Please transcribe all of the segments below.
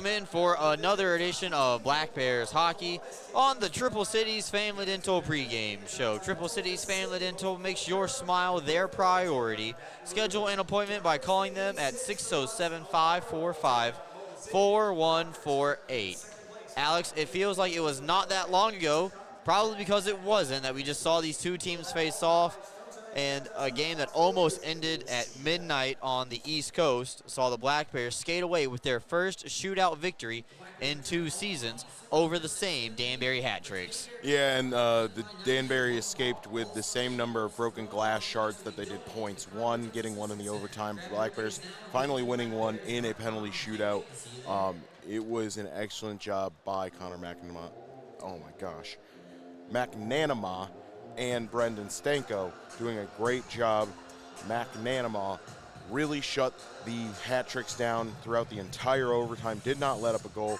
welcome in for another edition of Black Bears Hockey on the Triple Cities Family Dental Pregame Show. Triple Cities Family Dental makes your smile their priority. Schedule an appointment by calling them at 607-545-4148. Alex, it feels like it was not that long ago, probably because it wasn't, that we just saw these two teams face off. And a game that almost ended at midnight on the East Coast saw the Black Bears skate away with their first shootout victory in 2 seasons over the same Danbury hat tricks. Yeah, and the Danbury escaped with the same number of broken glass shards that they did points. One, getting one in the overtime. Black Bears finally winning one in a penalty shootout. It was an excellent job by Connor McNamara. Oh my gosh. McNamara and Brendan Stanko doing a great job. McNamara really shut the hat tricks down throughout the entire overtime, did not let up a goal.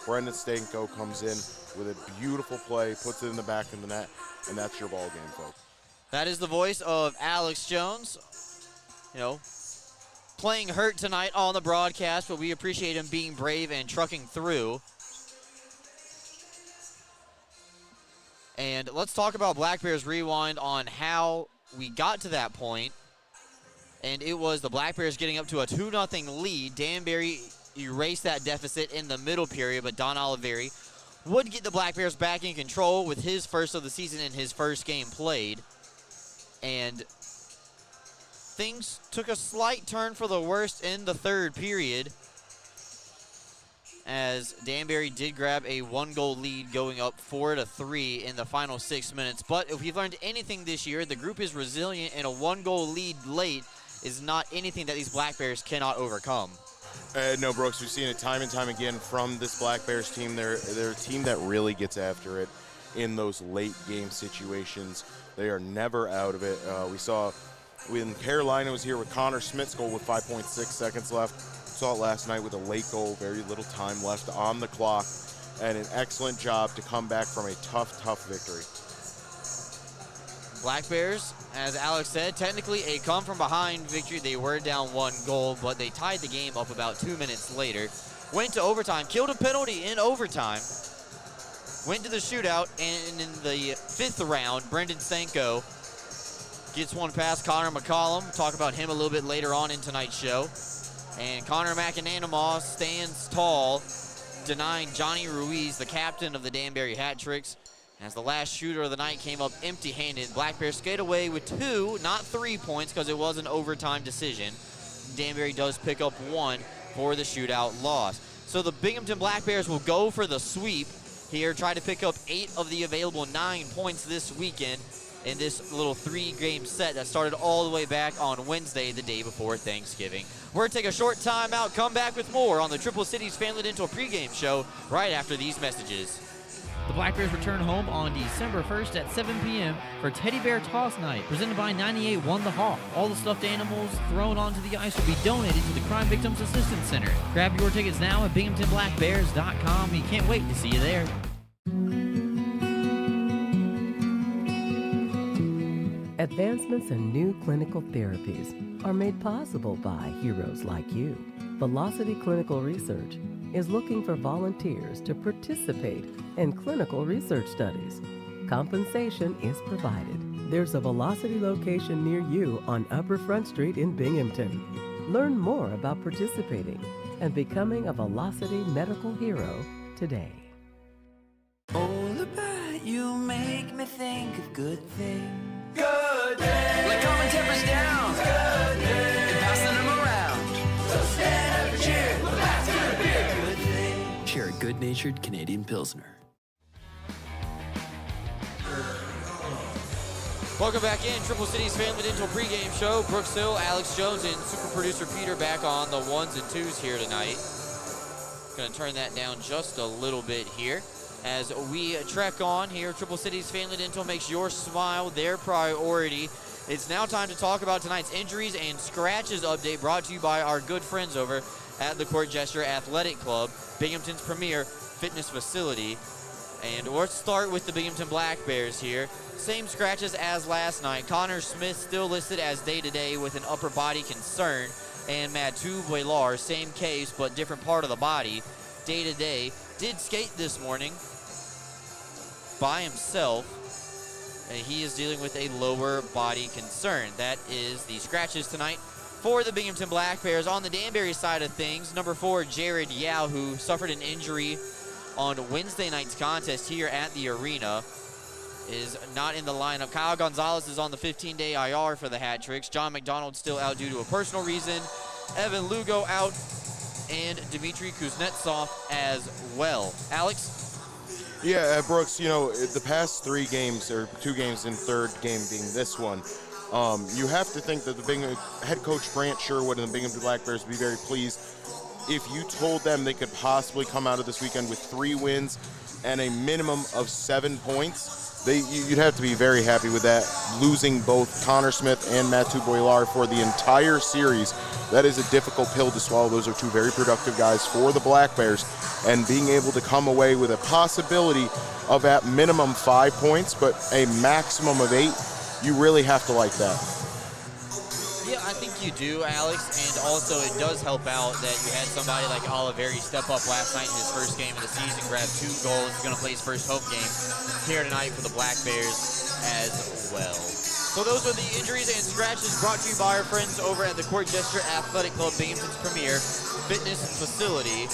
Brendan Stanko comes in with a beautiful play, puts it in the back of the net, and that's your ball game, folks. That is the voice of Alex Jones, playing hurt tonight on the broadcast, but we appreciate him being brave and trucking through. And let's talk about Black Bears Rewind on how we got to that point. And it was the Black Bears getting up to a 2-0 lead. Danbury erased that deficit in the middle period, but Don Oliveri would get the Black Bears back in control with his first of the season in his first game played. And things took a slight turn for the worst in the third period, as Danbury did grab a 1-goal lead going up 4-3 in the final 6 minutes. But if we've learned anything this year, the group is resilient, and a 1-goal lead late is not anything that these Black Bears cannot overcome. No, Brooks, we've seen it time and time again from this Black Bears team. They're a team that really gets after it in those late game situations. They are never out of it. We saw when Carolina was here with Connor Smith's goal with 5.6 seconds left. Saw it last night with a late goal, very little time left on the clock, and an excellent job to come back from a tough victory. Black Bears, as Alex said, technically a come-from-behind victory. They were down 1 goal, but they tied the game up about 2 minutes later. Went to overtime, killed a penalty in overtime, went to the shootout, and in the 5th round, Brendan Stanko gets one past Connor McCollum. Talk about him a little bit later on in tonight's show. And Connor McNamara stands tall, denying Johnny Ruiz, the captain of the Danbury Hat Tricks, as the last shooter of the night came up empty-handed. Black Bears skate away with 2, not 3 points, because it was an overtime decision. Danbury does pick up 1 for the shootout loss. So the Binghamton Black Bears will go for the sweep here, try to pick up 8 of the available 9 points this weekend in this little 3-game set that started all the way back on Wednesday, the day before Thanksgiving. We're going to take a short time out, come back with more on the Triple Cities Family Dental Pregame Show right after these messages. The Black Bears return home on December 1st at 7 p.m. for Teddy Bear Toss Night, presented by 98 Won the Hawk. All the stuffed animals thrown onto the ice will be donated to the Crime Victims Assistance Center. Grab your tickets now at BinghamtonBlackBears.com. We can't wait to see you there. Advancements in new clinical therapies are made possible by heroes like you. Velocity Clinical Research is looking for volunteers to participate in clinical research studies. Compensation is provided. There's a Velocity location near you on Upper Front Street in Binghamton. Learn more about participating and becoming a Velocity medical hero today. Oh, Luba, you make me think of good things. Good day. Like calming tempers down. Good day. And passing them around. So stand up and cheer. Well, that's good beer. Good thing. Share a good-natured Canadian Pilsner. Welcome back in, Triple Cities Family Dental Pregame Show. Brooks Hill, Alex Jones, and super producer Peter back on the 1s and 2s here tonight. Going to turn that down just a little bit here as we trek on here. Triple Cities Family Dental makes your smile their priority. It's now time to talk about tonight's injuries and scratches update, brought to you by our good friends over at the Court Gesture Athletic Club, Binghamton's premier fitness facility. And let's start with the Binghamton Black Bears here. Same scratches as last night. Connor Smith still listed as day-to-day with an upper body concern. And Mathieu Boilard, same case but different part of the body. day-to-day, did skate this morning by himself, and he is dealing with a lower body concern. That is the scratches tonight for the Binghamton Black Bears. On the Danbury side of things, number 4, Jared Yao, who suffered an injury on Wednesday night's contest here at the arena, is not in the lineup. Kyle Gonzalez is on the 15-day IR for the Hat Tricks. John McDonald still out due to a personal reason. Evan Lugo out, and Dmitry Kuznetsov as well. Alex? Yeah, Brooks, you know, the past 3 games, or 2 games in third game being this one, you have to think that the head coach Brant Sherwood and the Binghamton Black Bears would be very pleased if you told them they could possibly come out of this weekend with 3 wins and a minimum of 7 points. You'd have to be very happy with that. Losing both Connor Smith and Mathieu Boilard for the entire series, that is a difficult pill to swallow. Those are 2 very productive guys for the Black Bears, and being able to come away with a possibility of at minimum 5 points, but a maximum of 8, you really have to like that. Yeah, I think you do, Alex, and also it does help out that you had somebody like Oliveri step up last night in his first game of the season, grab 2 goals. He's going to play his first home game here tonight for the Black Bears as well. So those are the injuries and scratches brought to you by our friends over at the Court Gesture Athletic Club, Binghamton's premier fitness facility.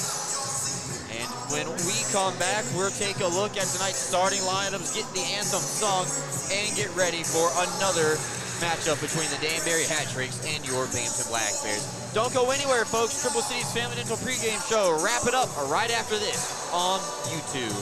And when we come back, we'll take a look at tonight's starting lineups, get the anthem sung, and get ready for another matchup between the Danbury Hat Tricks and your Binghamton Black Bears. Don't go anywhere, folks. Triple City's Family Dental pregame show. Wrap it up right after this on YouTube.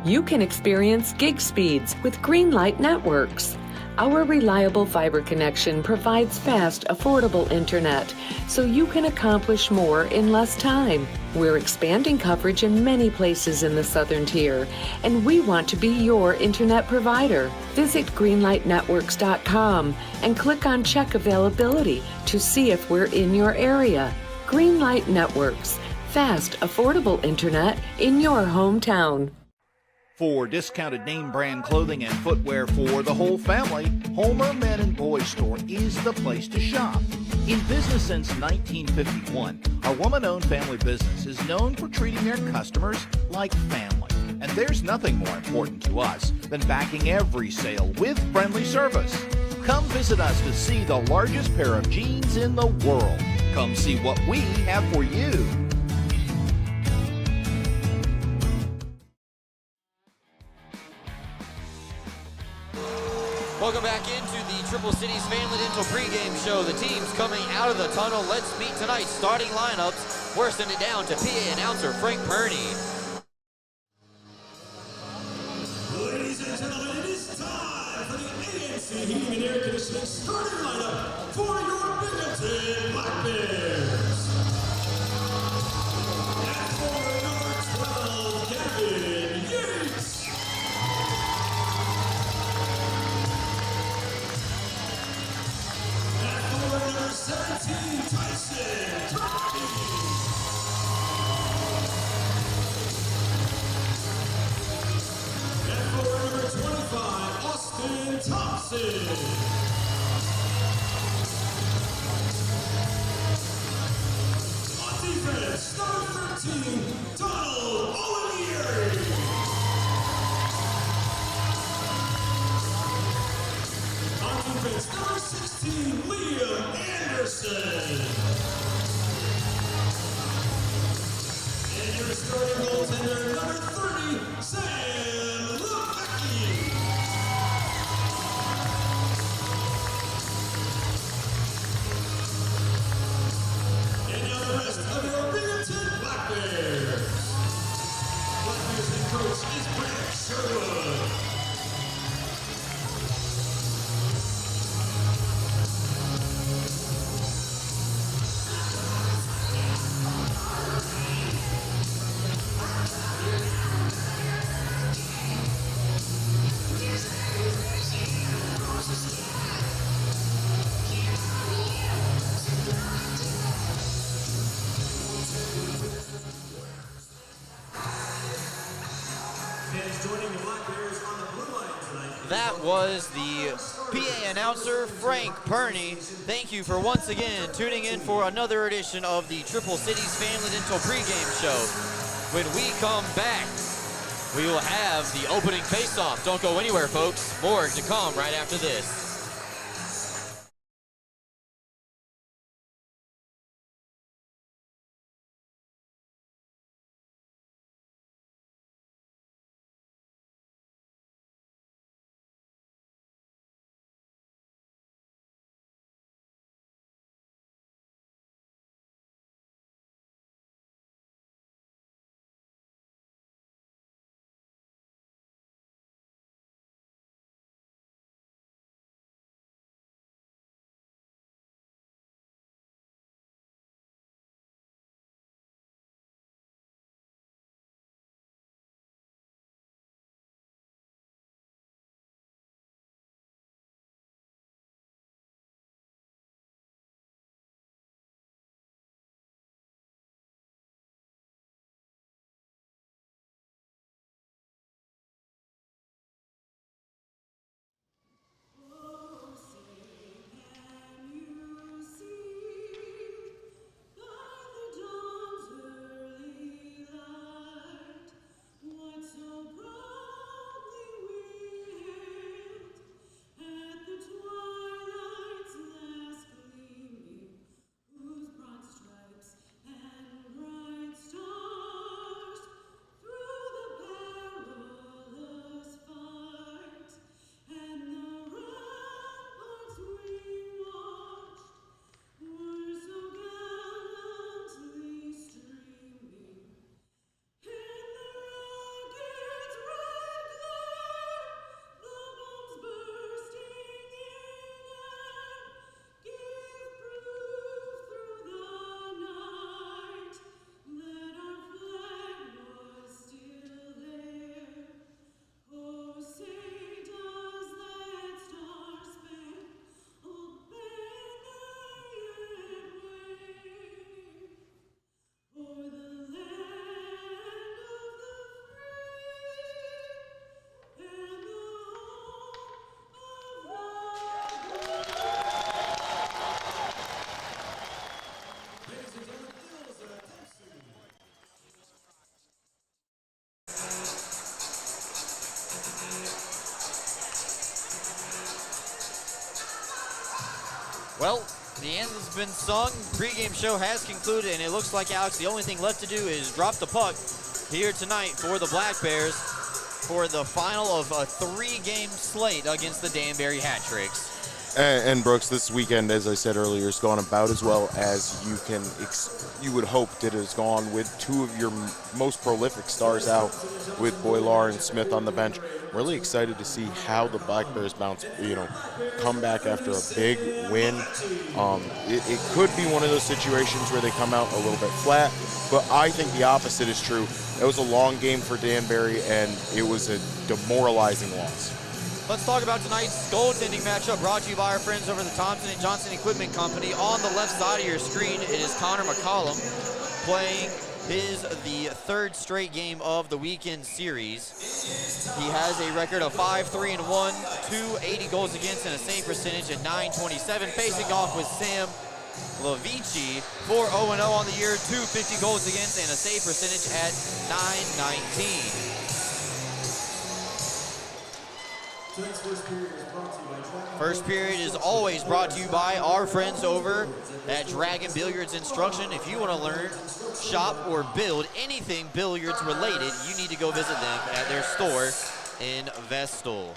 You can experience gig speeds with Greenlight Networks. Our reliable fiber connection provides fast, affordable internet, so you can accomplish more in less time. We're expanding coverage in many places in the Southern Tier, and we want to be your internet provider. Visit greenlightnetworks.com and click on Check Availability to see if we're in your area. Greenlight Networks. Fast, affordable internet in your hometown. For discounted name brand clothing and footwear for the whole family, Homer Men and Boys Store is the place to shop. In business since 1951, our woman-owned family business is known for treating their customers like family. And there's nothing more important to us than backing every sale with friendly service. Come visit us to see the largest pair of jeans in the world. Come see what we have for you. Welcome back into the Triple Cities Family Dental pregame show. The teams coming out of the tunnel. Let's meet tonight's starting lineups. We're sending it down to PA announcer Frank Perney. Ladies and gentlemen, it is time for the ANC Heating and Air Conditioning starting lineup for your Binghamton Black Bears. At forward number 12, Gavin Yates. At forward number 17, Tyson Turkey. At forward number 25, Austin Thompson. On defense, number 13, Donald Olivier. On defense, number 16, Liam Anderson. And your starting goaltender, number 30, Sam Levecki. And now the rest of your Binghamton Black Bears. Black Bears head coach is Brant Sherwood. Fans joining the Black Bears on the blue line tonight. That was the PA announcer, Frank Perney. Thank you for once again tuning in for another edition of the Triple Cities Family Dental pregame show. When we come back, we will have the opening face-off. Don't go anywhere, folks. More to come right after this. Well, the anthem's been sung, pregame show has concluded, and it looks like, Alex, the only thing left to do is drop the puck here tonight for the Black Bears for the final of a 3-game slate against the Danbury Hat Tricks. And Brooks, this weekend, as I said earlier, has gone about as well as you would hope that it has gone, with two of your most prolific stars out, with Boilar and Smith on the bench. Really excited to see how the Black Bears come back after a big win. It could be one of those situations where they come out a little bit flat, but I think the opposite is true. It was a long game for Danbury, and it was a demoralizing loss. Let's talk about tonight's goaltending matchup, brought to you by our friends over the Thompson & Johnson Equipment Company. On the left side of your screen, it is Connor McCollum playing the third straight game of the weekend series. He has a record of 5-3-1, 280 goals against, and a save percentage at .927. Facing off with Sam Lavici, 4-0-0 on the year, 250 goals against, and a save percentage at .919. First period is always brought to you by our friends over at Dragon Billiards Instruction. If you want to learn, shop, or build anything billiards related, you need to go visit them at their store in Vestal.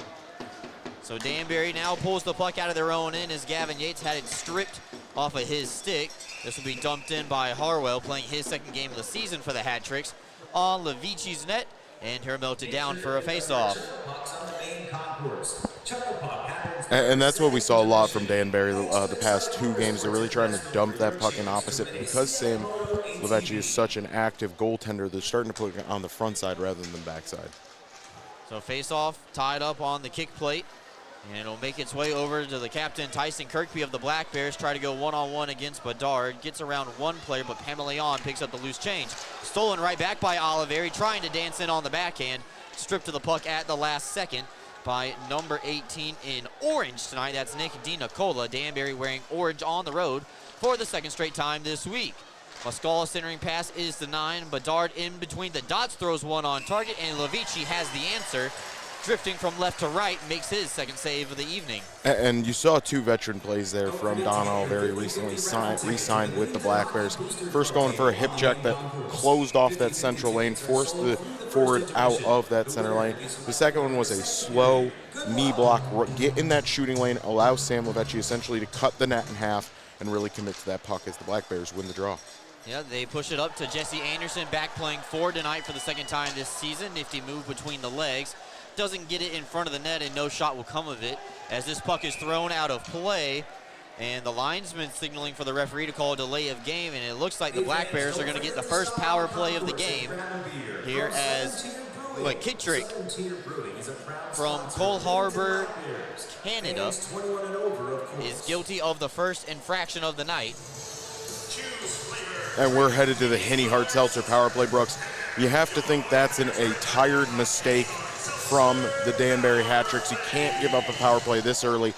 So Danbury now pulls the puck out of their own end as Gavin Yates had it stripped off of his stick. This will be dumped in by Harwell, playing his second game of the season for the Hat Tricks, on Levici's net, and her melted down for a face-off. And that's what we saw a lot from Danbury the past 2 games. They're really trying to dump that puck in opposite. Because Sam Lavici is such an active goaltender, they're starting to put it on the front side rather than the back side. So face-off tied up on the kick plate, and it'll make its way over to the captain, Tyson Kirkby of the Black Bears. Try to go one-on-one against Bedard. Gets around one player, but Pamela Leon picks up the loose change. Stolen right back by Oliveri, trying to dance in on the backhand. stripped of the puck at the last second by number 18 in orange tonight. That's Nick DiNicola. Danbury wearing orange on the road for the second straight time this week. Muscala centering pass is the 9. Bedard in between the dots throws one on target, and Levici has the answer. Drifting from left to right, makes his second save of the evening. And you saw 2 veteran plays there from Don Oliveri, recently re-signed with the Black Bears. First going for a hip check that closed off that central lane, forced the forward out of that center lane. The second one was a slow knee block, get in that shooting lane, allow Sam Levici essentially to cut the net in half and really commit to that puck as the Black Bears win the draw. Yeah, they push it up to Jesse Anderson, back playing forward tonight for the second time this season. Nifty move between the legs. Doesn't get it in front of the net, and no shot will come of it as this puck is thrown out of play. And the linesman signaling for the referee to call a delay of game, and it looks like the Black Bears are going to get the first power play of the game here as McKittrick from Cole Harbor, Canada, is guilty of the first infraction of the night. And we're headed to the Henny Hart Seltzer power play, Brooks. You have to think that's a tired mistake from the Danbury Hat-Tricks. You can't give up a power play this early.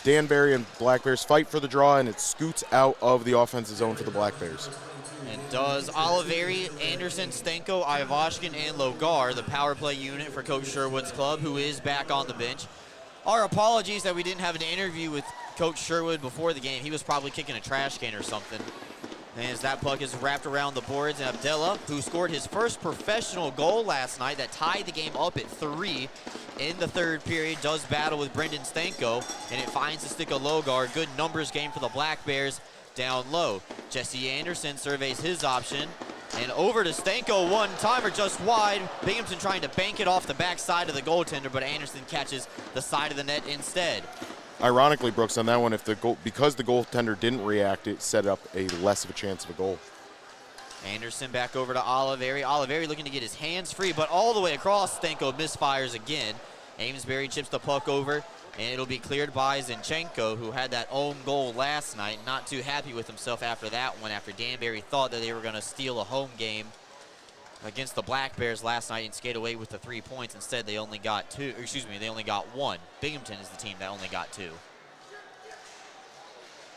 Danbury and Black Bears fight for the draw, and it scoots out of the offensive zone for the Black Bears. And does Oliveri, Anderson, Stenko, Ivashkin, and Logar, the power play unit for Coach Sherwood's club, who is back on the bench. Our apologies that we didn't have an interview with Coach Sherwood before the game. He was probably kicking a trash can or something. And as that puck is wrapped around the boards, and Abdella, who scored his first professional goal last night that tied the game up at 3 in the third period, does battle with Brendan Stanko, and it finds the stick of Logar. Good numbers game for the Black Bears down low. Jesse Anderson surveys his option, and over to Stanko, one-timer just wide. Binghamton trying to bank it off the backside of the goaltender, but Anderson catches the side of the net instead. Ironically, Brooks, on that one, because the goaltender didn't react, it set up a less of a chance of a goal. Anderson back over to Oliveri. Oliveri looking to get his hands free, but all the way across, Stanko misfires again. Amesbury chips the puck over, and it'll be cleared by Zinchenko, who had that own goal last night. Not too happy with himself after that one, after Danbury thought that they were going to steal a home game against the Black Bears last night and skate away with the 3 points. Instead, they only got 2. Excuse me, they only got 1. Binghamton is the team that only got 2.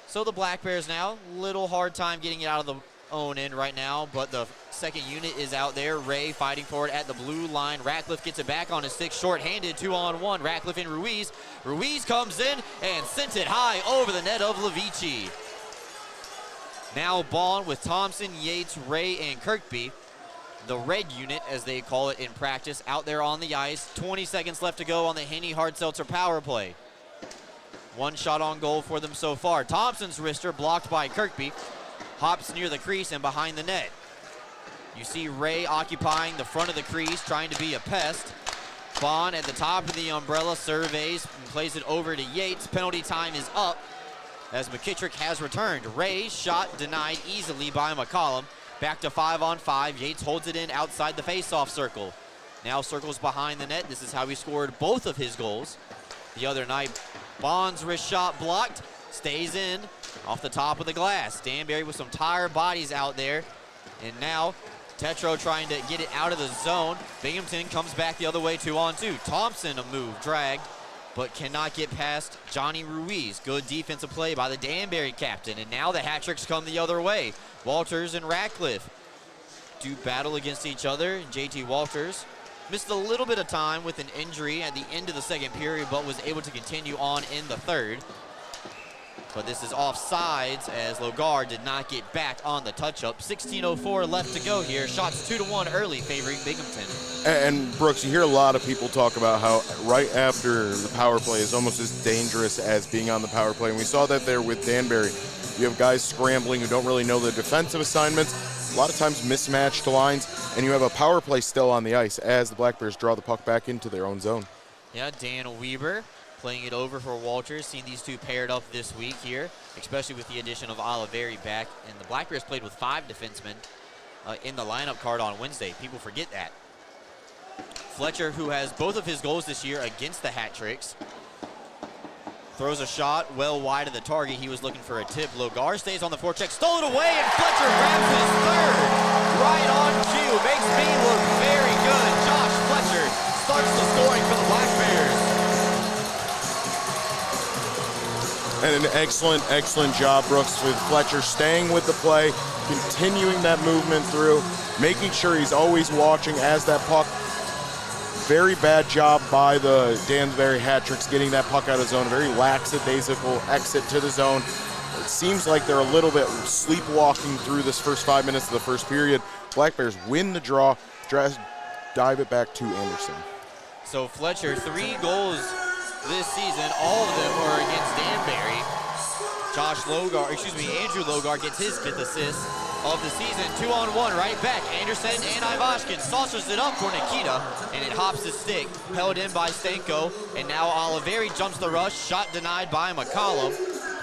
So the Black Bears now, little hard time getting it out of the own end right now, but the second unit is out there. Ray fighting for it at the blue line. Ratcliffe gets it back on his stick, short-handed, 2-on-1. Ratcliffe and Ruiz. Ruiz comes in and sent it high over the net of Levici. Now Bond with Thompson, Yates, Ray, and Kirkby. The red unit, as they call it in practice, out there on the ice. 20 seconds left to go on the Henny Hard Seltzer power play. 1 shot on goal for them so far. Thompson's wrister blocked by Kirkby. Hops near the crease and behind the net. You see Ray occupying the front of the crease, trying to be a pest. Bond at the top of the umbrella surveys and plays it over to Yates. Penalty time is up as McKittrick has returned. Ray's shot denied easily by McCollum. Back to 5-on-5. Yates holds it in outside the face-off circle. Now circles behind the net. This is how he scored both of his goals the other night. Bond's wrist shot blocked. Stays in off the top of the glass. Danbury with some tired bodies out there. And now Tetro trying to get it out of the zone. Binghamton comes back the other way, 2-on-2. Thompson a move, dragged, but cannot get past Johnny Ruiz. Good defensive play by the Danbury captain. And now the hat-tricks come the other way. Walters and Ratcliffe do battle against each other. JT Walters missed a little bit of time with an injury at the end of the second period, but was able to continue on in the third. But this is offsides as Logar did not get back on the touch-up. 16:04 left to go here. Shots 2-1 early favoring Binghamton. And Brooks, you hear a lot of people talk about how right after the power play is almost as dangerous as being on the power play. And we saw that there with Danbury. You have guys scrambling who don't really know the defensive assignments, a lot of times mismatched lines, and you have a power play still on the ice as the Black Bears draw the puck back into their own zone. Yeah, Dan Weber playing it over for Walters. Seen these two paired up this week here, especially with the addition of Oliveri back. And the Black Bears played with 5 defensemen in the lineup card on Wednesday. People forget that. Fletcher, who has both of his goals this year against the Hat-Tricks, throws a shot well wide of the target. He was looking for a tip. Logar stays on the forecheck, stole it away, and Fletcher grabs his third right on cue. Makes me look very good. Josh Fletcher an excellent job, Brooks, with Fletcher staying with the play, continuing that movement through, making sure he's always watching as that puck. Very bad job by the Danbury hat-tricks getting that puck out of zone. Very lackadaisical exit to the zone. It seems like they're a little bit sleepwalking through this first 5 minutes of the first period. Black Bears win the draw, dive it back to Anderson. So Fletcher, 3 goals this season. All of them were against Danbury. Andrew Logar gets his 5th assist of the season. 2-on-1 right back. Anderson and Ivashkin saucers it up for Nikita, and it hops the stick. Held in by Stenko, and now Oliveri jumps the rush. Shot denied by McCollum.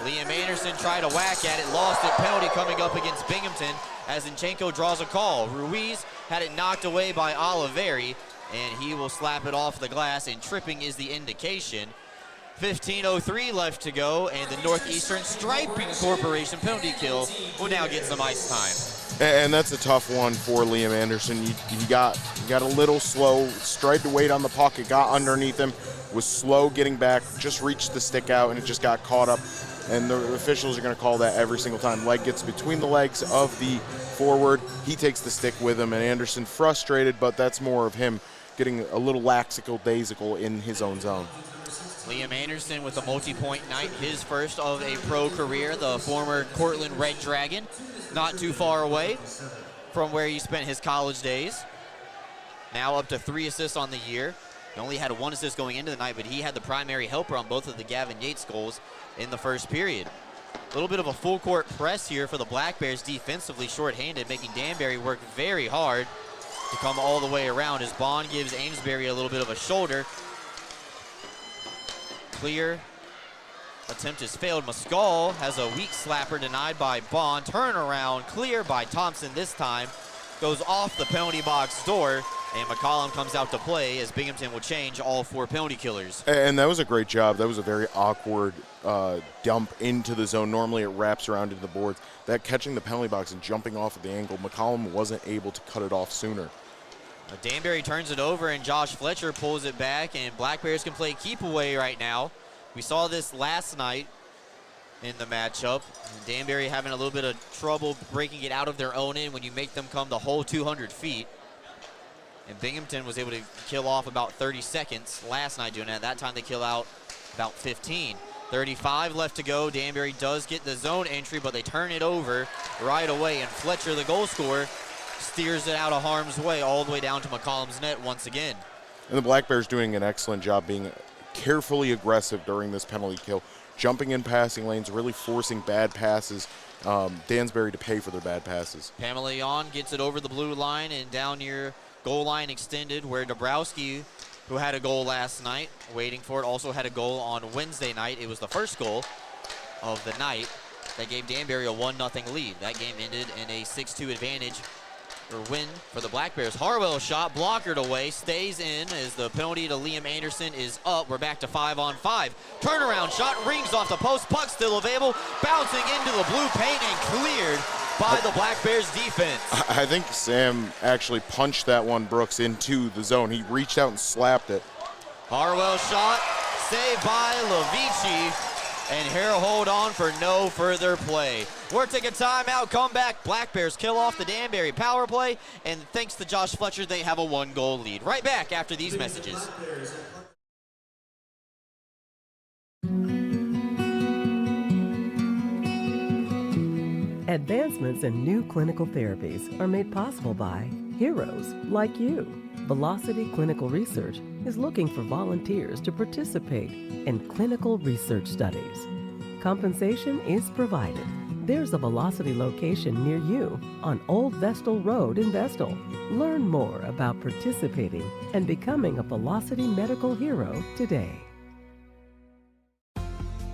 Liam Anderson tried to whack at it, lost it. Penalty coming up against Binghamton as Zinchenko draws a call. Ruiz had it knocked away by Oliveri, and he will slap it off the glass, and tripping is the indication. 15:03 left to go, and the Northeastern Striping Corporation penalty kill will now get some ice time. And that's a tough one for Liam Anderson. He got a little slow, tried to wait on the puck, it got underneath him, was slow getting back, just reached the stick out, and it just got caught up. And the officials are going to call that every single time. Leg gets between the legs of the forward. He takes the stick with him, and Anderson frustrated, but that's more of him getting a little lackadaisical in his own zone. Liam Anderson with a multi-point night, his first of a pro career, the former Cortland Red Dragon, not too far away from where he spent his college days. Now up to 3 assists on the year. He only had 1 assist going into the night, but he had the primary helper on both of the Gavin Yates goals in the first period. A little bit of a full court press here for the Black Bears, defensively shorthanded, making Danbury work very hard to come all the way around as Bond gives Amesbury a little bit of a shoulder. Clear attempt has failed. Muscall has a weak slapper denied by Bond. Turnaround clear by Thompson this time. Goes off the penalty box door, and McCollum comes out to play as Binghamton will change all 4 penalty killers. And that was a great job. That was a very awkward dump into the zone. Normally it wraps around into the boards. That catching the penalty box and jumping off at the angle, McCollum wasn't able to cut it off sooner. Danbury turns it over, and Josh Fletcher pulls it back, and Black Bears can play keep away right now. We saw this last night in the matchup. Danbury having a little bit of trouble breaking it out of their own end when you make them come the whole 200 feet. And Binghamton was able to kill off about 30 seconds last night doing that. That time they kill out about 15. 35 left to go. Danbury does get the zone entry, but they turn it over right away, and Fletcher, the goal scorer, steers it out of harm's way all the way down to McCollum's net once again. And the Black Bears doing an excellent job being carefully aggressive during this penalty kill, jumping in passing lanes, really forcing bad passes. Danbury to pay for their bad passes. Pamelion gets it over the blue line and down near goal line extended, where Dabrowski, who had a goal last night, waiting for it, also had a goal on Wednesday night. It was the first goal of the night that gave Danbury a 1-0 lead. That game ended in a 6-2 advantage or win for the Black Bears. Harwell shot blockered away, stays in as the penalty to Liam Anderson is up. We're back to 5-on-5. Turnaround shot rings off the post, puck still available, bouncing into the blue paint and cleared by the Black Bears defense. I think Sam actually punched that one, Brooks, into the zone. He reached out and slapped it. Harwell shot, saved by Lavici, and here hold on for no further play. We're taking time out, come back. Black Bears kill off the Danbury power play, and thanks to Josh Fletcher, they have a 1-goal lead. Right back after these messages. Advancements in new clinical therapies are made possible by heroes like you. Velocity Clinical Research is looking for volunteers to participate in clinical research studies. Compensation is provided. There's a Velocity location near you on Old Vestal Road in Vestal. Learn more about participating and becoming a Velocity medical hero today.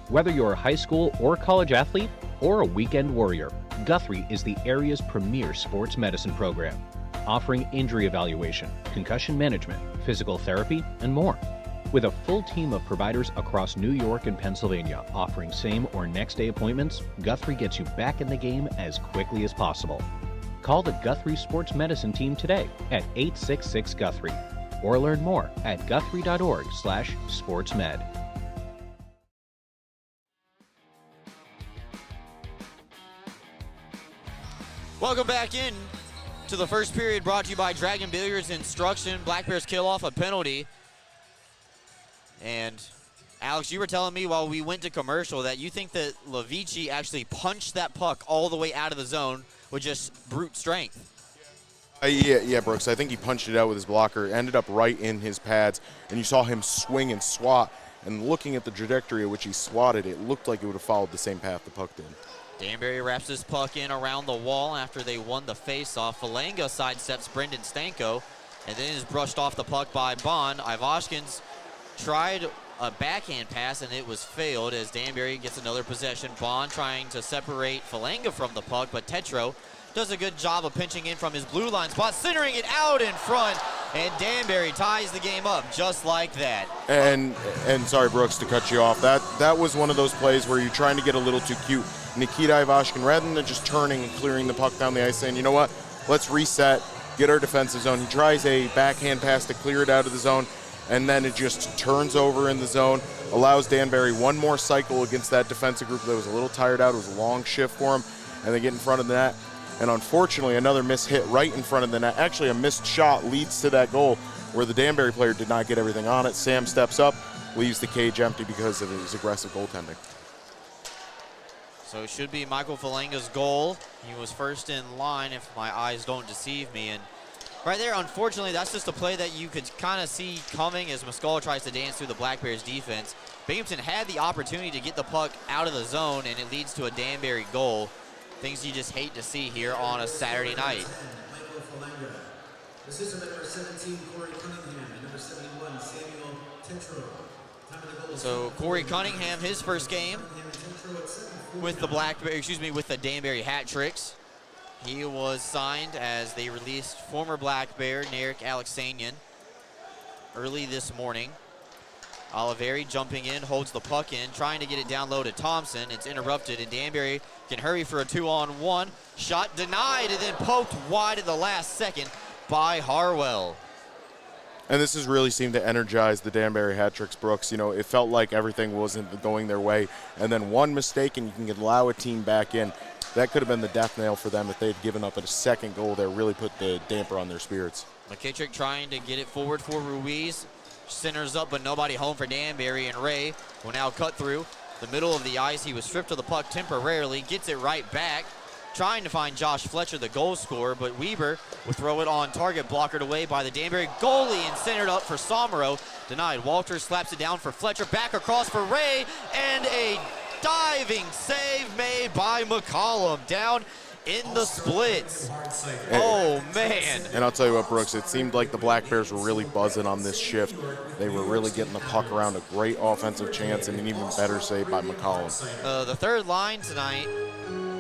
Whether you're a high school or college athlete or a weekend warrior, Guthrie is the area's premier sports medicine program, offering injury evaluation, concussion management, physical therapy, and more. With a full team of providers across New York and Pennsylvania offering same or next day appointments, Guthrie gets you back in the game as quickly as possible. Call the Guthrie Sports Medicine team today at 866-GUTHRIE or learn more at guthrie.org/sportsmed. Welcome back in to the first period, brought to you by Dragon Billiards Instruction. Black Bears kill off a penalty. And Alex, you were telling me while we went to commercial that you think that Levici actually punched that puck all the way out of the zone with just brute strength. Yeah, Brooks. I think he punched it out with his blocker, ended up right in his pads, and you saw him swing and swat. And looking at the trajectory at which he swatted, it looked like it would have followed the same path the puck did. Danbury wraps this puck in around the wall after they won the faceoff. Falanga sidesteps Brendan Stanko and then is brushed off the puck by Bond. Ivashkin's tried a backhand pass and it was failed as Danbury gets another possession. Bond trying to separate Falanga from the puck, but Tetro does a good job of pinching in from his blue line spot, centering it out in front, and Danbury ties the game up just like that. And sorry, Brooks, to cut you off. That was one of those plays where you're trying to get a little too cute. Nikita Ivashkin, rather than just turning and clearing the puck down the ice, saying, you know what, let's reset, get our defensive zone. He tries a backhand pass to clear it out of the zone, and then it just turns over in the zone, allows Danbury one more cycle against that defensive group that was a little tired out. It was a long shift for him, and they get in front of the net. And unfortunately, another missed hit right in front of the net. Actually, a missed shot leads to that goal where the Danbury player did not get everything on it. Sam steps up, leaves the cage empty because of his aggressive goaltending. So it should be Michael Falanga's goal. He was first in line, if my eyes don't deceive me. And right there, unfortunately, that's just a play that you could kind of see coming as Muscala tries to dance through the Black Bears defense. Binghamton had the opportunity to get the puck out of the zone, and it leads to a Danbury goal. Things you just hate to see here on a Saturday night. Michael Falanga. Assistant number 17, Corey Cunningham, and number 71, Samuel Tetro. Time of the goal. So Corey Cunningham, his first game with the with the Danbury Hat Tricks. He was signed as they released former Black Bear Narek Alexanian early this morning. Oliveri jumping in, holds the puck in, trying to get it down low to Thompson. It's interrupted, and Danbury can hurry for a 2-on-1. Shot denied, and then poked wide at the last second by Harwell. And this has really seemed to energize the Danbury Hat Tricks, Brooks. You know, it felt like everything wasn't going their way. And then one mistake, and you can allow a team back in. That could have been the death nail for them if they'd given up a second goal there, really put the damper on their spirits. McKittrick trying to get it forward for Ruiz. Centers up, but nobody home for Danbury, and Ray will now cut through the middle of the ice. He was stripped of the puck temporarily, gets it right back, trying to find Josh Fletcher, the goal scorer, but Weber will throw it on target, blockered away by the Danbury goalie, and centered up for Somero. Denied. Walters slaps it down for Fletcher, back across for Ray, and a diving save made by McCollum down in the splits. Oh, man. And I'll tell you what, Brooks, it seemed like the Black Bears were really buzzing on this shift. They were really getting the puck around, a great offensive chance, and an even better save by McCollum. The third line tonight,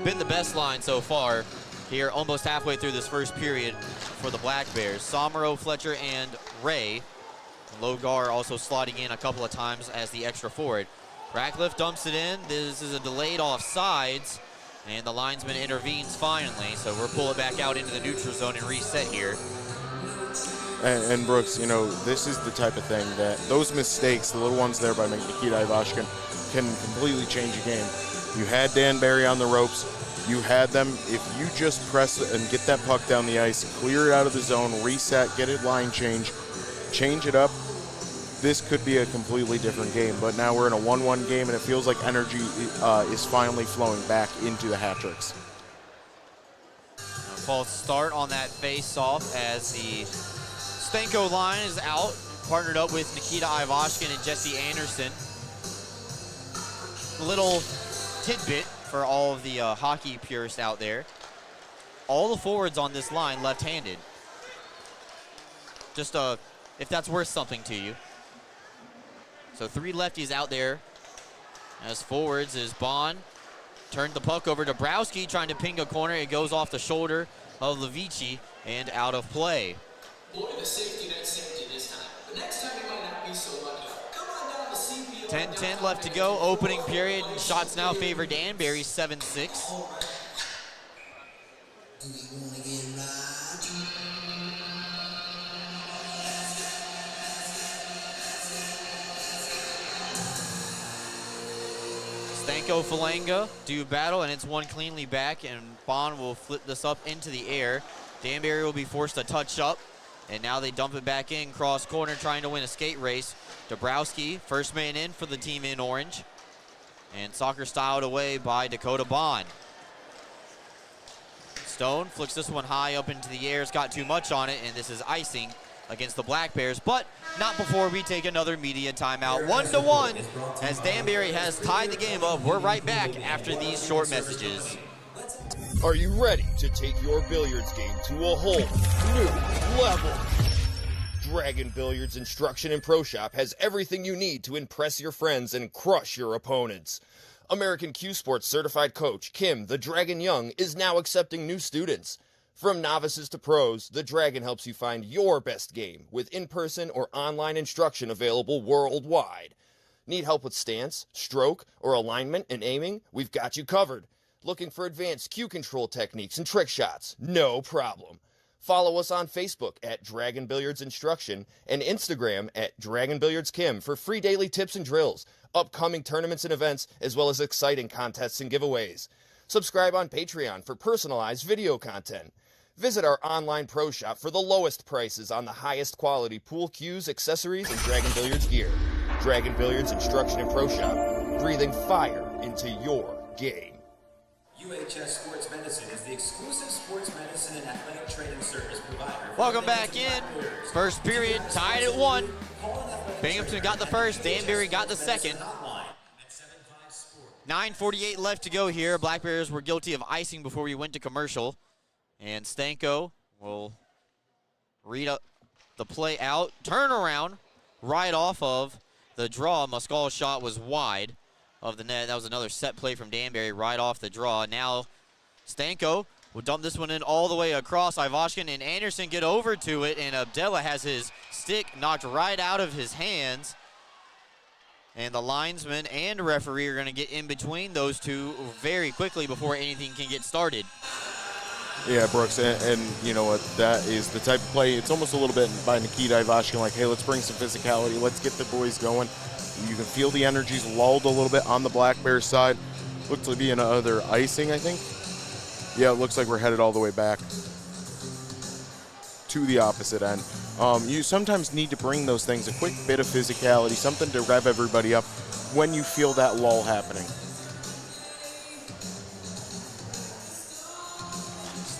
been the best line so far here, almost halfway through this first period for the Black Bears. Somero, Fletcher, and Ray. Logar also slotting in a couple of times as the extra forward. Ratcliffe dumps it in. This is a delayed offsides. And the linesman intervenes finally, so we'll pull it back out into the neutral zone and reset here. And Brooks, you know, this is the type of thing that those mistakes, the little ones there by Nikita Ivashkin, can completely change a game. You had Danbury on the ropes. You had them. If you just press and get that puck down the ice, clear it out of the zone, reset, get it line change it up, this could be a completely different game. But now we're in a 1-1 game, and it feels like energy is finally flowing back into the Hat Tricks. False start on that face-off as the Stanko line is out, partnered up with Nikita Ivashkin and Jesse Anderson. A little tidbit for all of the hockey purists out there. All the forwards on this line left-handed. Just if that's worth something to you. So 3 lefties out there. As forwards is Bond. Turned the puck over to Browski, trying to ping a corner. It goes off the shoulder of Levici and out of play. Boy, the safety net saved you this time. The next time you might not be so lucky. Come on down to CPO. 10-10 left to go. Opening period. Shots now favor Danbury, 7-6. Stanko Falanga do battle, and it's one cleanly back, and Bond will flip this up into the air. Danbury will be forced to touch up, and now they dump it back in, cross corner, trying to win a skate race. Dabrowski, first man in for the team in orange, and soccer styled away by Dakota Bond. Stone flicks this one high up into the air. It's got too much on it, and this is icing against the Black Bears, but not before we take another media timeout. 1-1 as Danbury has tied the game up. We're right back after these short messages. Are you ready to take your billiards game to a whole new level? Dragon Billiards Instruction and Pro Shop has everything you need to impress your friends and crush your opponents. American Q Sports certified coach Kim the Dragon Young is now accepting new students. From novices to pros, the Dragon helps you find your best game with in-person or online instruction available worldwide. Need help with stance, stroke, or alignment and aiming? We've got you covered. Looking for advanced cue control techniques and trick shots? No problem. Follow us on Facebook at Dragon Billiards Instruction and Instagram at Dragon Billiards Kim for free daily tips and drills, upcoming tournaments and events, as well as exciting contests and giveaways. Subscribe on Patreon for personalized video content. Visit our online pro shop for the lowest prices on the highest quality pool cues, accessories, and Dragon Billiards gear. Dragon Billiards Instruction and Pro Shop, breathing fire into your game. UHS Sports Medicine is the exclusive sports medicine and athletic training service provider. Welcome back in. First period, tied at 1. Binghamton got the first, Danbury got the second. 9:48 left to go here. Black Bears were guilty of icing before we went to commercial. And Stanko will read up the play out. Turnaround right off of the draw. Muscall's shot was wide of the net. That was another set play from Danbury right off the draw. Now Stanko will dump this one in all the way across. Ivashkin and Anderson get over to it, and Abdella has his stick knocked right out of his hands. And the linesman and referee are going to get in between those two very quickly before anything can get started. Yeah, Brooks, and you know what, that is the type of play, it's almost a little bit by Nikita Ivashkin, like, hey, let's bring some physicality, let's get the boys going. You can feel the energies lulled a little bit on the Black Bears side. Looks to be another icing, I think. Yeah, it looks like we're headed all the way back to the opposite end. You sometimes need to bring those things, a quick bit of physicality, something to rev everybody up when you feel that lull happening.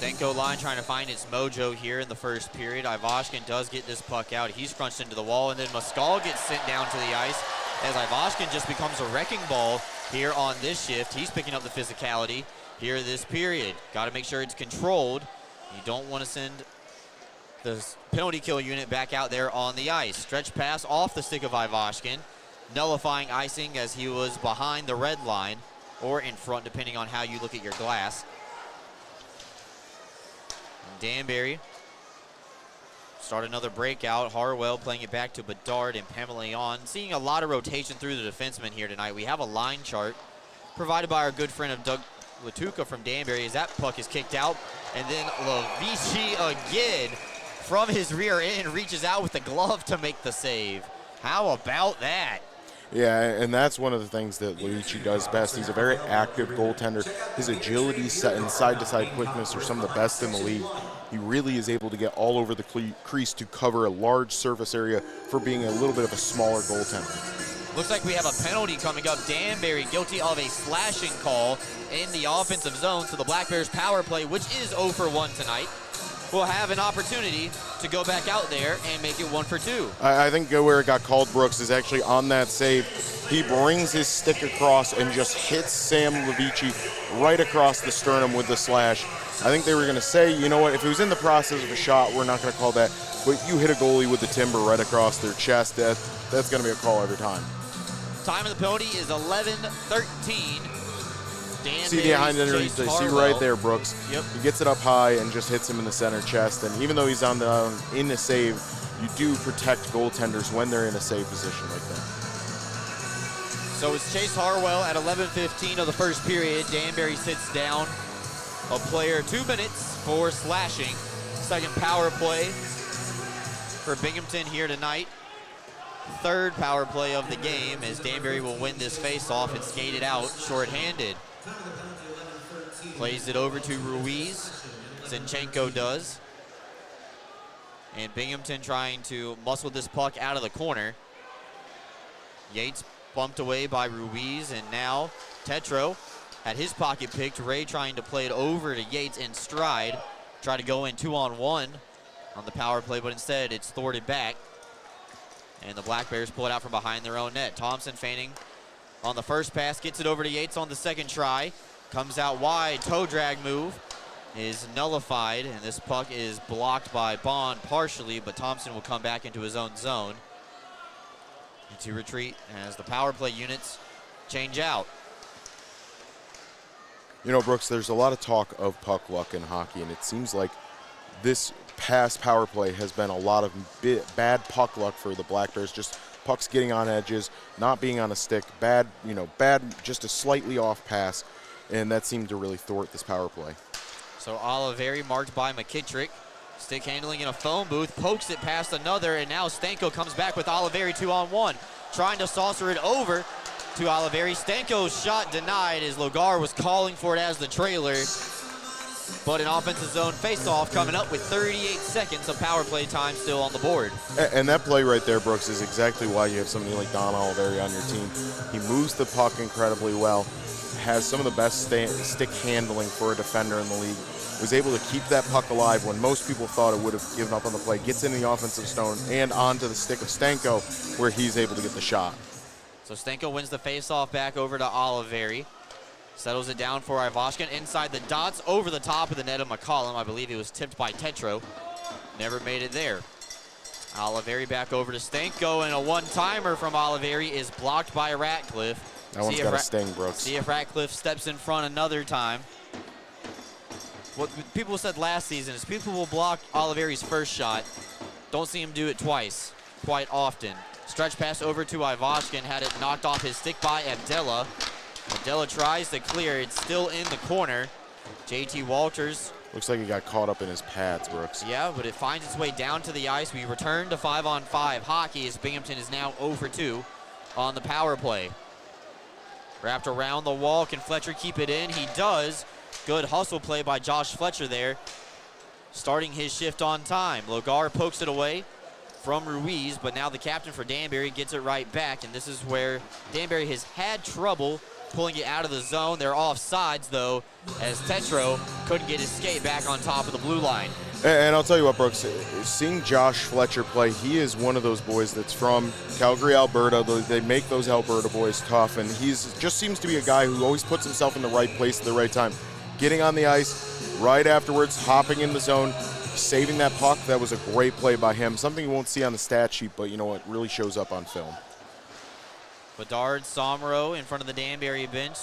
Stanko line trying to find its mojo here in the first period. Ivashkin does get this puck out. He's crunched into the wall, and then Muscall gets sent down to the ice as Ivashkin just becomes a wrecking ball here on this shift. He's picking up the physicality here this period. Got to make sure it's controlled. You don't want to send the penalty kill unit back out there on the ice. Stretch pass off the stick of Ivashkin, nullifying icing as he was behind the red line or in front, depending on how you look at your glass. Danbury start another breakout. Harwell playing it back to Bedard and Pamela on. Seeing a lot of rotation through the defensemen here tonight. We have a line chart provided by our good friend of Doug Latuca from Danbury as that puck is kicked out. And then Lavici again from his rear end reaches out with the glove to make the save. How about that? Yeah, and that's one of the things that Luigi does best. He's a very active goaltender. His agility and side-to-side quickness are some of the best in the league. He really is able to get all over the crease to cover a large surface area for being a little bit of a smaller goaltender. Looks like we have a penalty coming up. Danbury guilty of a slashing call in the offensive zone. So the Black Bears power play, which is 0 for 1 tonight, will have an opportunity to go back out there and make it 1 for 2. I think where it got called, Brooks, is actually on that save. He brings his stick across and just hits Sam Lavici right across the sternum with the slash. I think they were going to say, you know what, if it was in the process of a shot, we're not going to call that. But you hit a goalie with the timber right across their chest. That's going to be a call every time. Time of the penalty is 11:13. See behind underneath, see right there, Brooks. Yep. He gets it up high and just hits him in the center chest. And even though he's in a save, you do protect goaltenders when they're in a save position like that. So it's Chase Harwell at 11:15 of the first period. Danbury sits down a player 2 minutes for slashing. Second power play for Binghamton here tonight. third power play of the game, as Danbury will win this face-off and skate it out shorthanded. Plays it over to Ruiz. Zinchenko does. And Binghamton trying to muscle this puck out of the corner. Yates bumped away by Ruiz, and now Tetro had his pocket picked. Ray trying to play it over to Yates in stride. Try to go in 2-on-1 on the power play, but instead it's thwarted back. And the Black Bears pull it out from behind their own net. Thompson feigning on the first pass, gets it over to Yates on the second try. Comes out wide, toe drag move is nullified, and this puck is blocked by Bond partially, but Thompson will come back into his own zone. And to retreat as the power play units change out. You know, Brooks, there's a lot of talk of puck luck in hockey, and it seems like this past power play has been a lot of bad puck luck for the Black Bears. Just pucks getting on edges, not being on a stick, bad, just a slightly off pass, and that seemed to really thwart this power play. So Oliveri marked by McKittrick. Stick handling in a phone booth, pokes it past another, and now Stanko comes back with Oliveri 2-on-1. Trying to saucer it over to Oliveri. Stanko's shot denied as Logar was calling for it as the trailer. But an offensive zone face-off coming up with 38 seconds of power play time still on the board. And that play right there, Brooks, is exactly why you have somebody like Don Oliveri on your team. He moves the puck incredibly well, has some of the best stick handling for a defender in the league, was able to keep that puck alive when most people thought it would have given up on the play, gets in the offensive zone and onto the stick of Stanko where he's able to get the shot. So Stanko wins the face-off back over to Oliveri. Settles it down for Ivashkin inside the dots over the top of the net of McCollum. I believe he was tipped by Tetro. Never made it there. Oliveri back over to Stanko, and a one-timer from Oliveri is blocked by Ratcliffe. That one's got a sting, Brooks. See if Ratcliffe steps in front another time. What people said last season is people will block Oliveri's first shot. Don't see him do it twice, quite often. Stretch pass over to Ivashkin, had it knocked off his stick by Abdella. Abdella tries to clear, it's still in the corner. JT Walters. Looks like he got caught up in his pads, Brooks. Yeah, but it finds its way down to the ice. We return to 5-on-5 hockey as Binghamton is now 0 for 2 on the power play. Wrapped around the wall, can Fletcher keep it in? He does. Good hustle play by Josh Fletcher there, starting his shift on time. Logar pokes it away from Ruiz, but now the captain for Danbury gets it right back, and this is where Danbury has had trouble pulling it out of the zone. They're offsides, though, as Tetro couldn't get his skate back on top of the blue line. And I'll tell you what, Brooks, seeing Josh Fletcher play, he is one of those boys that's from Calgary, Alberta. They make those Alberta boys tough, and he's just seems to be a guy who always puts himself in the right place at the right time. Getting on the ice, right afterwards, hopping in the zone, saving that puck. That was a great play by him. Something you won't see on the stat sheet, but you know what, really shows up on film. Bedard, Somro in front of the Danbury bench.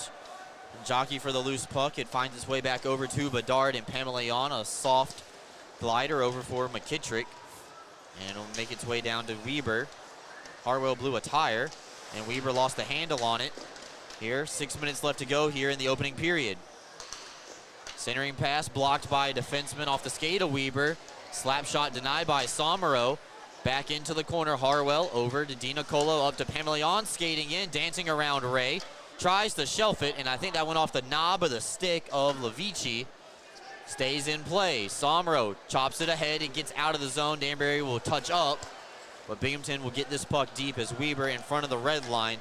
Jockey for the loose puck. It finds its way back over to Bedard and Pamelayan. A soft glider over for McKittrick. And it'll make its way down to Weber. Harwell blew a tire, and Weber lost the handle on it. Here, 6 minutes left to go here in the opening period. Centering pass blocked by a defenseman off the skate of Weber. Slap shot denied by Somro. Back into the corner, Harwell over to Di Nicolo, up to Pamelayan, skating in, dancing around Ray. Tries to shelf it, and I think that went off the knob of the stick of Levici. Stays in play. Somro chops it ahead and gets out of the zone. Danbury will touch up, but Binghamton will get this puck deep as Weber in front of the red line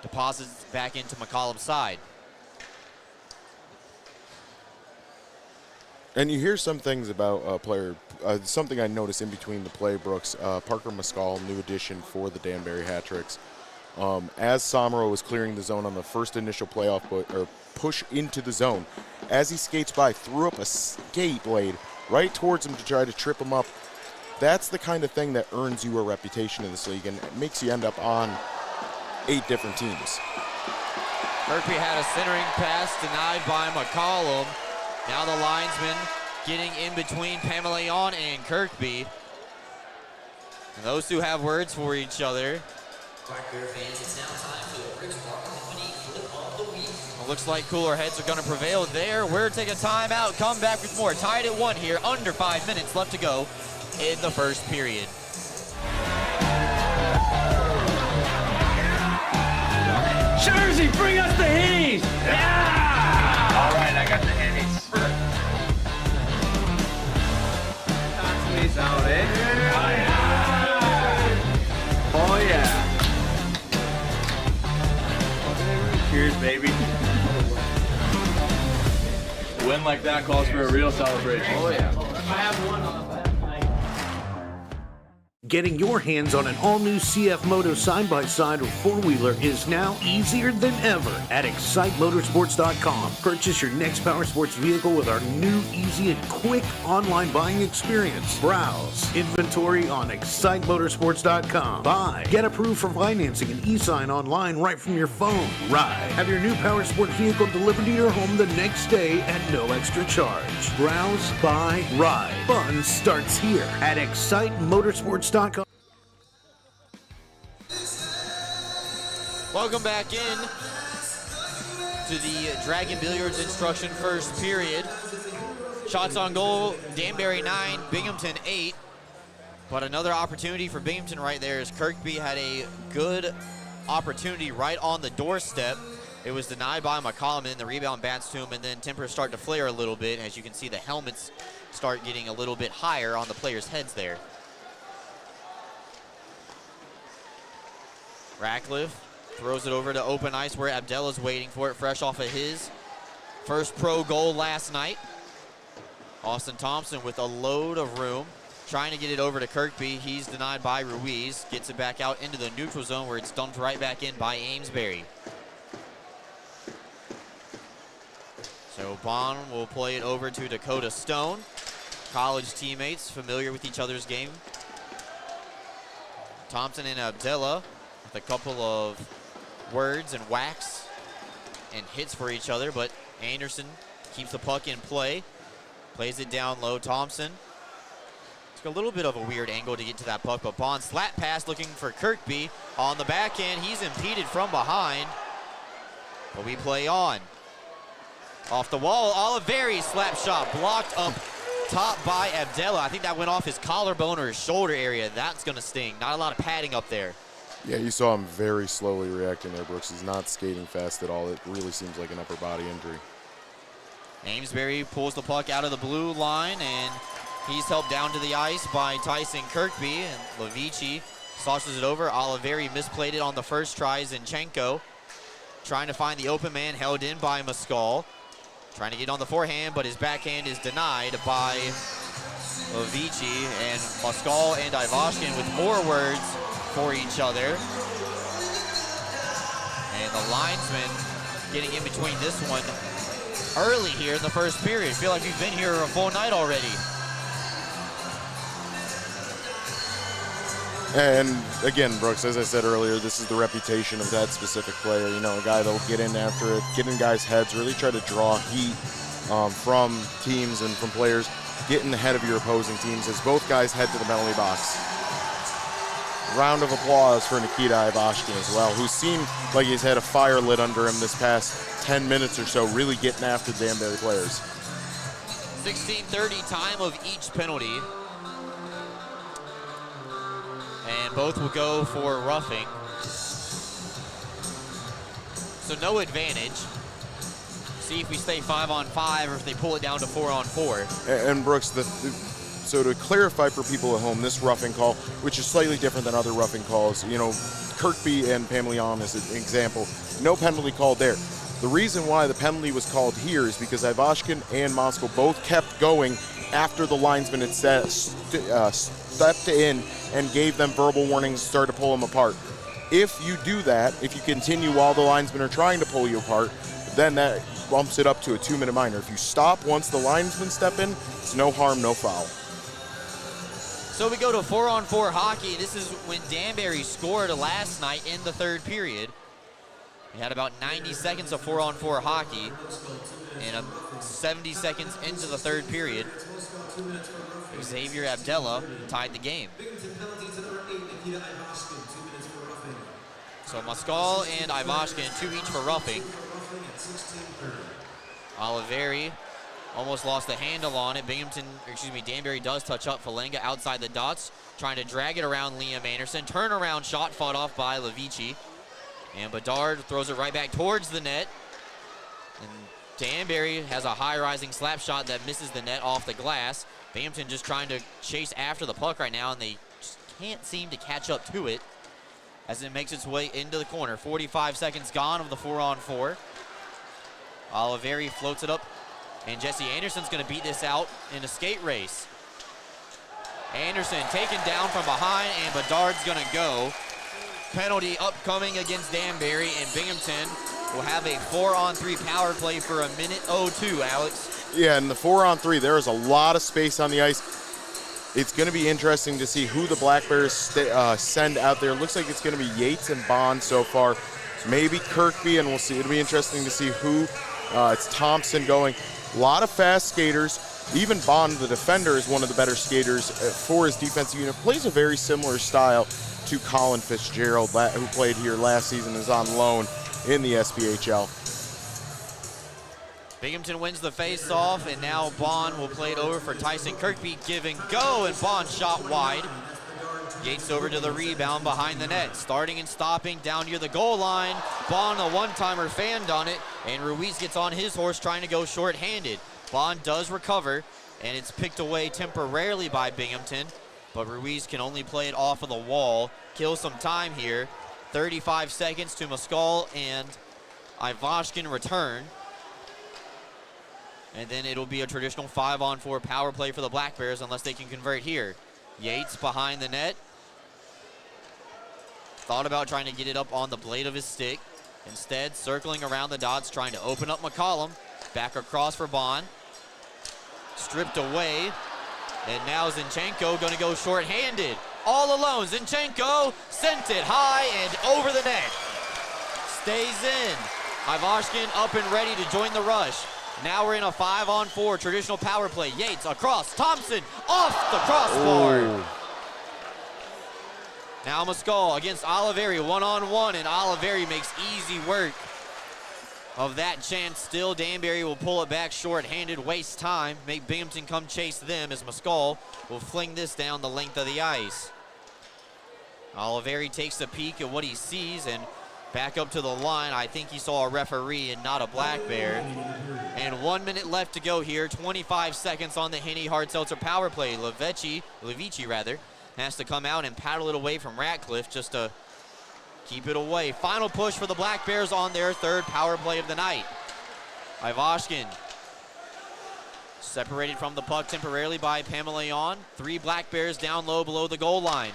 deposits back into McCollum's side. And you hear some things about a player, something I noticed in between the play, Brooks. Parker Mescal, new addition for the Danbury Hat-Tricks. As Somro was clearing the zone on the first initial push into the zone, as he skates by, threw up a skate blade right towards him to try to trip him up. That's the kind of thing that earns you a reputation in this league and makes you end up on 8 different teams. Kirkby had a centering pass denied by McCollum. Now the linesman getting in between Pamelayan and Kirkby. And those two have words for each other. Black Bear fans, it's now time for the Briggs Bar Company Flip of the Week. It looks like cooler heads are going to prevail there. We're taking a timeout. Come back with more. Tied at 1 here. Under 5 minutes left to go in the first period. Jersey, bring us the hitties! Yeah! All right, I got the hitties. Constantly's out, eh? Oh, yeah. Cheers, baby. A win like that calls for a real celebration. Oh, yeah. I have one on that. Getting your hands on an all-new CF Moto side-by-side or four-wheeler is now easier than ever at ExciteMotorsports.com. Purchase your next power sports vehicle with our new, easy, and quick online buying experience. Browse inventory on ExciteMotorsports.com. Buy, get approved for financing and e-sign online right from your phone. Ride, have your new power sport vehicle delivered to your home the next day at no extra charge. Browse, buy, ride. Fun starts here at ExciteMotorsports.com. Welcome back in to the Dragon Billiards instruction first period. Shots on goal, Danbury 9, Binghamton 8. But another opportunity for Binghamton right there as Kirkby had a good opportunity right on the doorstep. It was denied by McCollum, and then the rebound bounced to him, and then tempers start to flare a little bit. As you can see, the helmets start getting a little bit higher on the players' heads there. Ratcliffe throws it over to open ice where Abdella's waiting for it, fresh off of his first pro goal last night. Austin Thompson with a load of room, trying to get it over to Kirkby. He's denied by Ruiz. Gets it back out into the neutral zone where it's dumped right back in by Amesbury. So Bond will play it over to Dakota Stone. College teammates, familiar with each other's game. Thompson and Abdella with a couple of words and whacks and hits for each other, but Anderson keeps the puck in play. Plays it down low. Thompson. It's a little bit of a weird angle to get to that puck, but Bond slap pass looking for Kirkby on the backhand. He's impeded from behind, but we play on. Off the wall, Oliveri slap shot blocked up top by Abdella. I think that went off his collarbone or his shoulder area. That's going to sting. Not a lot of padding up there. Yeah, you saw him very slowly reacting there, Brooks. He's not skating fast at all. It really seems like an upper body injury. Amesbury pulls the puck out of the blue line, and he's helped down to the ice by Tyson Kirkby, and Levici sauces it over. Oliveri misplayed it on the first try. Zinchenko trying to find the open man, held in by Mescal. Trying to get on the forehand, but his backhand is denied by Levici, and Mescal and Ivashkin with more words for each other. And the linesman getting in between this one early here in the first period. I feel like we've been here a full night already. And again, Brooks, as I said earlier, this is the reputation of that specific player. You know, a guy that'll get in after it, get in guys' heads, really try to draw heat from teams and from players, get in the head of your opposing teams as both guys head to the penalty box. Round of applause for Nikita Ivashkin as well, who seemed like he's had a fire lit under him this past 10 minutes or so, really getting after the Danbury players. 16:30 time of each penalty. And both will go for roughing. So no advantage. See if we stay 5-on-5 or if they pull it down to 4-on-4. And Brooks, so to clarify for people at home, this roughing call, which is slightly different than other roughing calls, you know, Kirkby and Pamelion is an example, no penalty called there. The reason why the penalty was called here is because Ivashkin and Moskal both kept going after the linesman had stepped in and gave them verbal warnings to start to pull them apart. If you do that, if you continue while the linesmen are trying to pull you apart, then that bumps it up to a 2-minute minor. If you stop once the linesmen step in, it's no harm, no foul. So we go to 4-on-4 hockey. This is when Danbury scored last night in the third period. We had about 90 seconds of 4-on-4 hockey and 70 seconds into the third period. Xavier Abdella tied the game. So Mescal and Ivashkin, 2 each for roughing. Oliveri almost lost the handle on it. Danbury does touch up. Falenga outside the dots, trying to drag it around Liam Anderson. Turnaround shot fought off by Levici. And Bedard throws it right back towards the net. And Danbury has a high-rising slap shot that misses the net off the glass. Binghamton just trying to chase after the puck right now, and they just can't seem to catch up to it as it makes its way into the corner. 45 seconds gone of the 4-on-4. Oliveri floats it up, and Jesse Anderson's going to beat this out in a skate race. Anderson taken down from behind, and Bedard's going to go. Penalty upcoming against Danbury, and Binghamton will have a 4-on-3 power play for a minute 02, Alex. Yeah, in the 4-on-3, there is a lot of space on the ice. It's going to be interesting to see who the Black Bears send out there. It looks like it's going to be Yates and Bond so far. Maybe Kirkby, and we'll see. It'll be interesting to see who. It's Thompson going. A lot of fast skaters. Even Bond, the defender, is one of the better skaters for his defensive unit. Plays a very similar style to Colin Fitzgerald, who played here last season, is on loan in the SPHL. Binghamton wins the face-off, and now Bond will play it over for Tyson Kirkby. Give and go, and Bond shot wide. Yates over to the rebound behind the net. Starting and stopping down near the goal line. Bond, a one-timer, fanned on it, and Ruiz gets on his horse trying to go short-handed. Bond does recover, and it's picked away temporarily by Binghamton, but Ruiz can only play it off of the wall. Kill some time here. 35 seconds to Moskal and Ivashkin return. And then it'll be a traditional 5-on-4 power play for the Black Bears unless they can convert here. Yates behind the net. Thought about trying to get it up on the blade of his stick. Instead, circling around the dots, trying to open up McCollum. Back across for Bond. Stripped away. And now Zinchenko going to go short-handed. All alone, Zinchenko sent it high and over the net. Stays in. Ivashkin up and ready to join the rush. Now we're in a 5-on-4 traditional power play. Yates across, Thompson off the crossbar. Oh. Now Moskal against Oliveri, one-on-one, and Oliveri makes easy work of that chance. Still, Danbury will pull it back short-handed, waste time, make Binghamton come chase them as Moskal will fling this down the length of the ice. Oliveri takes a peek at what he sees and back up to the line. I think he saw a referee and not a Black Bear. And 1 minute left to go here. 25 seconds on the Henny Hard Seltzer power play. Levici has to come out and paddle it away from Ratcliffe just to keep it away. Final push for the Black Bears on their third power play of the night. Ivashkin separated from the puck temporarily by Pamelayon. 3 Black Bears down low below the goal line.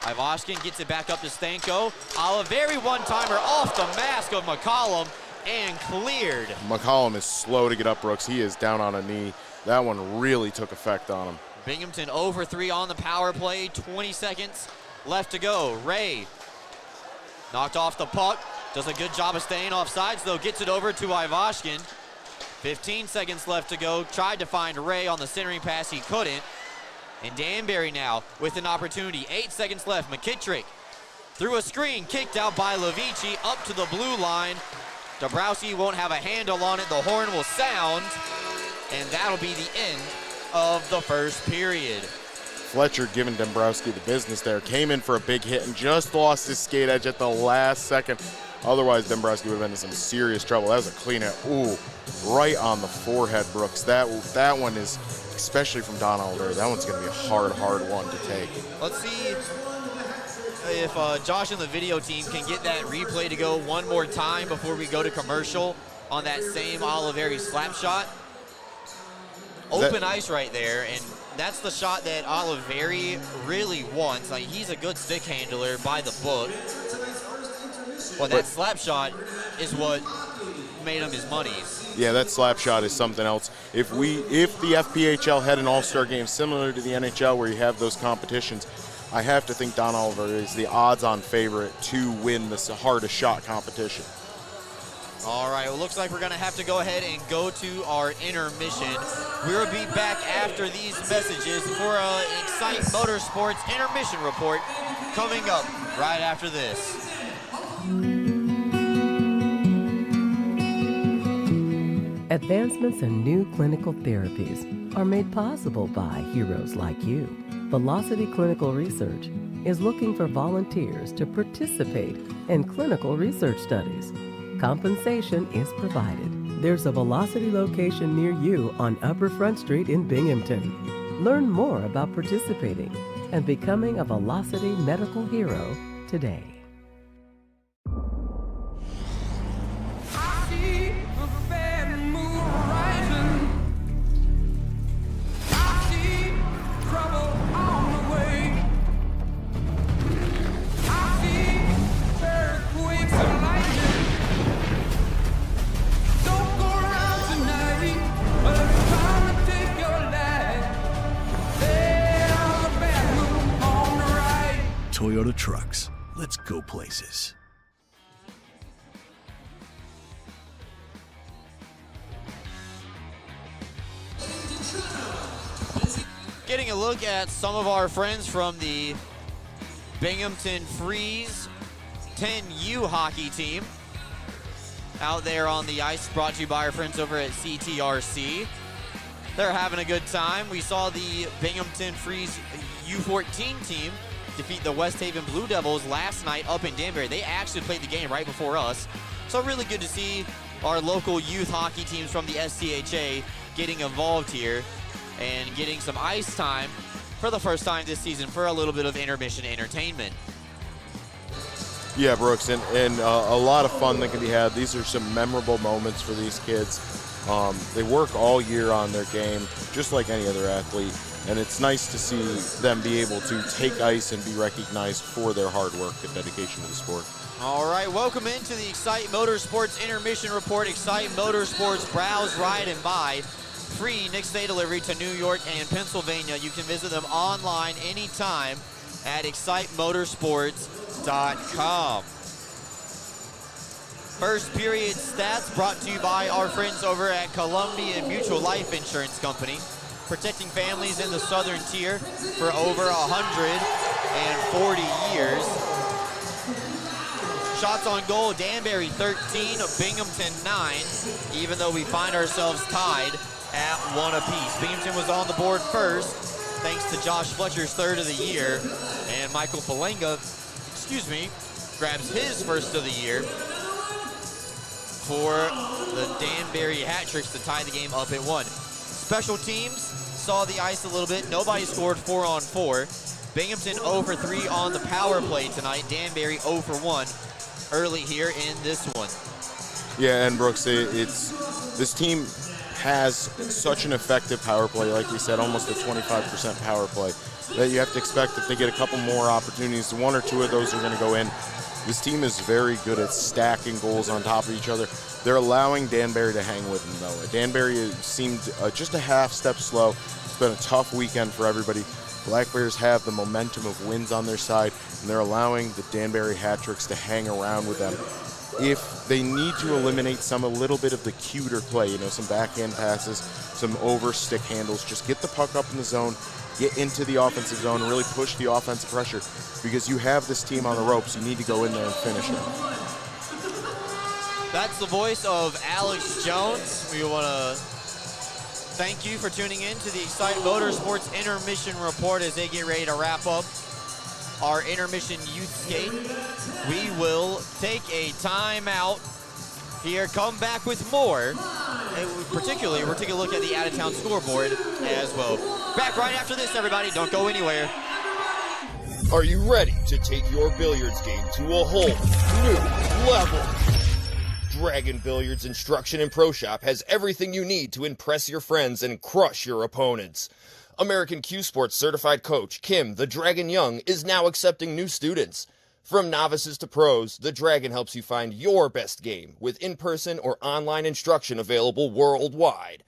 Ivashkin gets it back up to Stanko. Oliveri one-timer off the mask of McCollum and cleared. McCollum is slow to get up, Brooks. He is down on a knee. That one really took effect on him. Binghamton over 3 on the power play. 20 seconds left to go. Ray knocked off the puck. Does a good job of staying off sides, though. Gets it over to Ivashkin. 15 seconds left to go. Tried to find Ray on the centering pass. He couldn't. And Danbury now with an opportunity. 8 seconds left. McKittrick through a screen. Kicked out by Levici up to the blue line. Dabrowski won't have a handle on it. The horn will sound. And that'll be the end of the first period. Fletcher giving Dombrowski the business there. Came in for a big hit and just lost his skate edge at the last second. Otherwise, Dombrowski would have been in some serious trouble. That was a clean hit. Ooh, right on the forehead, Brooks. That one is, especially from Don Oliveri, that one's going to be a hard one to take. Let's see if Josh and the video team can get that replay to go one more time before we go to commercial on that same Oliveri slap shot. Open ice right there, and that's the shot that Oliveri really wants. Like, he's a good stick handler by the book. Well, that slap shot is what made him his money's. Yeah, that slap shot is something else. If the FPHL had an all-star game similar to the NHL where you have those competitions, I have to think Don Oliveri is the odds-on favorite to win this hardest shot competition. All right, well, looks like we're going to have to go ahead and go to our intermission. We'll be back after these messages for an Excite Motorsports intermission report coming up right after this. Advancements in new clinical therapies are made possible by heroes like you. Velocity Clinical Research is looking for volunteers to participate in clinical research studies. Compensation is provided. There's a Velocity location near you on Upper Front Street in Binghamton. Learn more about participating and becoming a Velocity medical hero today. Toyota Trucks. Let's go places. Getting a look at some of our friends from the Binghamton Freeze 10U hockey team out there on the ice, brought to you by our friends over at CTRC. They're having a good time. We saw the Binghamton Freeze U14 team defeat the West Haven Blue Devils last night up in Danbury. They actually played the game right before us. So really good to see our local youth hockey teams from the SCHA getting involved here and getting some ice time for the first time this season for a little bit of intermission entertainment. Yeah, Brooks, and a lot of fun that can be had. These are some memorable moments for these kids. They work all year on their game, just like any other athlete, and it's nice to see them be able to take ice and be recognized for their hard work and dedication to the sport. All right, welcome into the Excite Motorsports Intermission Report. Excite Motorsports, browse, ride, and buy. Free next-day delivery to New York and Pennsylvania. You can visit them online anytime at excitemotorsports.com. First period stats brought to you by our friends over at Columbia Mutual Life Insurance Company, protecting families in the Southern Tier for over 140 years. Shots on goal, Danbury 13, Binghamton 9, even though we find ourselves tied at 1 apiece. Binghamton was on the board first, thanks to Josh Fletcher's third of the year, and Michael Falenga, grabs his first of the year for the Danbury hat tricks to tie the game up at 1. Special teams saw the ice a little bit. Nobody scored 4-on-4. Binghamton 0 for 3 on the power play tonight. Danbury 0 for 1 early here in this one. Yeah, and Brooks, this team has such an effective power play, like we said, almost a 25% power play, that you have to expect if they get a couple more opportunities, 1 or 2 of those are going to go in. This team is very good at stacking goals on top of each other. They're allowing Danbury to hang with them, though. Danbury seemed just a half step slow. It's been a tough weekend for everybody. Black Bears have the momentum of wins on their side, and they're allowing the Danbury hat-tricks to hang around with them. If they need to eliminate a little bit of the cuter play, some backhand passes, some over stick handles, just get the puck up in the zone, get into the offensive zone, and really push the offensive pressure, because you have this team on the ropes. You need to go in there and finish it. That's the voice of Alex Jones. We want to thank you for tuning in to the Excite Motorsports Intermission Report as they get ready to wrap up our intermission youth skate. We will take a timeout here, come back with more. And particularly, we're taking a look at the out-of-town scoreboard as well. Back right after this, everybody. Don't go anywhere. Are you ready to take your billiards game to a whole new level? Dragon Billiards Instruction and Pro Shop has everything you need to impress your friends and crush your opponents. American Q Sports certified coach Kim the Dragon Young is now accepting new students. From novices to pros, the Dragon helps you find your best game with in-person or online instruction available worldwide.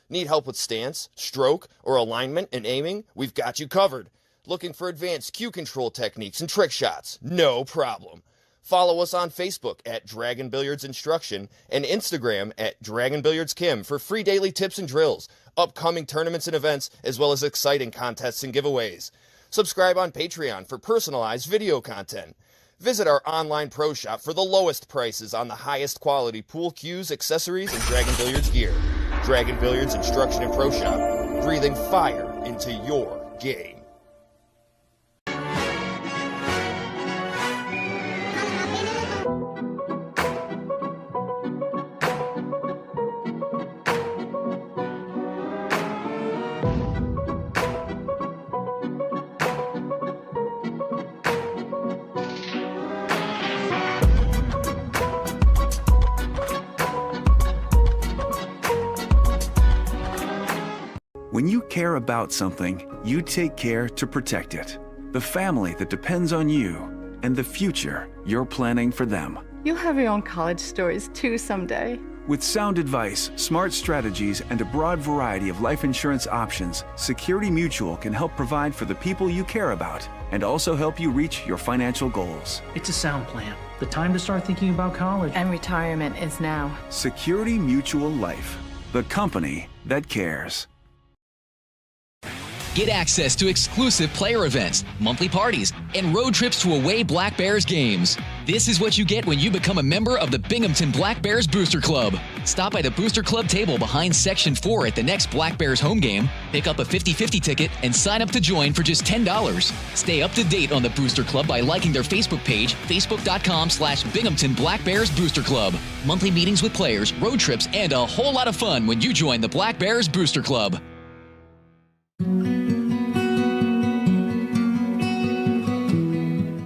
Need help with stance, stroke, or alignment and aiming? We've got you covered. Looking for advanced cue control techniques and trick shots? No problem. Follow us on Facebook at Dragon Billiards Instruction and Instagram at Dragon Billiards Kim for free daily tips and drills, upcoming tournaments and events, as well as exciting contests and giveaways. Subscribe on Patreon for personalized video content. Visit our online pro shop for the lowest prices on the highest quality pool cues, accessories, and Dragon Billiards gear. Dragon Billiards Instruction and Pro Shop, breathing fire into your game. care about something, you take care to protect it. The family that depends on you and the future you're planning for them. You'll have your own college stories too someday. With sound advice, smart strategies, and a broad variety of life insurance options, Security Mutual can help provide for the people you care about and also help you reach your financial goals. It's a sound plan. The time to start thinking about college. And retirement is now. Security Mutual Life, the company that cares. Get access to exclusive player events, monthly parties, and road trips to away Black Bears games. This is what you get when you become a member of the Binghamton Black Bears Booster Club. Stop by the Booster Club table behind Section 4 at the next Black Bears home game, pick up a 50-50 ticket, and sign up to join for just $10. Stay up to date on the Booster Club by liking their Facebook page, facebook.com/Binghamton Black Bears Booster Club. Monthly meetings with players, road trips, and a whole lot of fun when you join the Black Bears Booster Club.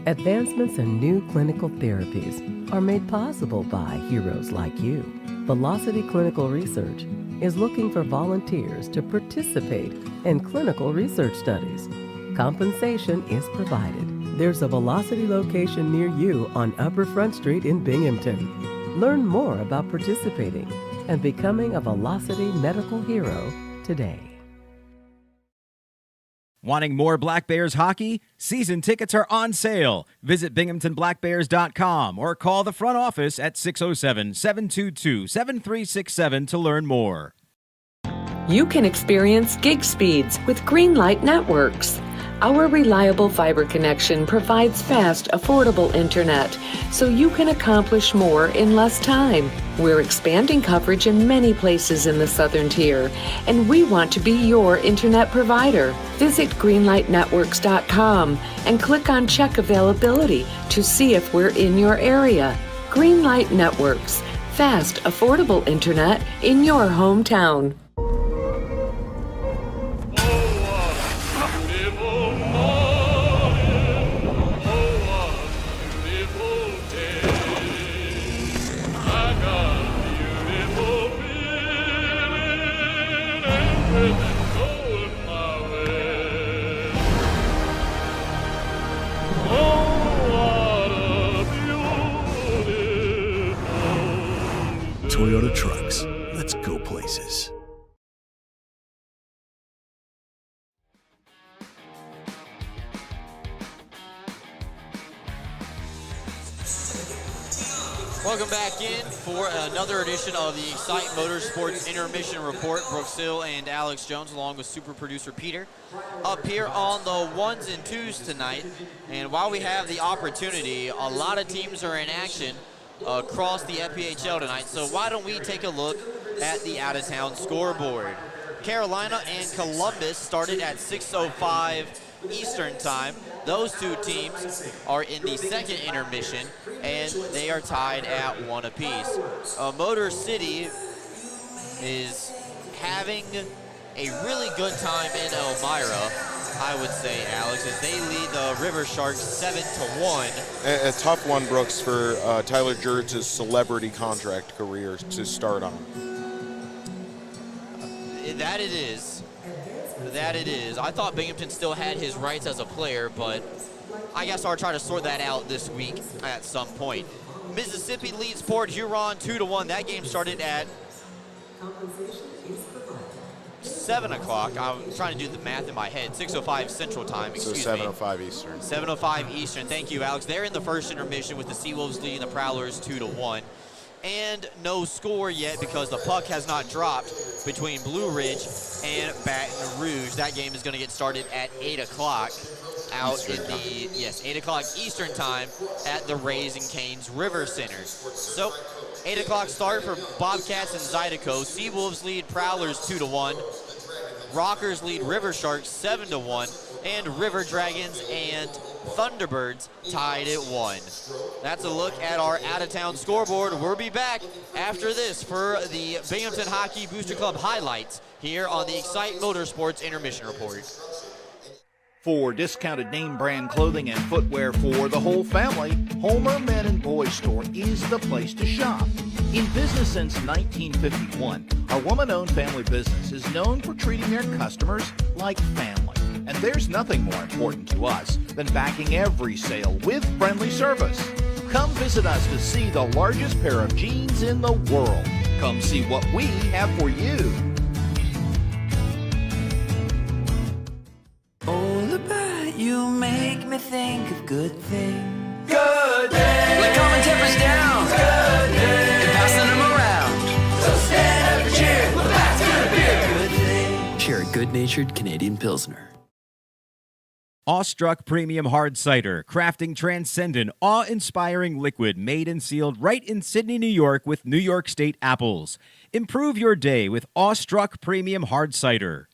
Advancements in new clinical therapies are made possible by heroes like you. Velocity Clinical Research is looking for volunteers to participate in clinical research studies. Compensation is provided. There's a Velocity location near you on Upper Front Street in Binghamton. Learn more about participating and becoming a Velocity medical hero today. Wanting more Black Bears hockey? Season tickets are on sale. Visit BinghamtonBlackBears.com or call the front office at 607-722-7367 to learn more. You can experience gig speeds with Greenlight Networks. Our reliable fiber connection provides fast, affordable internet, so you can accomplish more in less time. We're expanding coverage in many places in the Southern Tier, and we want to be your internet provider. Visit greenlightnetworks.com and click on Check Availability to see if we're in your area. Greenlight Networks, fast, affordable internet in your hometown. Toyota Trucks. Let's go places. Welcome back in for another edition of the Excite Motorsports Intermission Report. Brooks Hill and Alex Jones along with super producer Peter up here on the ones and twos tonight. And while we have the opportunity, a lot of teams are in action across the FPHL tonight. So why don't we take a look at the out-of-town scoreboard. Carolina and Columbus started at 6:05 Eastern time. Those two teams are in the second intermission, and they are tied at 1 apiece. Motor City is having a really good time in Elmira, I would say, Alex, as they lead the River Sharks 7-1. A tough one, Brooks, for Tyler Jurtz's celebrity contract career to start on. That it is. That it is. I thought Binghamton still had his rights as a player, but I guess I'll try to sort that out this week at some point. Mississippi leads Port Huron 2-1. That game started at 7 o'clock. I'm trying to do the math in my head. 6:05 Central Time, excuse me. So 7:05 Eastern. 7:05 Eastern. Thank you, Alex. They're in the first intermission with the Seawolves leading the Prowlers 2-1. And no score yet because the puck has not dropped between Blue Ridge and Baton Rouge. That game is going to get started at 8 o'clock out Eastern in the, yes, 8 o'clock Eastern time at the Raising Cane's River Center. So 8 o'clock start for Bobcats and Zydeco. Seawolves lead Prowlers 2-1. Rockers lead River Sharks 7-1. And River Dragons and Thunderbirds tied at 1. That's a look at our out-of-town scoreboard. We'll be back after this for the Binghamton Hockey Booster Club highlights here on the Excite Motorsports Intermission Report. For discounted name brand clothing and footwear for the whole family, Homer Men and Boys Store is the place to shop. In business since 1951, our woman-owned family business is known for treating their customers like family. And there's nothing more important to us than backing every sale with friendly service. Come visit us to see the largest pair of jeans in the world. Come see what we have for you. All about you make me think of good things. Good day. Like calming tempers down. Good day. And passing them around. So stand up and cheer. Well, that's good beer. Good day. Share a good-natured Canadian Pilsner. Awestruck Premium Hard Cider, crafting transcendent, awe-inspiring liquid made and sealed right in Sydney, New York with New York State apples. Improve your day with Awestruck Premium Hard Cider.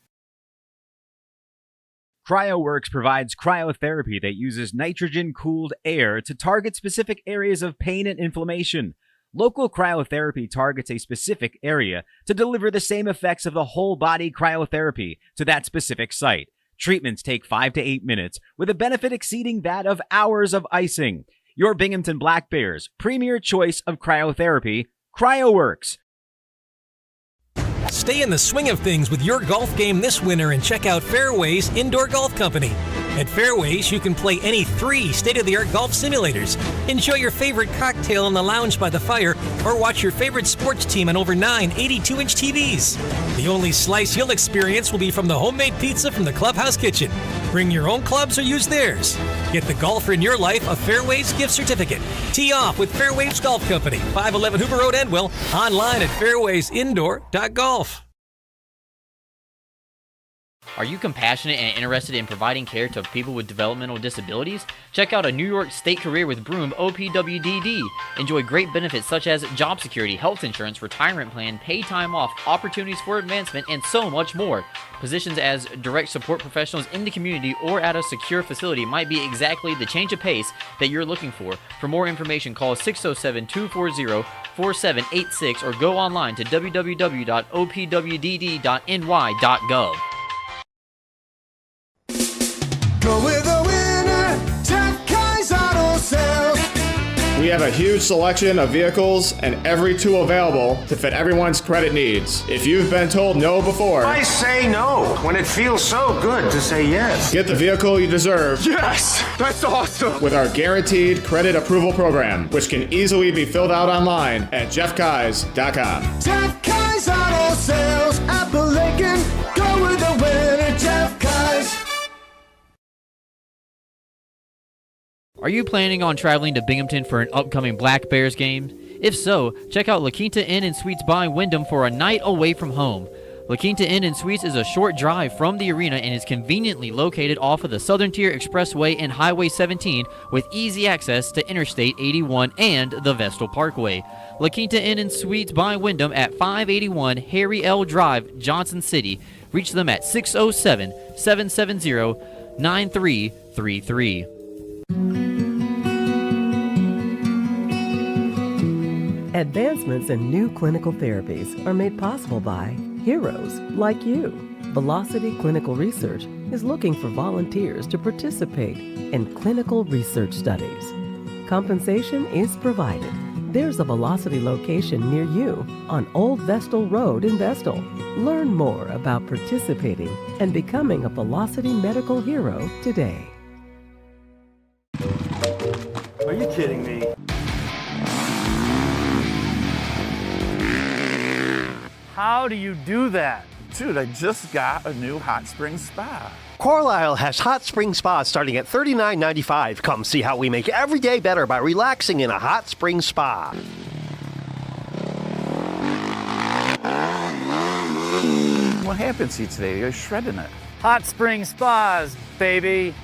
CryoWorks provides cryotherapy that uses nitrogen-cooled air to target specific areas of pain and inflammation. Local cryotherapy targets a specific area to deliver the same effects of the whole-body cryotherapy to that specific site. Treatments take 5 to 8 minutes, with a benefit exceeding that of hours of icing. Your Binghamton Black Bears' premier choice of cryotherapy, CryoWorks. Stay in the swing of things with your golf game this winter and check out Fairways Indoor Golf Company. At Fairways, you can play any 3 state-of-the-art golf simulators, enjoy your favorite cocktail in the lounge by the fire, or watch your favorite sports team on over 9 82-inch TVs. The only slice you'll experience will be from the homemade pizza from the clubhouse kitchen. Bring your own clubs or use theirs. Get the golfer in your life a Fairways gift certificate. Tee off with Fairways Golf Company, 511 Hoover Road, Endwell, online at fairwaysindoor.golf. Are you compassionate and interested in providing care to people with developmental disabilities? Check out a New York State Career with Broom OPWDD. Enjoy great benefits such as job security, health insurance, retirement plan, paid time off, opportunities for advancement, and so much more. Positions as direct support professionals in the community or at a secure facility might be exactly the change of pace that you're looking for. For more information, call 607-240-4786 or go online to www.opwdd.ny.gov. Go with the winner, Jeff Kai's Auto Sales. We have a huge selection of vehicles and every tool available to fit everyone's credit needs. If you've been told no before, I say no when it feels so good to say yes. Get the vehicle you deserve. Yes, that's awesome. With our guaranteed credit approval program, which can easily be filled out online at jeffkais.com. Jeff Kai's Auto Sales, Apple Lincoln. Go with the winner, Jeff Kai's. Are you planning on traveling to Binghamton for an upcoming Black Bears game? If so, check out La Quinta Inn & Suites by Wyndham for a night away from home. La Quinta Inn & Suites is a short drive from the arena and is conveniently located off of the Southern Tier Expressway and Highway 17 with easy access to Interstate 81 and the Vestal Parkway. La Quinta Inn & Suites by Wyndham at 581 Harry L. Drive, Johnson City. Reach them at 607-770-9333. Advancements in new clinical therapies are made possible by heroes like you. Velocity Clinical Research is looking for volunteers to participate in clinical research studies. Compensation is provided. There's a Velocity location near you on Old Vestal Road in Vestal. Learn more about participating and becoming a Velocity medical hero today. Are you kidding me? How do you do that? Dude, I just got a new hot spring spa. Carlisle has hot spring spas starting at $39.95. Come see how we make every day better by relaxing in a hot spring spa. What happened to you today? You're shredding it. Hot spring spas, baby.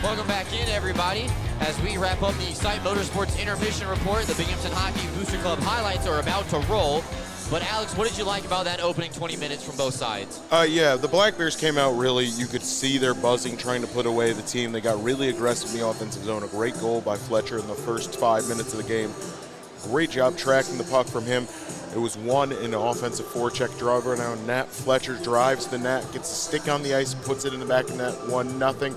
Welcome back in, everybody. As we wrap up the Site Motorsports Intermission Report, the Binghamton Hockey Booster Club highlights are about to roll. But Alex, what did you like about that opening 20 minutes from both sides? Yeah, the Black Bears came out really, you could see their buzzing trying to put away the team. They got really aggressive in the offensive zone. A great goal by Fletcher in the first 5 minutes of the game. Great job tracking the puck from him. It was one in an offensive forecheck draw around net. Fletcher drives the net, gets a stick on the ice, puts it in the back of net, 1-0.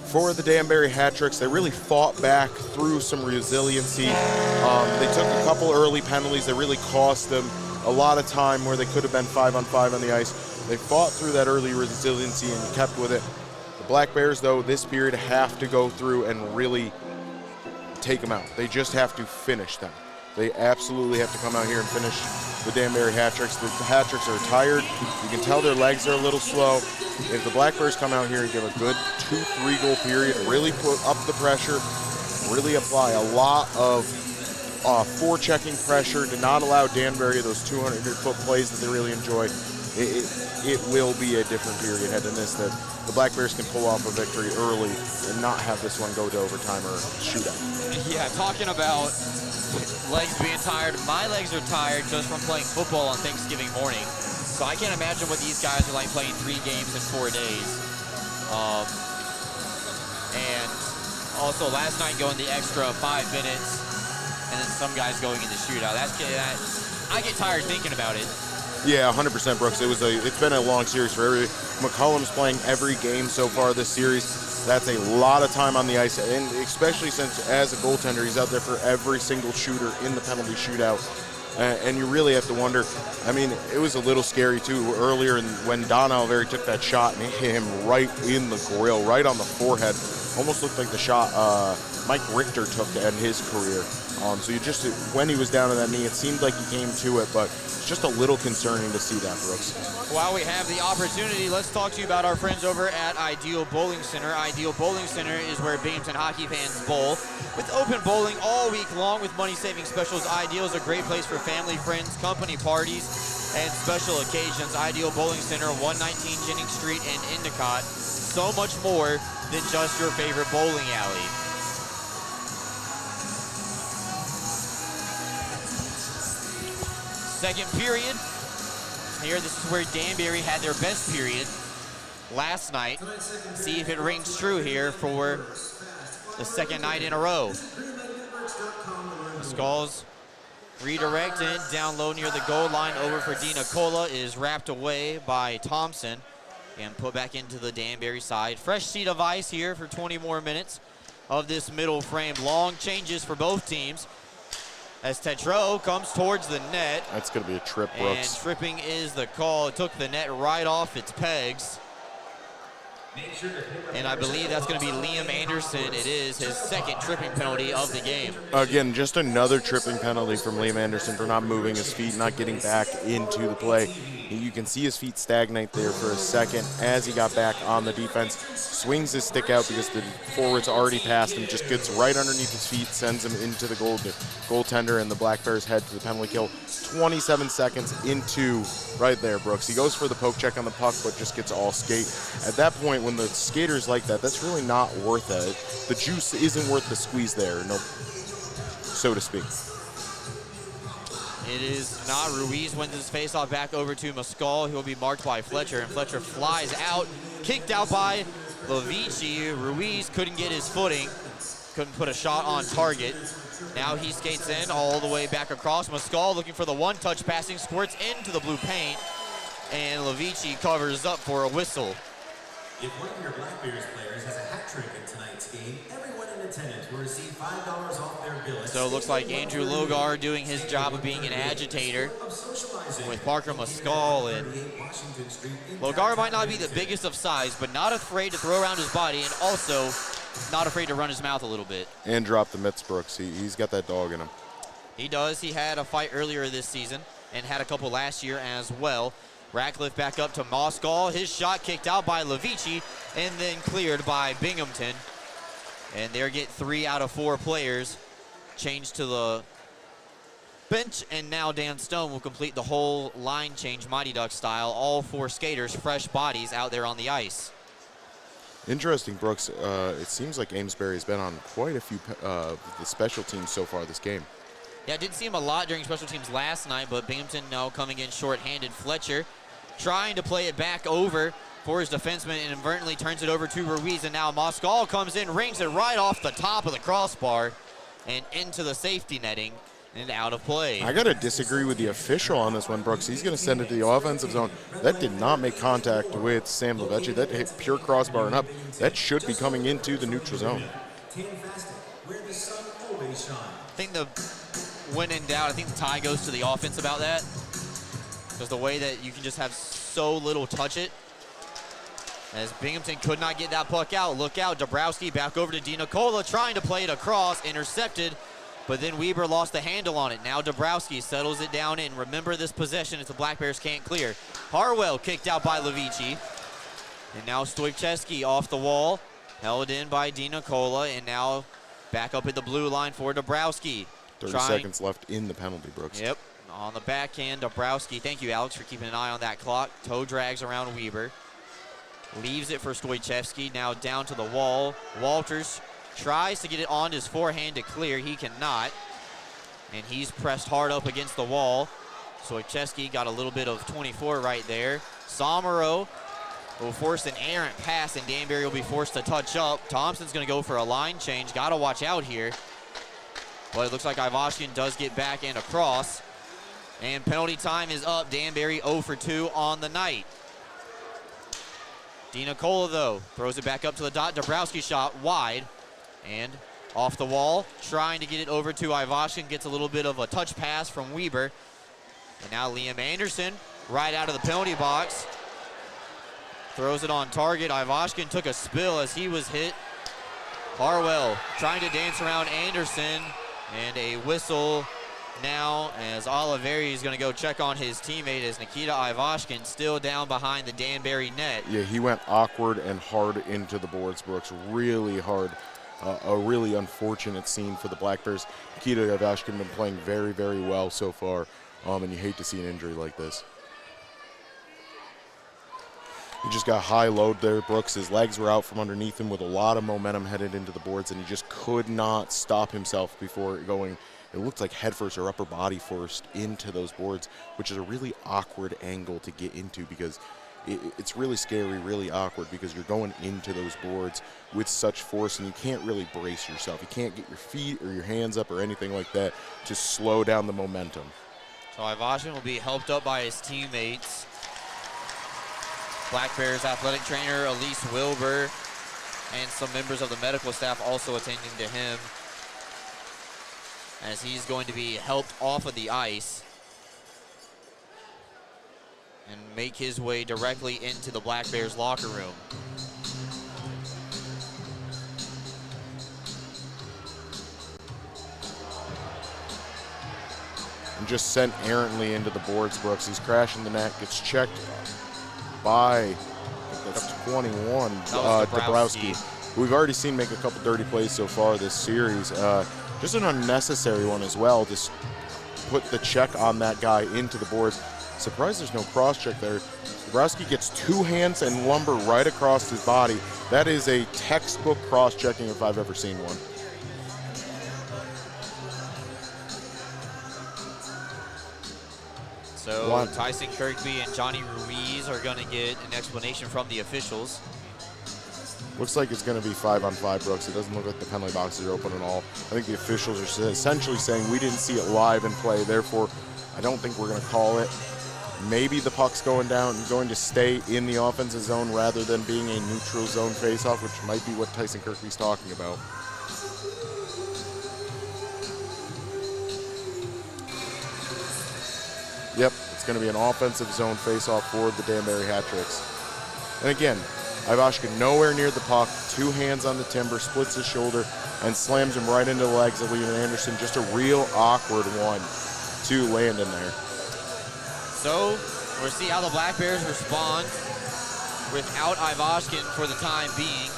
For the Danbury hat-tricks, they really fought back through some resiliency. They took a couple early penalties that really cost them a lot of time where they could have been 5-on-5 on the ice. They fought through that early resiliency and kept with it. The Black Bears, though, this period have to go through and really take them out. They just have to finish them. They absolutely have to come out here and finish the Danbury hat-tricks. The hat-tricks are tired. You can tell their legs are a little slow. If the Black Bears come out here and give a good 2-3 goal period, really put up the pressure, really apply a lot of forechecking pressure to not allow Danbury those 200-foot plays that they really enjoy, it will be a different period heading this, that the Black Bears can pull off a victory early and not have this one go to overtime or shootout. Yeah, talking about legs being tired, my legs are tired just from playing football on Thanksgiving morning. So I can't imagine what these guys are like playing 3 games in 4 days. And also last night going the extra 5 minutes, and then some guys going in the shootout. I get tired thinking about it. Yeah, 100%, Brooks. It's been a long series for every. McCollum's playing every game so far this series. That's a lot of time on the ice, and especially since as a goaltender, he's out there for every single shooter in the penalty shootout. And you really have to wonder. I mean, it was a little scary too earlier, and when Don Alveri took that shot and it hit him right in the grill, right on the forehead, almost looked like the shot Mike Richter took to end his career. So when he was down on that knee, it seemed like he came to it, but it's just a little concerning to see that, Brooks. While we have the opportunity, let's talk to you about our friends over at Ideal Bowling Center. Ideal Bowling Center is where Binghamton hockey fans bowl. With open bowling all week long with money-saving specials, Ideal is a great place for family, friends, company parties, and special occasions. Ideal Bowling Center, 119 Jennings Street in Endicott. So much more than just your favorite bowling alley. Second period. Here, this is where Danbury had their best period last night. See if it rings true here for the second night in a row. Skulls redirected down low near the goal line over for Di Nicola, is wrapped away by Thompson and put back into the Danbury side. Fresh sheet of ice here for 20 more minutes of this middle frame. Long changes for both teams as Tetreault comes towards the net. That's going to be a trip, Brooks. And tripping is the call. It took the net right off its pegs. And I believe that's going to be Liam Anderson. It is his second tripping penalty of the game. Again, just another tripping penalty from Liam Anderson for not moving his feet, not getting back into the play. You can see his feet stagnate there for a second as he got back on the defense. Swings his stick out because the forward's already passed him, just gets right underneath his feet, sends him into the goaltender, and the Black Bears head to the penalty kill. 27 seconds into right there, Brooks. He goes for the poke check on the puck, but just gets all skate. At that point, when the skater's like that, that's really not worth it. The juice isn't worth the squeeze there, so to speak. It is not. Ruiz wins his faceoff back over to Mescal. He'll be marked by Fletcher, and Fletcher flies out, kicked out by Levici. Ruiz couldn't get his footing, couldn't put a shot on target. Now he skates in all the way back across. Mescal looking for the one-touch passing, squirts into the blue paint, and Levici covers up for a whistle. If one of your Black Bears players has a hat trick in tonight's game, everyone in attendance will receive $5 off their bill. So it looks like Andrew Logar doing his job of being an agitator with Parker Mescal. And Logar might not be the biggest of size, but not afraid to throw around his body, and also not afraid to run his mouth a little bit. And drop the mitts, Brooks. He's got that dog in him. He does. He had a fight earlier this season and had a couple last year as well. Ratcliffe back up to Mescal. His shot kicked out by Levici and then cleared by Binghamton. And there get 3 out of 4 players changed to the bench. And now Dan Stone will complete the whole line change, Mighty Duck style. All 4 skaters, fresh bodies out there on the ice. Interesting, Brooks. It seems like Amesbury has been on quite a few of the special teams so far this game. Yeah, didn't see him a lot during special teams last night, but Binghamton now coming in short-handed. Fletcher trying to play it back over for his defenseman and inadvertently turns it over to Ruiz, and now Mescal comes in, rings it right off the top of the crossbar. and into the safety netting and out of play. I got to disagree with the official on this one, Brooks. He's going to send it to the offensive zone. That did not make contact with Sam Lavecchi. That hit pure crossbar and up. That should be coming into the neutral zone. I think when in doubt, I think the tie goes to the offense about that. Because the way that you can just have so little touch it. As Binghamton could not get that puck out. Look out, Dabrowski back over to DiNicola, trying to play it across, intercepted. But then Weber lost the handle on it. Now Dabrowski settles it down in. Remember this possession if the Black Bears can't clear. Harwell kicked out by Lavecchi. And now Stoichevsky off the wall. Held in by DiNicola. And now back up at the blue line for Dabrowski. 30 seconds left in the penalty, Brooks. Yep. On the backhand, Dabrowski. Thank you, Alex, for keeping an eye on that clock. Toe drags around Weber. Leaves it for Stoichevsky. Now down to the wall. Walters tries to get it on his forehand to clear. He cannot. And he's pressed hard up against the wall. Stoichevsky got a little bit of 24 right there. Somero will force an errant pass, and Danbury will be forced to touch up. Thompson's going to go for a line change. Got to watch out here. But it looks like Ivashkin does get back and across. And penalty time is up. Danbury 0 for 2 on the night. DiNicola, though, throws it back up to the dot. Dabrowski shot wide and off the wall. Trying to get it over to Ivashkin. Gets a little bit of a touch pass from Weber. And now Liam Anderson right out of the penalty box. Throws it on target. Ivashkin took a spill as he was hit. Harwell trying to dance around Anderson. And a whistle now as Oliveri is going to go check on his teammate as Nikita Ivashkin still down behind the Danbury net. Yeah, he went awkward and hard into the boards, Brooks. Really hard. A really unfortunate scene for the Black Bears. Nikita Ivashkin been playing very, very well so far, and you hate to see an injury like this. He just got high load there, Brooks. His legs were out from underneath him with a lot of momentum headed into the boards, and he just could not stop himself before going, it looked like head first or upper body first into those boards, which is a really awkward angle to get into because it's really scary, really awkward because you're going into those boards with such force and you can't really brace yourself. You can't get your feet or your hands up or anything like that to slow down the momentum. So Ivashkin will be helped up by his teammates. Black Bears athletic trainer Elise Wilbur and some members of the medical staff also attending to him as he's going to be helped off of the ice and make his way directly into the Black Bears locker room. And just sent errantly into the boards, Brooks. He's crashing the net, gets checked by, that's 21, Dabrowski. We've already seen make a couple dirty plays so far this series. Just an unnecessary one as well. Just put the check on that guy into the boards. Surprised there's no cross-check there. Dabrowski gets two hands and lumber right across his body. That is a textbook cross-checking if I've ever seen one. So Tyson Kirkby and Johnny Ruiz are going to get an explanation from the officials. Looks like it's going to be 5-on-5, Brooks. It doesn't look like the penalty boxes are open at all. I think the officials are essentially saying we didn't see it live in play, therefore I don't think we're going to call it. Maybe the puck's going down and going to stay in the offensive zone rather than being a neutral zone faceoff, which might be what Tyson Kirkby's talking about. Yep, it's going to be an offensive zone faceoff for the Danbury Hat-Tricks. And again, Ivashkin nowhere near the puck, two hands on the timber, splits his shoulder, and slams him right into the legs of Liam Anderson. Just a real awkward one to land in there. So we'll see how the Black Bears respond without Ivashkin for the time being.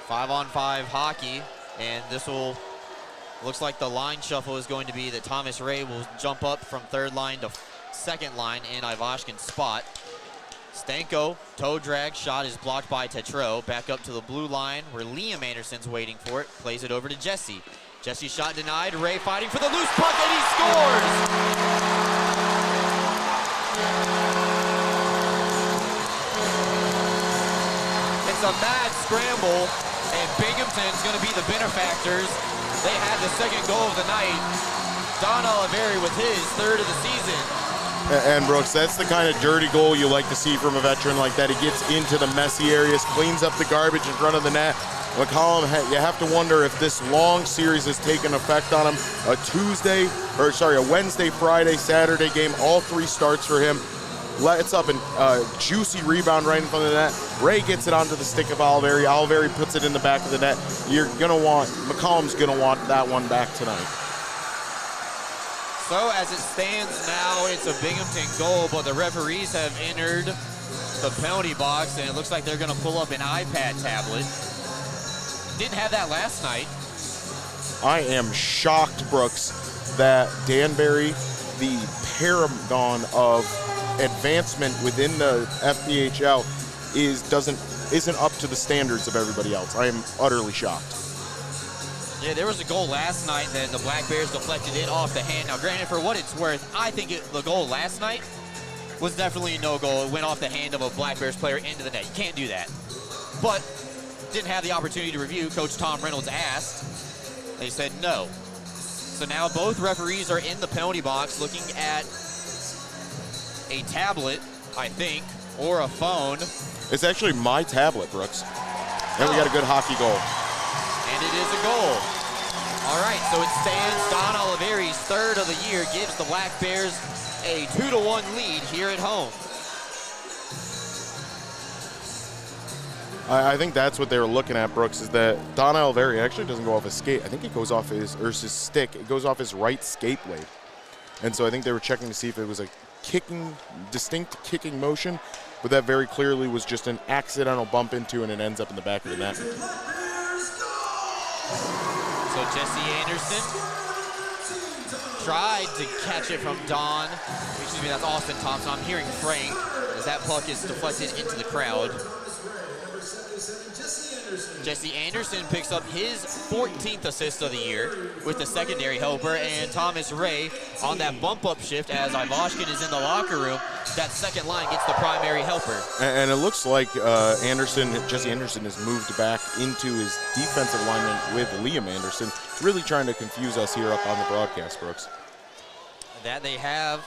Five-on-five hockey, and this will, looks like the line shuffle is going to be that Thomas Ray will jump up from third line to second line in Ivashkin's spot. Stanko, toe drag, shot is blocked by Tetreault. Back up to the blue line where Liam Anderson's waiting for it. Plays it over to Jesse. Jesse shot denied. Ray fighting for the loose puck, and he scores! It's a mad scramble, and Binghamton's going to be the benefactors. They had the second goal of the night. Don Oliveri with his third of the season. And Brooks, that's the kind of dirty goal you like to see from a veteran like that. He gets into the messy areas, cleans up the garbage in front of the net. McCollum, you have to wonder if this long series has taken effect on him. A Wednesday, Friday, Saturday game, all 3 starts for him. It's up and juicy rebound right in front of the net. Ray gets it onto the stick of Oliveri. Oliveri puts it in the back of the net. McCollum's gonna want that one back tonight. So as it stands now, it's a Binghamton goal, but the referees have entered the penalty box, and it looks like they're gonna pull up an iPad tablet. Didn't have that last night. I am shocked, Brooks, that Danbury, the paragon of advancement within the FPHL, isn't up to the standards of everybody else. I am utterly shocked. Yeah, there was a goal last night that the Black Bears deflected in off the hand. Now, granted, for what it's worth, I think the goal last night was definitely no goal. It went off the hand of a Black Bears player into the net. You can't do that. But didn't have the opportunity to review. Coach Tom Reynolds asked. They said no. So now both referees are in the penalty box looking at a tablet, I think, or a phone. It's actually my tablet, Brooks. And we got a good hockey goal. And it is a goal. All right, so it stands Don Oliveri's third of the year, gives the Black Bears a 2-1 lead here at home. I think that's what they were looking at, Brooks, is that Don Oliveri actually doesn't go off his skate. I think it goes off his stick. It goes off his right skate blade. And so I think they were checking to see if it was a distinct kicking motion, but that very clearly was just an accidental bump into, and it ends up in the back of the net. So Jesse Anderson tried to catch it from Don. Excuse me, that's Austin Thompson. I'm hearing Frank as that puck is deflected into the crowd. Jesse Anderson picks up his 14th assist of the year with the secondary helper, and Thomas Ray on that bump-up shift as Ivashkin is in the locker room. That second line gets the primary helper. And it looks like Jesse Anderson has moved back into his defensive alignment with Liam Anderson, really trying to confuse us here up on the broadcast, Brooks. That they have.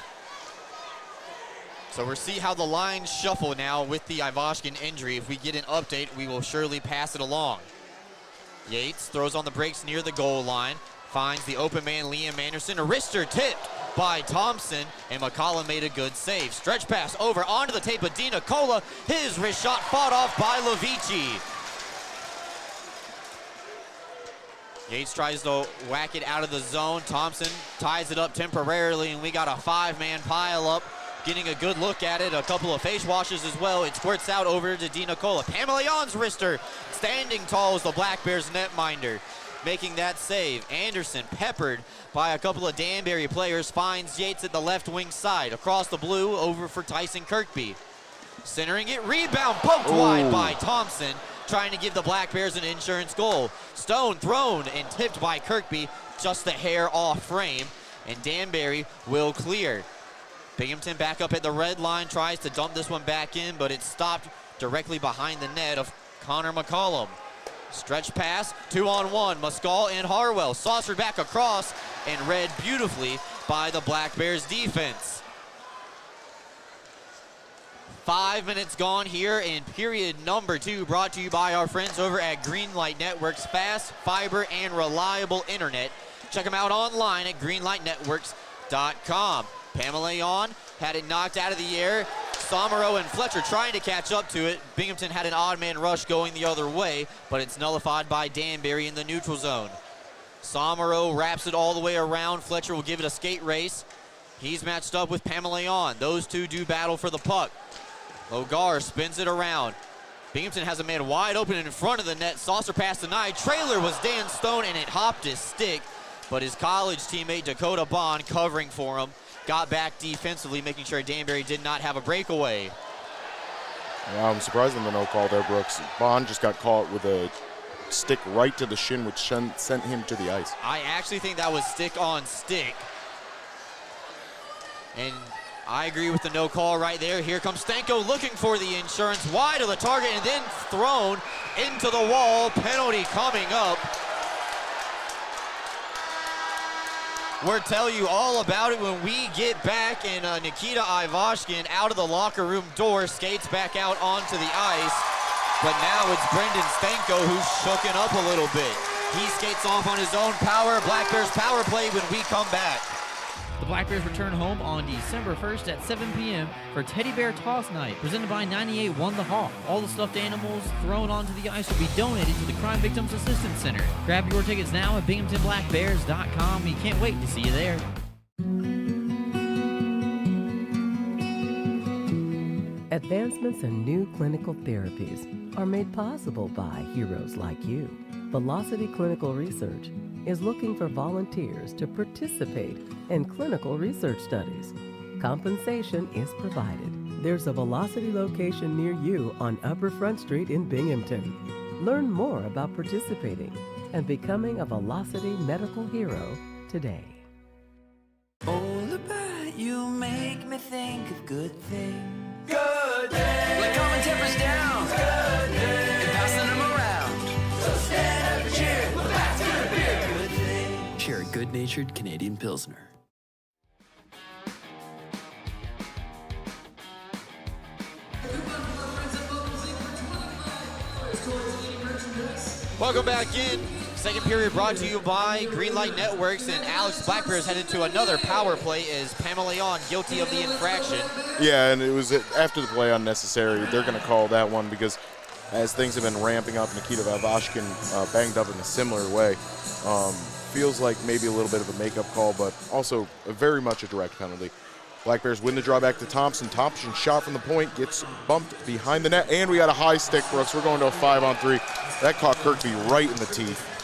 So we'll see how the lines shuffle now with the Ivashkin injury. If we get an update, we will surely pass it along. Yates throws on the brakes near the goal line, finds the open man Liam Anderson. A wrister tipped by Thompson, and McCollum made a good save. Stretch pass over onto the tape of Dina Cola. His wrist shot fought off by Levici. Yates tries to whack it out of the zone. Thompson ties it up temporarily, and we got a 5-man pile up. Getting a good look at it, a couple of face washes as well. It squirts out over to Dina Cola. Pamela Jan's wrister, standing tall as the Black Bears netminder, making that save. Anderson, peppered by a couple of Danbury players, finds Yates at the left wing side. Across the blue, over for Tyson Kirkby. Centering it, rebound, poked wide by Thompson, trying to give the Black Bears an insurance goal. Stone thrown and tipped by Kirkby, just the hair off frame, and Danbury will clear. Binghamton back up at the red line, tries to dump this one back in, but it's stopped directly behind the net of Connor McCollum. Stretch pass, 2-on-1, Muscall and Harwell. Saucered back across and read beautifully by the Black Bears defense. 5 minutes gone here in period number 2, brought to you by our friends over at Greenlight Networks, fast, fiber, and reliable internet. Check them out online at greenlightnetworks.com. Pamela Jan had it knocked out of the air. Somero and Fletcher trying to catch up to it. Binghamton had an odd man rush going the other way, but it's nullified by Danbury in the neutral zone. Somero wraps it all the way around. Fletcher will give it a skate race. He's matched up with Pamela Jan. Those two do battle for the puck. Logar spins it around. Binghamton has a man wide open in front of the net. Saucer pass denied. Trailer was Dan Stone, and it hopped his stick, but his college teammate Dakota Bond covering for him. Got back defensively, making sure Danbury did not have a breakaway. Yeah, I'm surprised in the no call there, Brooks. Bond just got caught with a stick right to the shin, which sent him to the ice. I actually think that was stick on stick. And I agree with the no call right there. Here comes Stanko looking for the insurance, wide of the target and then thrown into the wall. Penalty coming up. We'll tell you all about it when we get back, and Nikita Ivashkin out of the locker room door skates back out onto the ice. But now it's Brendan Stanko who's shooken up a little bit. He skates off on his own power. Black Bears power play when we come back. The Black Bears return home on December 1st at 7 p.m. for Teddy Bear Toss Night, presented by 98-1 The Hawk. All the stuffed animals thrown onto the ice will be donated to the Crime Victims Assistance Center. Grab your tickets now at BinghamtonBlackBears.com. We can't wait to see you there. Advancements in new clinical therapies are made possible by heroes like you. Velocity Clinical Research is looking for volunteers to participate in clinical research studies. Compensation is provided. There's a Velocity location near you on Upper Front Street in Binghamton. Learn more about participating and becoming a Velocity medical hero today. All about you make me think of good things. Good day. Like calming tempers down. Good day. And passing them around. So stand up and cheer. Well, that's gonna be a good thing. Share a good-natured Canadian Pilsner. Welcome back in. Second period brought to you by Greenlight Networks, and Alex Black Bears headed to another power play as Pamela Yon guilty of the infraction. Yeah, and it was after the play unnecessary. They're going to call that one because as things have been ramping up, Nikita Ivashkin banged up in a similar way. Feels like maybe a little bit of a makeup call, but also very much a direct penalty. Black Bears win the draw back to Thompson. Thompson shot from the point, gets bumped behind the net, and we got a high stick, Brooks. We're going to a 5-on-3. That caught Kirkby right in the teeth.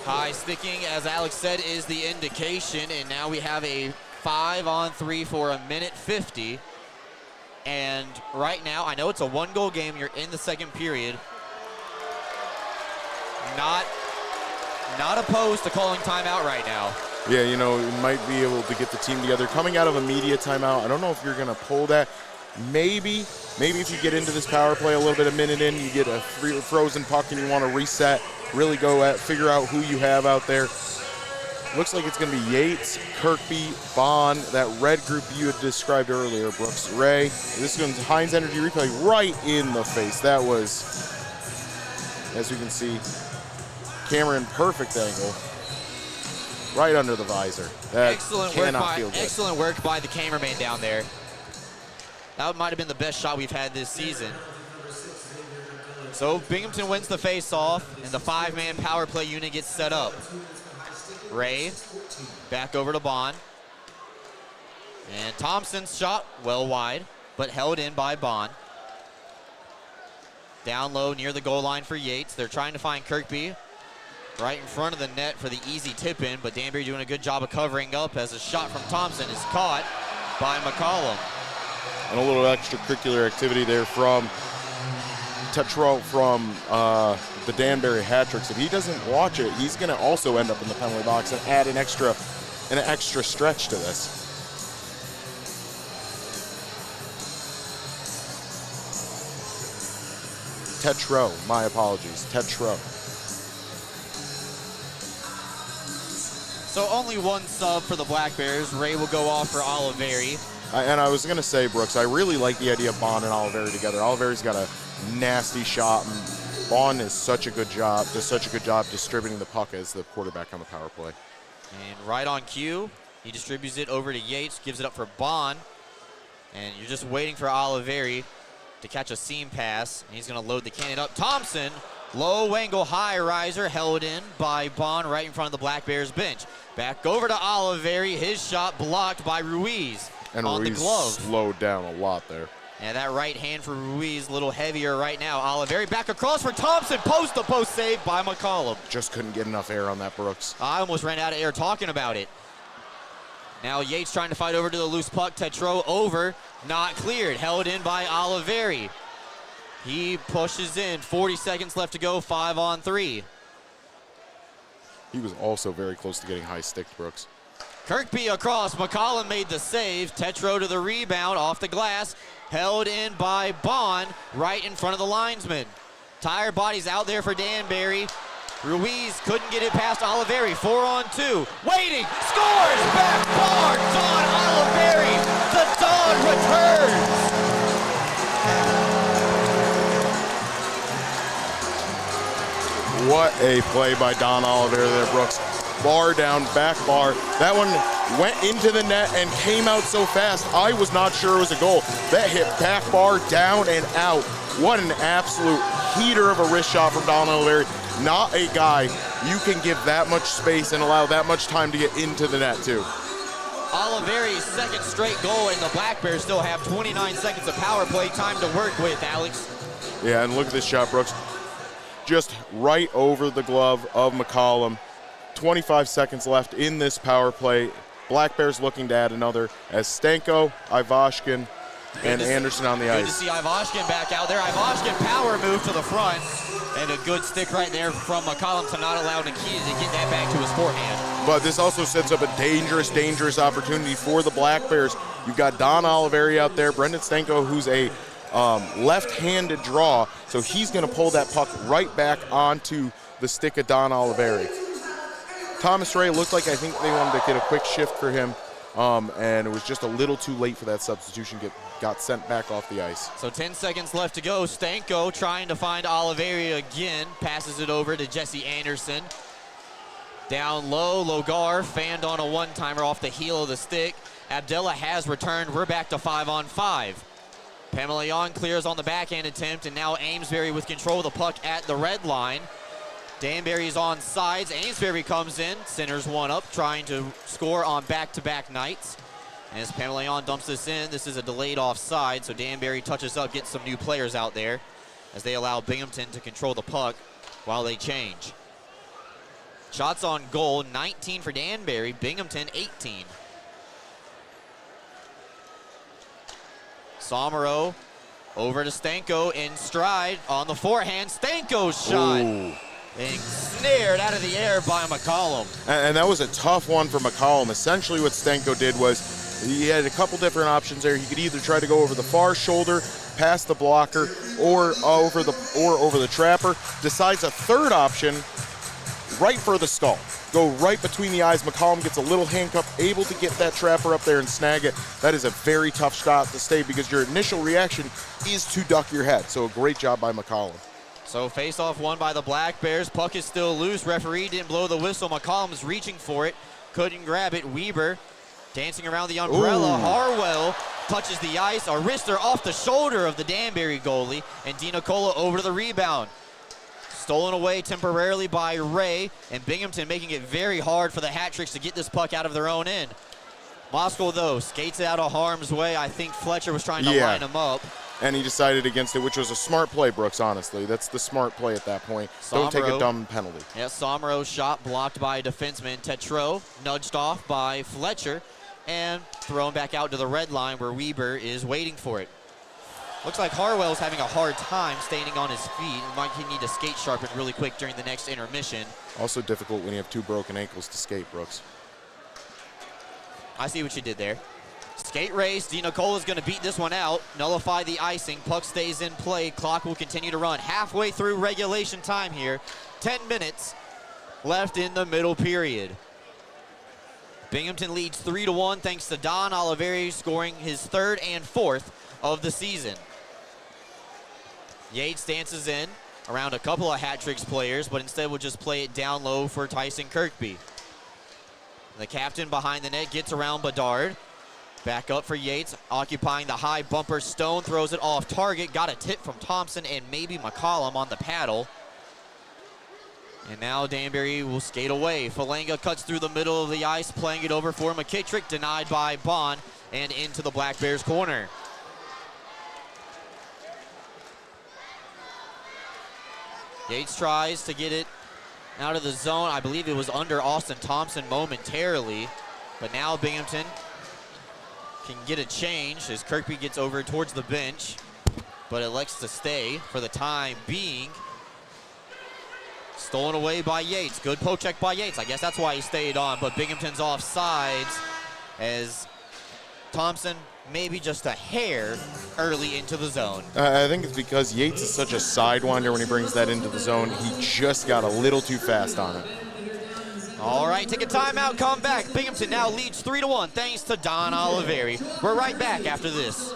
High sticking, as Alex said, is the indication, and now we have a 5-on-3 for a minute 50. And right now, I know it's a one-goal game. You're in the second period. Not opposed to calling timeout right now. Yeah, you know, you might be able to get the team together. Coming out of a media timeout, I don't know if you're going to pull that. Maybe if you get into this power play a little bit a minute in, you get a frozen puck and you want to reset, really go at, figure out who you have out there. Looks like it's going to be Yates, Kirkby, Bond, that red group you had described earlier, Brooks. Ray, this one's Heinz Energy replay right in the face. That was, as we can see, Cameron, perfect angle. Right under the visor. That excellent work by the cameraman down there. That might have been the best shot we've had this season. So Binghamton wins the face-off, and the 5-man power play unit gets set up. Ray, back over to Bond. And Thompson's shot well wide, but held in by Bond. Down low near the goal line for Yates. They're trying to find Kirkby. Right in front of the net for the easy tip-in, but Danbury doing a good job of covering up as a shot from Thompson is caught by McCollum. And a little extracurricular activity there from Tetreault from the Danbury hat-tricks. If he doesn't watch it, he's going to also end up in the penalty box and add an extra stretch to this. Tetreault, my apologies, Tetreault. So only one sub for the Black Bears. Ray will go off for Oliveri. And I was going to say, Brooks, I really like the idea of Bond and Oliveri together. Oliveri's got a nasty shot, and Bond does such a good job distributing the puck as the quarterback on the power play. And right on cue, he distributes it over to Yates, gives it up for Bond, and you're just waiting for Oliveri to catch a seam pass, and he's going to load the cannon up. Thompson, low angle high riser, held in by Bond right in front of the Black Bears bench. Back over to Oliveri, his shot blocked by Ruiz. And on Ruiz the glove. Slowed down a lot there. And that right hand for Ruiz, a little heavier right now. Oliveri back across for Thompson, post-to-post save by McCollum. Just couldn't get enough air on that, Brooks. I almost ran out of air talking about it. Now Yates trying to fight over to the loose puck. Tetreault over, not cleared, held in by Oliveri. He pushes in, 40 seconds left to go, 5-on-3. He was also very close to getting high sticked, Brooks. Kirkby across. McCollum made the save. Tetro to the rebound off the glass. Held in by Bond right in front of the linesman. Tired bodies out there for Danbury. Ruiz couldn't get it past Oliveri. 4-on-2. Waiting. Scores. Back bar. Don Oliveri. The Don returns. What a play by Don Oliveri there, Brooks. Bar down, back bar. That one went into the net and came out so fast, I was not sure it was a goal. That hit back bar, down and out. What an absolute heater of a wrist shot from Don Oliveri. Not a guy you can give that much space and allow that much time to get into the net, too. Oliveri's second straight goal, and the Black Bears still have 29 seconds of power play time to work with, Alex. Yeah, and look at this shot, Brooks. Just right over the glove of McCollum. 25 seconds left in this power play. Black Bears looking to add another as Stanko, Ivashkin, and Anderson on the ice. Good to see Ivashkin back out there. Ivashkin power move to the front, and a good stick right there from McCollum to not allow Nikita to get that back to his forehand. But this also sets up a dangerous, dangerous opportunity for the Black Bears. You've got Don Oliveri out there, Brendan Stanko, who's a left-handed draw, so he's going to pull that puck right back onto the stick of Don Oliveri. Thomas Ray looked like I think they wanted to get a quick shift for him, and it was just a little too late for that substitution. Got sent back off the ice. So 10 seconds left to go. Stanko trying to find Oliveri again. Passes it over to Jesse Anderson. Down low, Logar fanned on a one-timer off the heel of the stick. Abdella has returned. We're back to 5-on-5. Pamelayan clears on the backhand attempt, and now Amesbury with control of the puck at the red line. Danbury's on sides. Amesbury comes in, centers one up, trying to score on back-to-back nights. And as Pamelayan dumps this in, this is a delayed offside, so Danbury touches up, gets some new players out there as they allow Binghamton to control the puck while they change. Shots on goal, 19 for Danbury, Binghamton 18. Somero over to Stanko in stride on the forehand. Stanko's shot. Ooh. Being snared out of the air by McCollum. And that was a tough one for McCollum. Essentially what Stanko did was he had a couple different options there. He could either try to go over the far shoulder, past the blocker, or over the trapper. Decides a third option, right for the skull. Go right between the eyes. McCollum gets a little handcuff, able to get that trapper up there and snag it. That is a very tough shot to stay because your initial reaction is to duck your head. So a great job by McCollum. So face-off won by the Black Bears. Puck is still loose. Referee didn't blow the whistle. McCollum's reaching for it. Couldn't grab it. Weber dancing around the umbrella. Ooh. Harwell touches the ice. A wrister off the shoulder of the Danbury goalie. And DiNicola over to the rebound. Stolen away temporarily by Ray. And Binghamton making it very hard for the hat tricks to get this puck out of their own end. Moskal, though, skates it out of harm's way. I think Fletcher was trying to line him up. And he decided against it, which was a smart play, Brooks, honestly. That's the smart play at that point. Don't take a dumb penalty. Yeah, Somero's shot blocked by a defenseman. Tetro nudged off by Fletcher and thrown back out to the red line where Weber is waiting for it. Looks like Harwell's having a hard time standing on his feet. He might need to skate sharpen really quick during the next intermission. Also difficult when you have two broken ankles to skate, Brooks. I see what you did there. Skate race, DiNicola's gonna beat this one out, nullify the icing, puck stays in play, clock will continue to run. Halfway through regulation time here, 10 minutes left in the middle period. Binghamton leads 3-1 thanks to Don Oliveri scoring his third and fourth of the season. Yates dances in around a couple of hat tricks players, but instead will just play it down low for Tyson Kirkby. The captain behind the net gets around Bedard. Back up for Yates, occupying the high bumper. Stone throws it off target. Got a tip from Thompson and maybe McCollum on the paddle. And now Danbury will skate away. Falanga cuts through the middle of the ice, playing it over for McKittrick, denied by Bond, and into the Black Bears corner. Yates tries to get it out of the zone. I believe it was under Austin Thompson momentarily, but now Binghamton can get a change as Kirkby gets over towards the bench, but elects to stay for the time being. Stolen away by Yates. Good poke check by Yates. I guess that's why he stayed on, but Binghamton's offsides as Thompson maybe just a hair early into the zone. I think it's because Yates is such a sidewinder when he brings that into the zone. He just got a little too fast on it. All right, take a timeout, come back. Binghamton now leads 3-1 thanks to Don Oliveri. We're right back after this.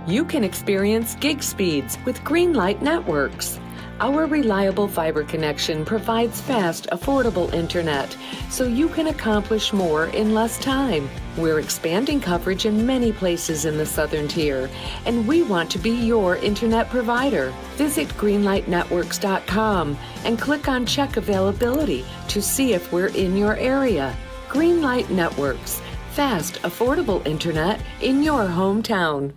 You can experience gig speeds with Greenlight Networks. Our reliable fiber connection provides fast, affordable internet, so you can accomplish more in less time. We're expanding coverage in many places in the Southern Tier, and we want to be your internet provider. Visit greenlightnetworks.com and click on Check Availability to see if we're in your area. Greenlight Networks, fast, affordable internet in your hometown.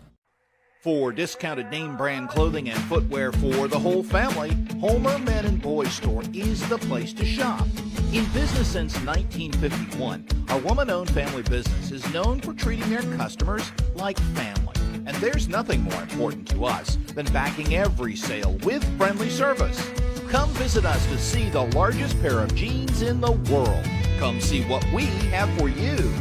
For discounted name brand clothing and footwear for the whole family, Homer Men and Boys Store is the place to shop. In business since 1951, our woman-owned family business is known for treating their customers like family. And there's nothing more important to us than backing every sale with friendly service. Come visit us to see the largest pair of jeans in the world. Come see what we have for you.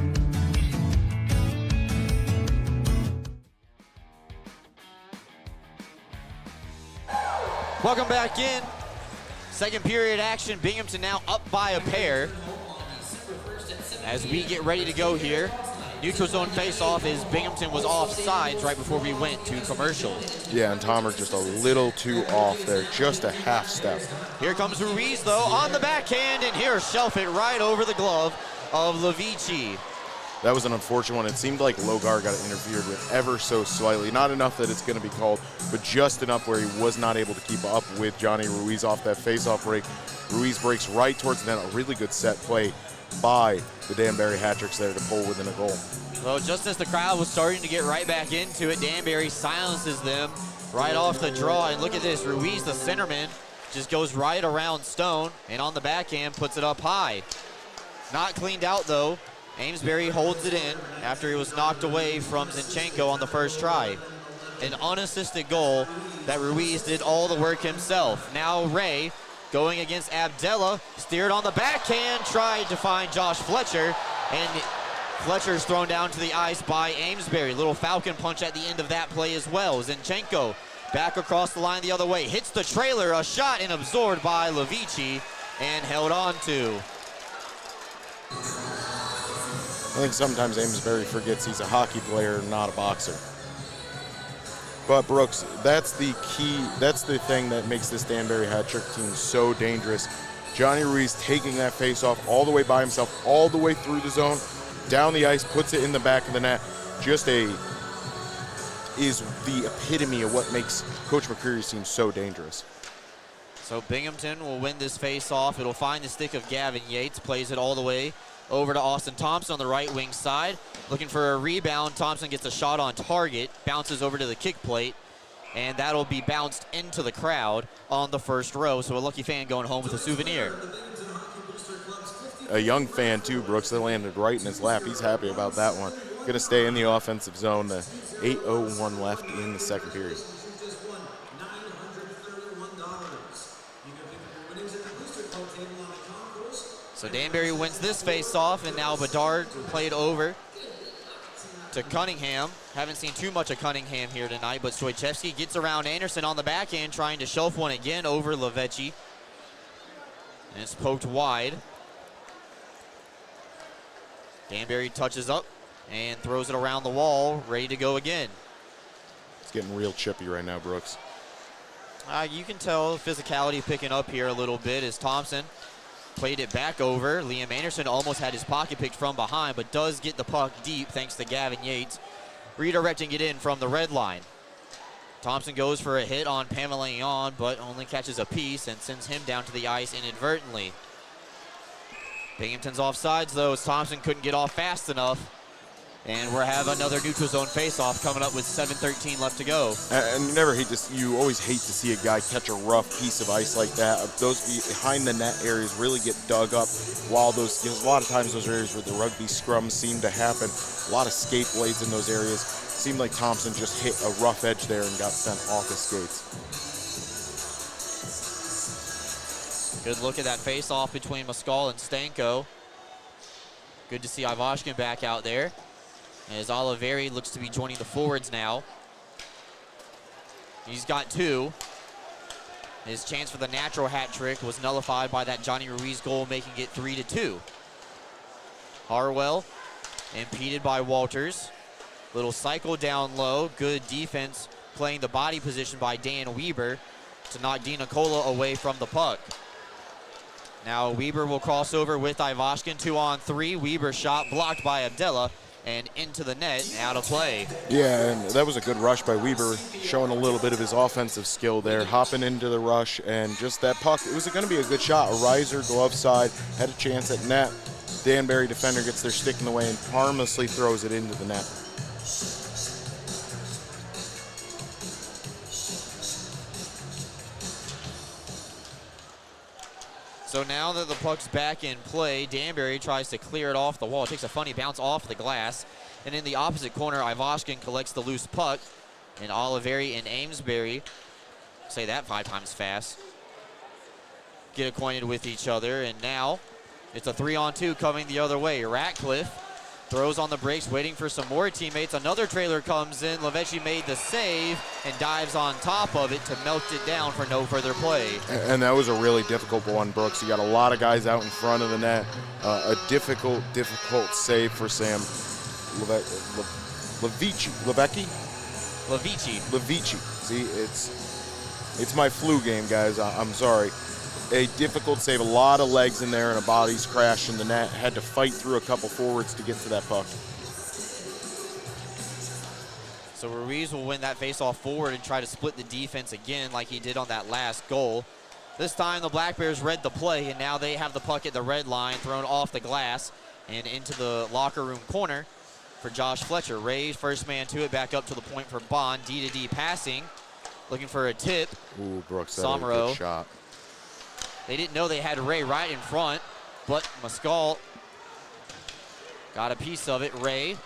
Welcome back in. Second period action. Binghamton now up by a pair. As we get ready to go here, neutral zone face-off is Binghamton was offsides right before we went to commercial. Yeah, and Tomer just a little too off there, just a half step. Here comes Ruiz, though, on the backhand, and here shelf it right over the glove of Levici. That was an unfortunate one. It seemed like Logar got interfered with ever so slightly. Not enough that it's going to be called, but just enough where he was not able to keep up with Johnny Ruiz off that face-off break. Ruiz breaks right towards the net. A really good set play by the Danbury Hat-Tricks there to pull within a goal. Well, just as the crowd was starting to get right back into it, Danbury silences them right off the draw. And look at this, Ruiz, the centerman, just goes right around Stone, and on the backhand puts it up high. Not cleaned out, though. Amesbury holds it in after he was knocked away from Zinchenko on the first try. An unassisted goal that Ruiz did all the work himself. Now Ray going against Abdella, steered on the backhand, tried to find Josh Fletcher, and Fletcher's thrown down to the ice by Amesbury. Little falcon punch at the end of that play as well. Zinchenko back across the line the other way, hits the trailer, a shot and absorbed by Levici and held on to. I think sometimes Amesbury forgets he's a hockey player, not a boxer. But Brooks, that's the key, that's the thing that makes this Danbury Hat-Trick team so dangerous. Johnny Ruiz taking that face-off all the way by himself, all the way through the zone, down the ice, puts it in the back of the net. Is the epitome of what makes Coach McCreary's team so dangerous. So Binghamton will win this face-off. It'll find the stick of Gavin Yates, plays it all the way over to Austin Thompson on the right wing side. Looking for a rebound. Thompson gets a shot on target, bounces over to the kick plate, and that'll be bounced into the crowd on the first row. So a lucky fan going home with a souvenir. A young fan too, Brooks, that landed right in his lap. He's happy about that one. Going to stay in the offensive zone. The 8:01 left in the second period. So Danbury wins this face-off, and now Bedard played over to Cunningham. Haven't seen too much of Cunningham here tonight, but Stoichevsky gets around Anderson on the backhand, trying to shelf one again over Levici. And it's poked wide. Danbury touches up and throws it around the wall, ready to go again. It's getting real chippy right now, Brooks. You can tell physicality picking up here a little bit as Thompson played it back over. Liam Anderson almost had his pocket picked from behind, but does get the puck deep thanks to Gavin Yates redirecting it in from the red line. Thompson goes for a hit on Pamela, but only catches a piece and sends him down to the ice inadvertently. Binghamton's offsides, though, as Thompson couldn't get off fast enough. And we'll have another neutral zone face-off coming up with 7:13 left to go. And you always hate to see a guy catch a rough piece of ice like that. Those behind the net areas really get dug up, while those, a lot of times those areas where the rugby scrums seem to happen, a lot of skate blades in those areas. Seemed like Thompson just hit a rough edge there and got sent off his skates. Good look at that face-off between Moskal and Stanko. Good to see Ivashkin back out there. As Oliveri looks to be joining the forwards now. He's got 2. His chance for the natural hat trick was nullified by that Johnny Ruiz goal, making it 3-2. Harwell impeded by Walters. Little cycle down low. Good defense playing the body position by Dan Weber to knock Di Nicola away from the puck. Now Weber will cross over with Ivashkin, 2-on-3. Weber shot blocked by Abdella and into the net, out of play. Yeah, and that was a good rush by Weber, showing a little bit of his offensive skill there, hopping into the rush, and just that puck, it was going to be a good shot. A riser, glove side, had a chance at net. Danbury defender gets their stick in the way and harmlessly throws it into the net. So now that the puck's back in play, Danbury tries to clear it off the wall. It takes a funny bounce off the glass. And in the opposite corner, Ivashkin collects the loose puck. And Oliveri and Amesbury, say that 5 times fast, get acquainted with each other. And now it's a 3-on-2 coming the other way. Ratcliffe throws on the brakes, waiting for some more teammates. Another trailer comes in. Levechi made the save and dives on top of it to melt it down for no further play. And that was a really difficult one, Brooks. You got a lot of guys out in front of the net. A difficult save for Sam Levici. See, it's my flu game, guys. I'm sorry. A difficult save, a lot of legs in there, and a body's crashed in the net. Had to fight through a couple forwards to get to that puck. So Ruiz will win that faceoff forward and try to split the defense again like he did on that last goal. This time the Black Bears read the play, and now they have the puck at the red line, thrown off the glass and into the locker room corner for Josh Fletcher. Ray, first man to it, back up to the point for Bond. D-to-D passing, looking for a tip. Ooh, Brooks, that was a good shot. They didn't know they had Ray right in front, but Moskal got a piece of it. Ray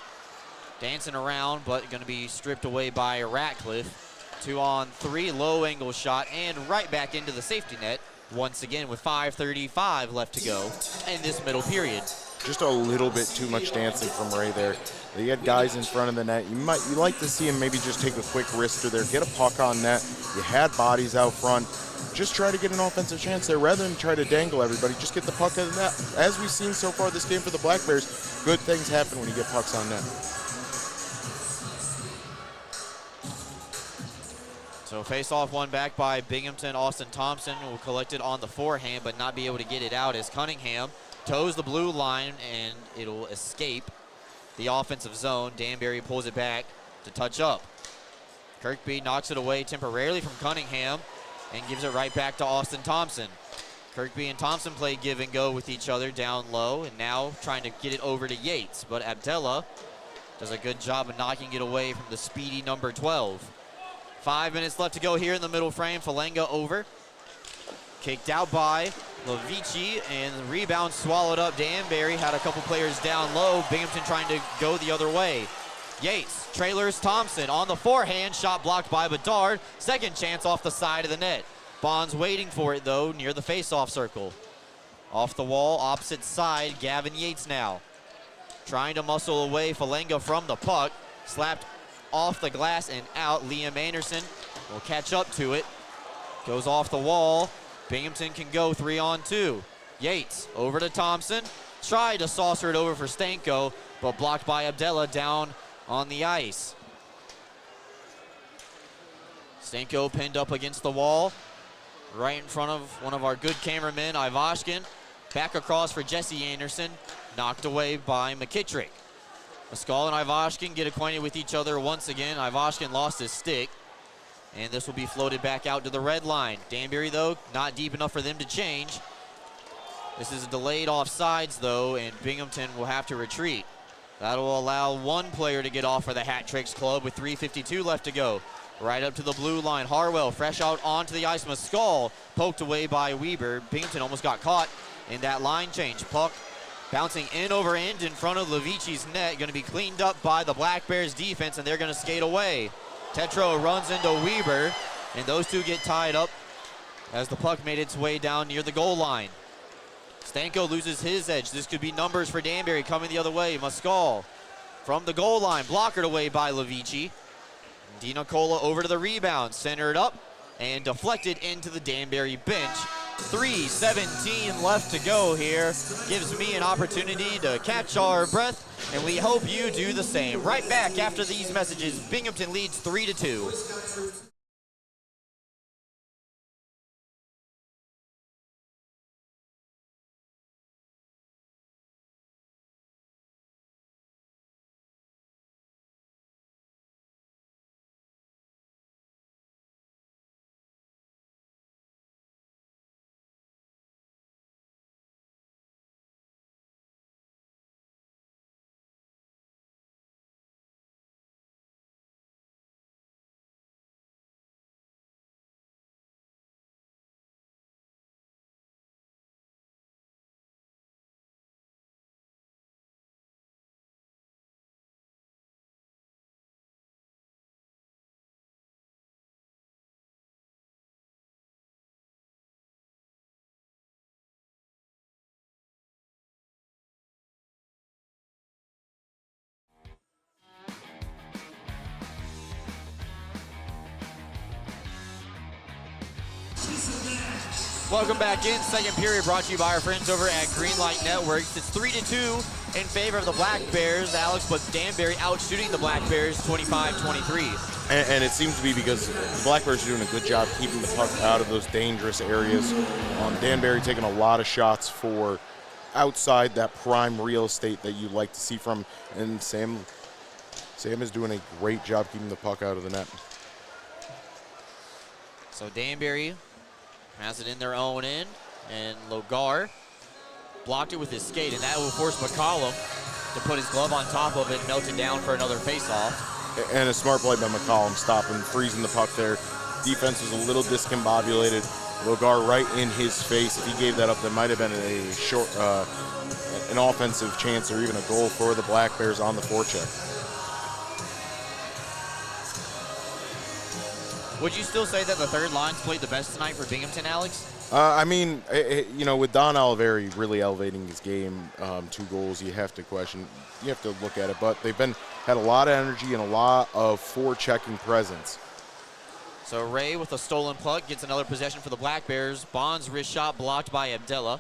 dancing around, but going to be stripped away by Ratcliffe. 2-on-3, low angle shot, and right back into the safety net once again with 5:35 left to go in this middle period. Just a little bit too much dancing from Ray there. They had guys in front of the net. You like to see him maybe just take a quick wrister there, get a puck on net. You had bodies out front. Just try to get an offensive chance there rather than try to dangle everybody. Just get the puck on net. As we've seen so far this game for the Black Bears, good things happen when you get pucks on net. So face-off one back by Binghamton. Austin Thompson will collect it on the forehand but not be able to get it out as Cunningham toes the blue line and it'll escape the offensive zone. Danbury pulls it back to touch up. Kirkby knocks it away temporarily from Cunningham and gives it right back to Austin Thompson. Kirkby and Thompson play give and go with each other down low, and now trying to get it over to Yates. But Abdella does a good job of knocking it away from the speedy number 12. 5 minutes left to go here in the middle frame. Falenga over. Kicked out by Levici, and the rebound swallowed up. Danbury had a couple players down low. Binghamton trying to go the other way. Yates trailers Thompson on the forehand, shot blocked by Bedard. Second chance off the side of the net. Bond's waiting for it though near the face-off circle. Off the wall, opposite side, Gavin Yates now. Trying to muscle away Falenga from the puck. Slapped off the glass and out. Liam Anderson will catch up to it. Goes off the wall. Binghamton can go 3-on-2. Yates over to Thompson. Tried to saucer it over for Stanko, but blocked by Abdella down on the ice. Stanko pinned up against the wall, right in front of one of our good cameramen, Ivashkin. Back across for Jesse Anderson, knocked away by McKittrick. Moskal and Ivashkin get acquainted with each other once again. Ivashkin lost his stick, and this will be floated back out to the red line. Danbury, though, not deep enough for them to change. This is a delayed offsides, though, and Binghamton will have to retreat. That'll allow one player to get off for the Hat Tricks Club with 3:52 left to go. Right up to the blue line. Harwell fresh out onto the ice. Moskal poked away by Weber. Binghamton almost got caught in that line change. Puck bouncing in over end in front of Levici's net. Going to be cleaned up by the Black Bears defense, and they're going to skate away. Tetro runs into Weber, and those two get tied up as the puck made its way down near the goal line. Stanko loses his edge. This could be numbers for Danbury coming the other way. Muscal from the goal line, blockered away by Levici. Dino Cola over to the rebound, centered up and deflected into the Danbury bench. 3:17 left to go here. Gives me an opportunity to catch our breath, and we hope you do the same. Right back after these messages, Binghamton leads 3-2. Welcome back in. Second period brought to you by our friends over at Greenlight Networks. It's 3-2 in favor of the Black Bears, Alex, but Danbury out shooting the Black Bears 25-23. And it seems to be because the Black Bears are doing a good job keeping the puck out of those dangerous areas. Danbury taking a lot of shots for outside that prime real estate that you like to see from, and Sam is doing a great job keeping the puck out of the net. So Danbury has it in their own end, and Logar blocked it with his skate, and that will force McCollum to put his glove on top of it, melt it down for another face-off. And a smart play by McCollum, stopping, freezing the puck there. Defense was a little discombobulated. Logar right in his face. If he gave that up, that might have been a short, an offensive chance or even a goal for the Black Bears on the forecheck. Would you still say that the third line's played the best tonight for Binghamton, Alex? I mean, you know, with Don Oliveri really elevating his game, 2 goals, you have to look at it. But they've had a lot of energy and a lot of forechecking presence. So Ray with a stolen puck gets another possession for the Black Bears. Bond's wrist shot blocked by Abdella.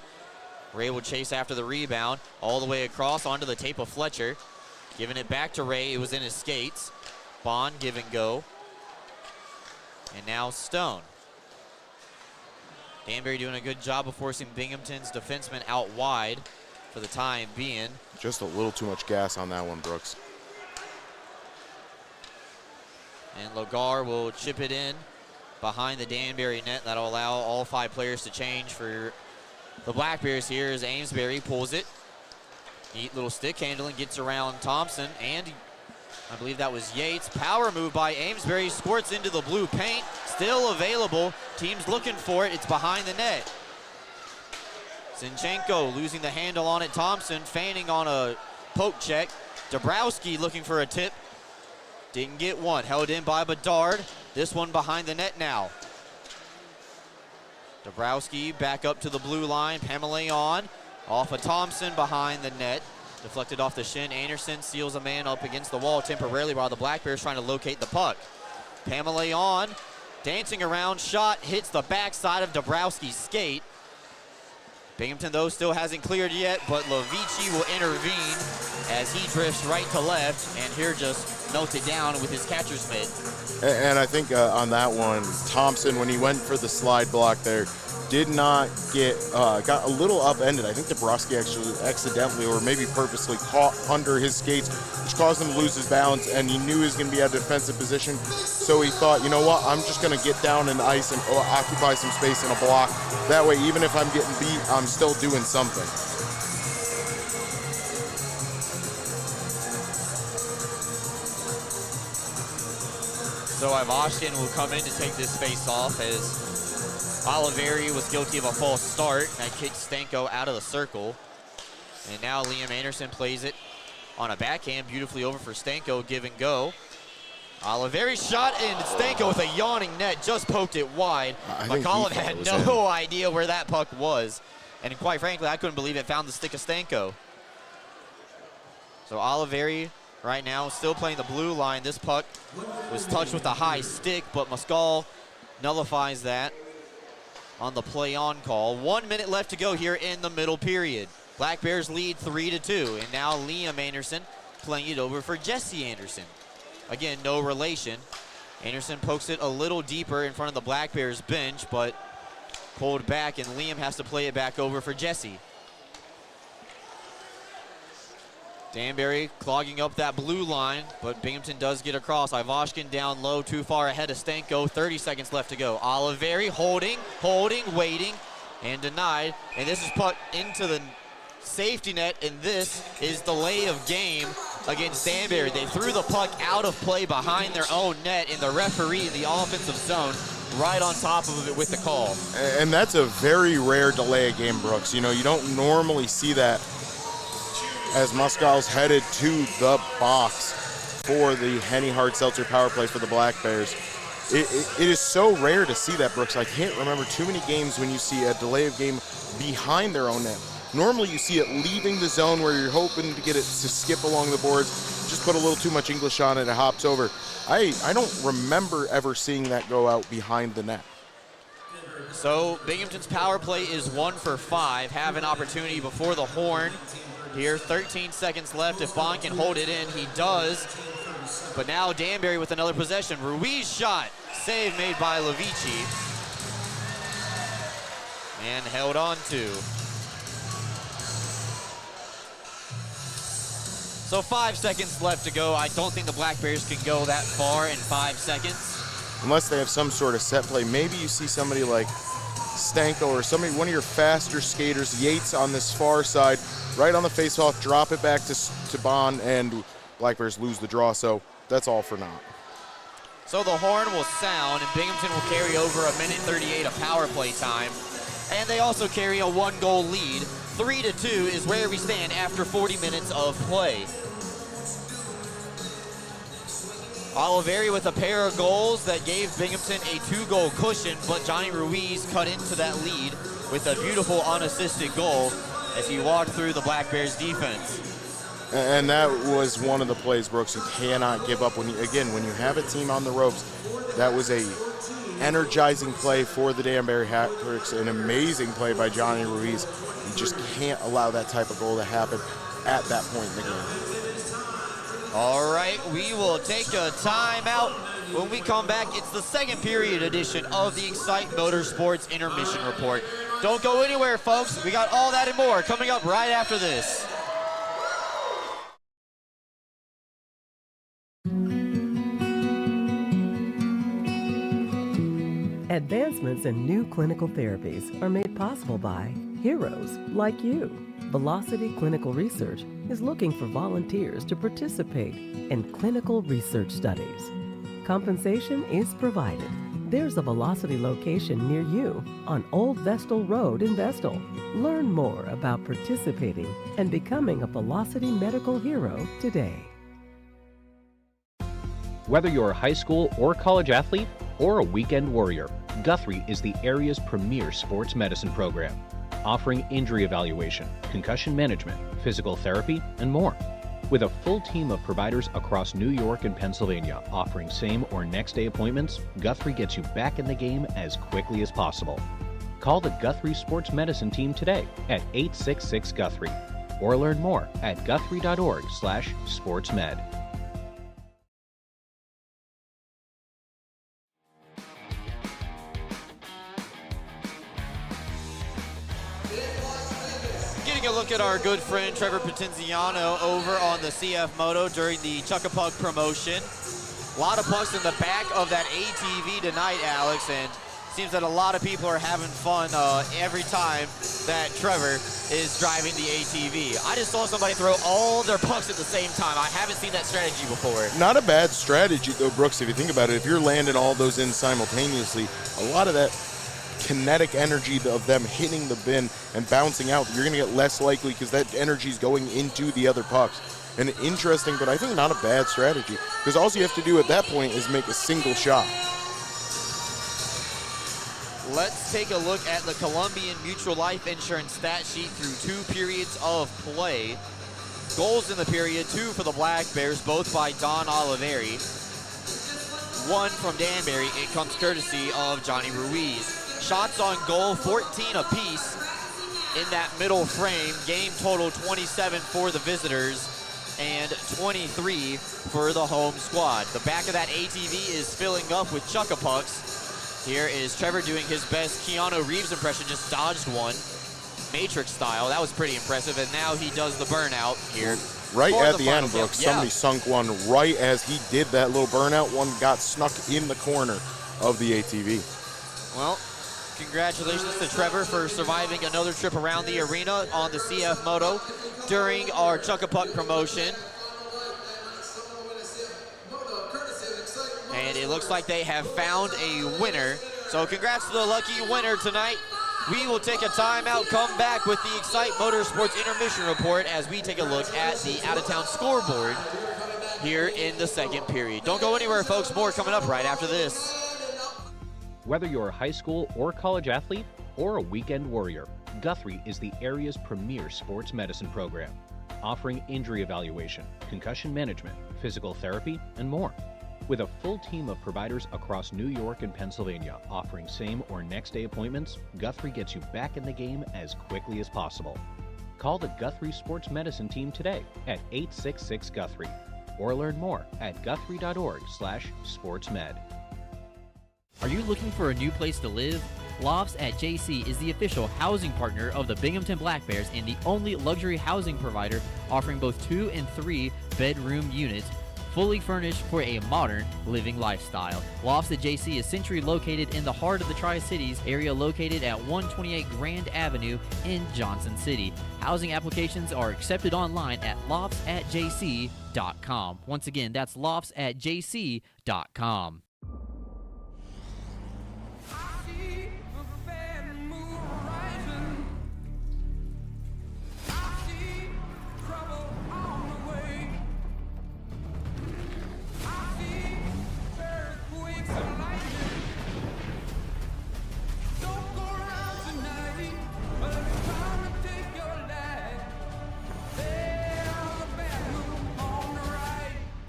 Ray will chase after the rebound all the way across onto the tape of Fletcher. Giving it back to Ray. It was in his skates. Bond give and go. And now Stone. Danbury doing a good job of forcing Binghamton's defenseman out wide for the time being. Just a little too much gas on that one, Brooks. And Logar will chip it in behind the Danbury net. That'll allow all 5 players to change for the Black Bears here as Amesbury pulls it. Neat little stick handling, gets around Thompson, and I believe that was Yates. Power move by Amesbury, squirts into the blue paint. Still available. Team's looking for it. It's behind the net. Zinchenko losing the handle on it. Thompson feigning on a poke check. Dabrowski looking for a tip. Didn't get one. Held in by Bedard. This one behind the net now. Dabrowski back up to the blue line. Pamela on. Off of Thompson behind the net. Deflected off the shin. Anderson seals a man up against the wall temporarily while the Black Bears trying to locate the puck. Pamela on. Dancing around. Shot hits the backside of Dabrowski's skate. Binghamton, though, still hasn't cleared yet, but Levici will intervene as he drifts right to left, and here just melted down with his catcher's mitt. And I think on that one, Thompson, when he went for the slide block there, did not got a little upended. I think Dabrowski actually accidentally or maybe purposely caught under his skates, which caused him to lose his balance, and he knew he was going to be at a defensive position. So he thought, you know what, I'm just going to get down in the ice and occupy some space in a block. That way, even if I'm getting beat, I'm still doing something. So Ivashkin will come in to take this face off as Oliveri was guilty of a false start. That kicked Stanko out of the circle. And now Liam Anderson plays it on a backhand, beautifully over for Stanko, give and go. Oliveri shot, and Stanko with a yawning net just poked it wide. McCollum had no idea where that puck was. And quite frankly, I couldn't believe it found the stick of Stanko. So Oliveri right now still playing the blue line. This puck was touched with a high stick, but Muscal nullifies that on the play on call. 1 minute left to go here in the middle period. Black Bears lead 3-2, and now Liam Anderson playing it over for Jesse Anderson. Again, no relation. Anderson pokes it a little deeper in front of the Black Bears bench, but pulled back, and Liam has to play it back over for Jesse. Danbury clogging up that blue line, but Binghamton does get across. Ivashkin down low, too far ahead of Stanko. 30 seconds left to go. Oliveri holding, waiting, and denied. And this is put into the safety net, and this is delay of game against Danbury. They threw the puck out of play behind their own net, and the referee in the offensive zone right on top of it with the call. And that's a very rare delay of game, Brooks. You know, you don't normally see that as Muscal's headed to the box for the Henny Hart Seltzer power play for the Black Bears. It is so rare to see that, Brooks. I can't remember too many games when you see a delay of game behind their own net. Normally you see it leaving the zone where you're hoping to get it to skip along the boards, just put a little too much English on it, it hops over. I don't remember ever seeing that go out behind the net. So Binghamton's power play is 1 for 5. Have an opportunity before the horn. Here, 13 seconds left. If Bond can hold it in, he does. But now Danbury with another possession. Ruiz shot. Save made by Levici. And held on to. So 5 seconds left to go. I don't think the Black Bears can go that far in 5 seconds. Unless they have some sort of set play. Maybe you see somebody like Stanko or somebody, one of your faster skaters, Yates on this far side, right on the faceoff, drop it back to Bond, and Black Bears lose the draw. So that's all for now. So the horn will sound, and Binghamton will carry over 1:38 of power play time. And they also carry a 1-goal lead. 3-2 is where we stand after 40 minutes of play. Oliveri with a pair of goals that gave Binghamton a 2-goal cushion, but Johnny Ruiz cut into that lead with a beautiful unassisted goal as he walked through the Black Bears defense. And that was one of the plays, Brooks, you cannot give up. When you have a team on the ropes, that was a energizing play for the Danbury Hat-Tricks, an amazing play by Johnny Ruiz. You just can't allow that type of goal to happen at that point in the game. All right, we will take a timeout. When we come back, it's the second period edition of the Excite Motorsports Intermission Report. Don't go anywhere, folks. We got all that and more coming up right after this. Advancements in new clinical therapies are made possible by heroes like you. Velocity Clinical Research is looking for volunteers to participate in clinical research studies. Compensation is provided. There's a Velocity location near you on Old Vestal Road in Vestal. Learn more about participating and becoming a Velocity medical hero today. Whether you're a high school or college athlete or a weekend warrior, Guthrie is the area's premier sports medicine program, offering injury evaluation, concussion management, physical therapy, and more. With a full team of providers across New York and Pennsylvania offering same or next day appointments, Guthrie gets you back in the game as quickly as possible. Call the Guthrie Sports Medicine team today at 866-GUTHRIE or learn more at guthrie.org/sportsmed. A look at our good friend Trevor Potenziano over on the CF Moto during the Chuck-a-Puck promotion. A lot of pucks in the back of that ATV tonight, Alex, and seems that a lot of people are having fun every time that Trevor is driving the ATV. I just saw somebody throw all their pucks at the same time. I haven't seen that strategy before. Not a bad strategy, though, Brooks, if you think about it. If you're landing all those in simultaneously, a lot of that kinetic energy of them hitting the bin and bouncing out, you're going to get less likely because that energy is going into the other pucks. An interesting, but I think not a bad strategy, because all you have to do at that point is make a single shot. Let's take a look at the Columbian Mutual Life Insurance stat sheet through 2 periods of play. Goals in the period, 2 for the Black Bears, both by Don Oliveri. 1 from Danbury. It comes courtesy of Johnny Ruiz. Shots on goal, 14 apiece in that middle frame. Game total, 27 for the visitors and 23 for the home squad. The back of that ATV is filling up with chuck-a-pucks. Here is Trevor doing his best Keanu Reeves impression, just dodged one. Matrix style, that was pretty impressive, and now he does the burnout here. Right at the end, Brooks, somebody sunk one right as he did that little burnout. One got snuck in the corner of the ATV. Well, congratulations to Trevor for surviving another trip around the arena on the CF Moto during our Chuck-a-Puck promotion. And it looks like they have found a winner. So congrats to the lucky winner tonight. We will take a timeout, come back with the Excite Motorsports Intermission Report as we take a look at the out-of-town scoreboard here in the second period. Don't go anywhere, folks. More coming up right after this. Whether you're a high school or college athlete or a weekend warrior, Guthrie is the area's premier sports medicine program, offering injury evaluation, concussion management, physical therapy, and more. With a full team of providers across New York and Pennsylvania offering same or next day appointments, Guthrie gets you back in the game as quickly as possible. Call the Guthrie Sports Medicine team today at 866-GUTHRIE or learn more at guthrie.org/sportsmed. Are you looking for a new place to live? Lofts at JC is the official housing partner of the Binghamton Black Bears and the only luxury housing provider offering both 2 and 3 bedroom units, fully furnished for a modern living lifestyle. Lofts at JC is centrally located in the heart of the Tri-Cities area, located at 128 Grand Avenue in Johnson City. Housing applications are accepted online at loftsatjc.com. Once again, that's loftsatjc.com.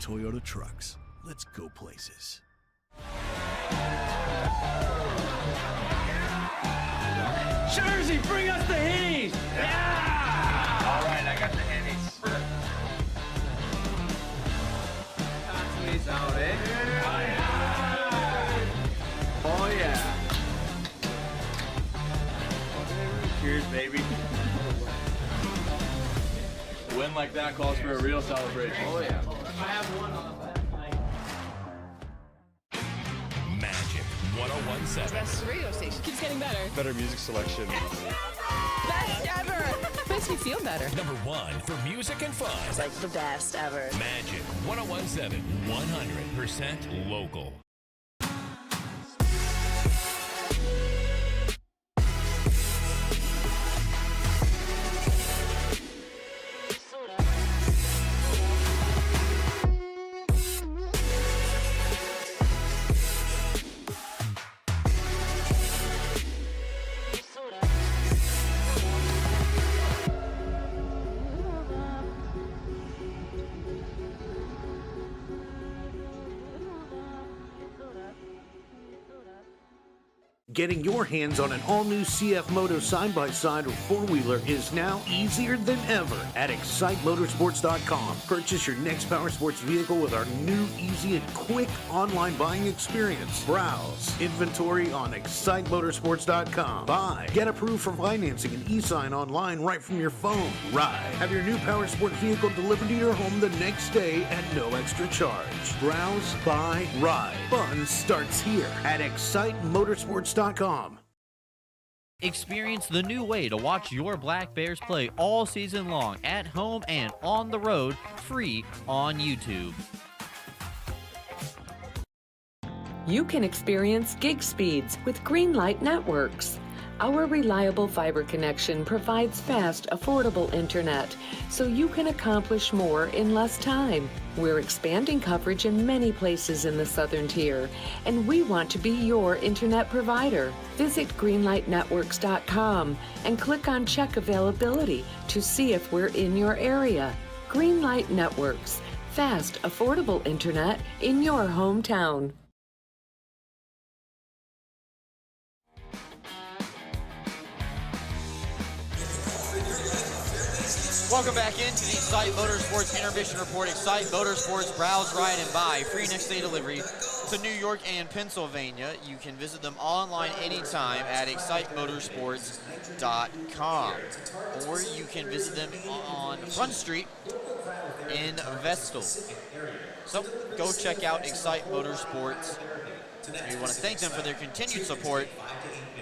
Toyota Trucks. Let's go places. Jersey, bring us the Hennies! Yeah! All right, I got the Hennies. Consoles out, eh? Oh, yeah. Cheers, baby. A win like that calls for a real celebration. Oh, yeah. I have one on that. Magic 101.7. Best radio station. Keeps getting better. Better music selection. Best ever. Makes me feel better. Number 1 for music and fun. It's like the best ever. Magic 101.7. 100% local. Getting your hands on an all-new CF Moto side-by-side or four-wheeler is now easier than ever at ExciteMotorsports.com. Purchase your next power sports vehicle with our new, easy, and quick online buying experience. Browse inventory on ExciteMotorsports.com. Buy, get approved for financing and e-sign online right from your phone. Ride, have your new power sport vehicle delivered to your home the next day at no extra charge. Browse, buy, ride. Fun starts here at ExciteMotorsports.com. Experience the new way to watch your Black Bears play all season long, at home and on the road, free on YouTube. You can experience gig speeds with Greenlight Networks. Our reliable fiber connection provides fast, affordable internet, so you can accomplish more in less time. We're expanding coverage in many places in the Southern Tier, and we want to be your internet provider. Visit greenlightnetworks.com and click on Check Availability to see if we're in your area. Greenlight Networks, fast, affordable internet in your hometown. Welcome back into the Excite Motorsports Intermission Report. Excite Motorsports, browse, ride, and buy. Free next day delivery to New York and Pennsylvania. You can visit them online anytime at excitemotorsports.com. Or you can visit them on Front Street in Vestal. So go check out Excite Motorsports. We want to thank them for their continued support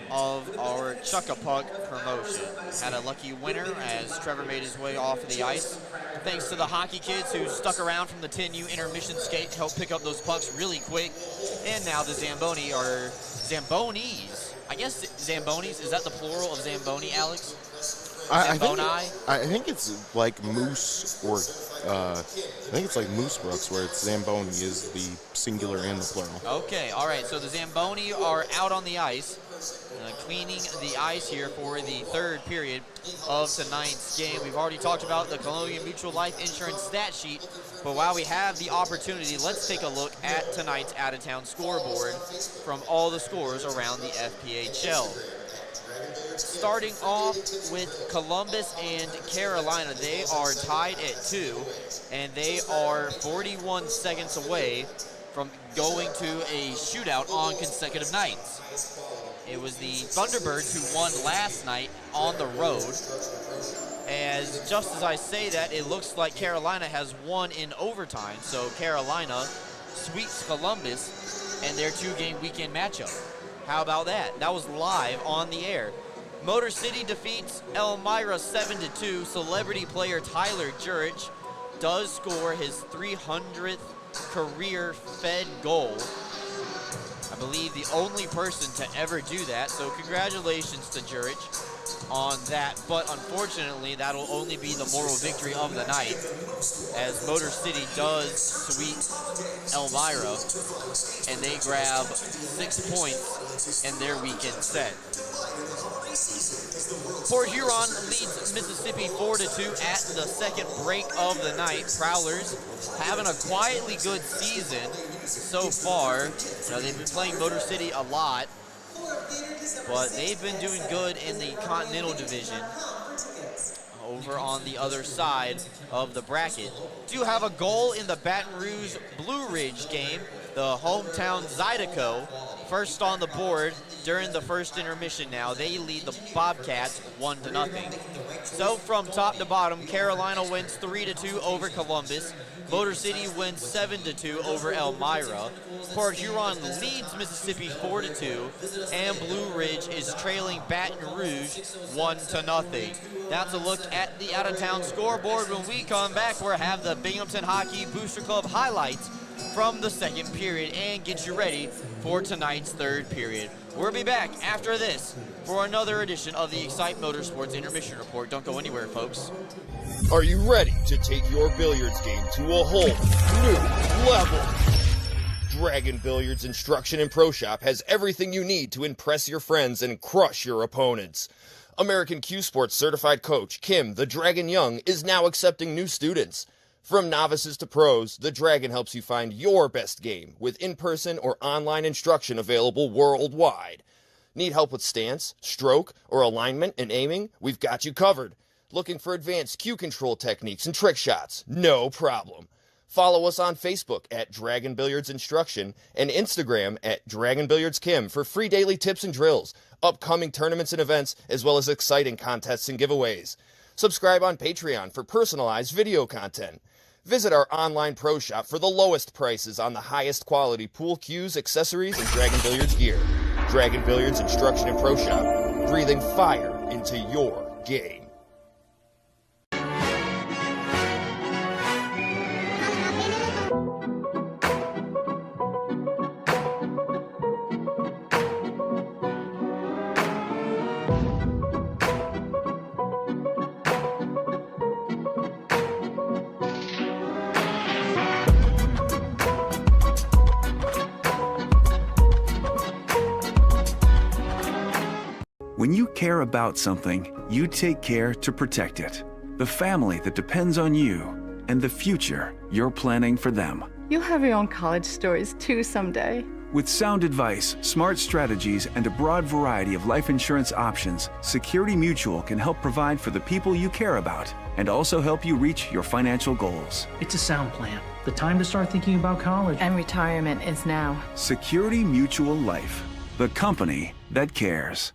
of our Chuck-a-Puck promotion. Had a lucky winner as Trevor made his way off of the ice. Thanks to the hockey kids who stuck around from the 10U intermission skate to help pick up those pucks really quick. And now the Zambonis. I guess Zambonis, is that the plural of Zamboni, Alex? I think it's like Moose, or I think it's like Moose Brooks, where it's Zamboni is the singular and the plural. Okay, all right. So the Zamboni are out on the ice, cleaning the ice here for the third period of tonight's game. We've already talked about the Colonial Mutual Life Insurance stat sheet, but while we have the opportunity, let's take a look at tonight's out-of-town scoreboard from all the scores around the FPHL. Starting off with Columbus and Carolina, they are tied at 2, and they are 41 seconds away from going to a shootout on consecutive nights. It was the Thunderbirds who won last night on the road. As just as I say that, it looks like Carolina has won in overtime. So Carolina sweeps Columbus in their 2-game weekend matchup. How about that? That was live on the air. Motor City defeats Elmira 7-2. Celebrity player Tyler Jurich does score his 300th career Fed goal. I believe the only person to ever do that, so congratulations to Jurich on that. But unfortunately, that'll only be the moral victory of the night, as Motor City does sweep Elmira, and they grab 6 points in their weekend set. Port Huron leads Mississippi 4-2 at the second break of the night. Prowlers having a quietly good season so far. They've been playing Motor City a lot, but they've been doing good in the Continental Division. Over on the other side of the bracket, do have a goal in the Baton Rouge Blue Ridge game. The hometown Zydeco first on the board during the first intermission now. They lead the Bobcats 1-0. So from top to bottom, Carolina wins 3-2 over Columbus. Motor City wins 7-2 over Elmira. Port Huron leads Mississippi 4-2, and Blue Ridge is trailing Baton Rouge 1-0. That's a look at the out-of-town scoreboard. When we come back, we'll have the Binghamton Hockey Booster Club highlights from the second period and get you ready for tonight's third period. We'll be back after this for another edition of the Excite Motorsports Intermission Report. Don't go anywhere, folks. Are you ready to take your billiards game to a whole new level? Dragon Billiards Instruction and Pro Shop has everything you need to impress your friends and crush your opponents. American Q Sports certified coach Kim the Dragon Young is now accepting new students. From novices to pros, the Dragon helps you find your best game with in-person or online instruction available worldwide. Need help with stance, stroke, or alignment and aiming? We've got you covered. Looking for advanced cue control techniques and trick shots? No problem. Follow us on Facebook at Dragon Billiards Instruction and Instagram at Dragon Billiards Kim for free daily tips and drills, upcoming tournaments and events, as well as exciting contests and giveaways. Subscribe on Patreon for personalized video content. Visit our online pro shop for the lowest prices on the highest quality pool cues, accessories, and Dragon Billiards gear. Dragon Billiards Instruction and Pro Shop, breathing fire into your game. When you care about something, you take care to protect it. The family that depends on you and the future you're planning for them. You'll have your own college stories too someday. With sound advice, smart strategies, and a broad variety of life insurance options, Security Mutual can help provide for the people you care about and also help you reach your financial goals. It's a sound plan. The time to start thinking about college. And retirement is now. Security Mutual Life, the company that cares.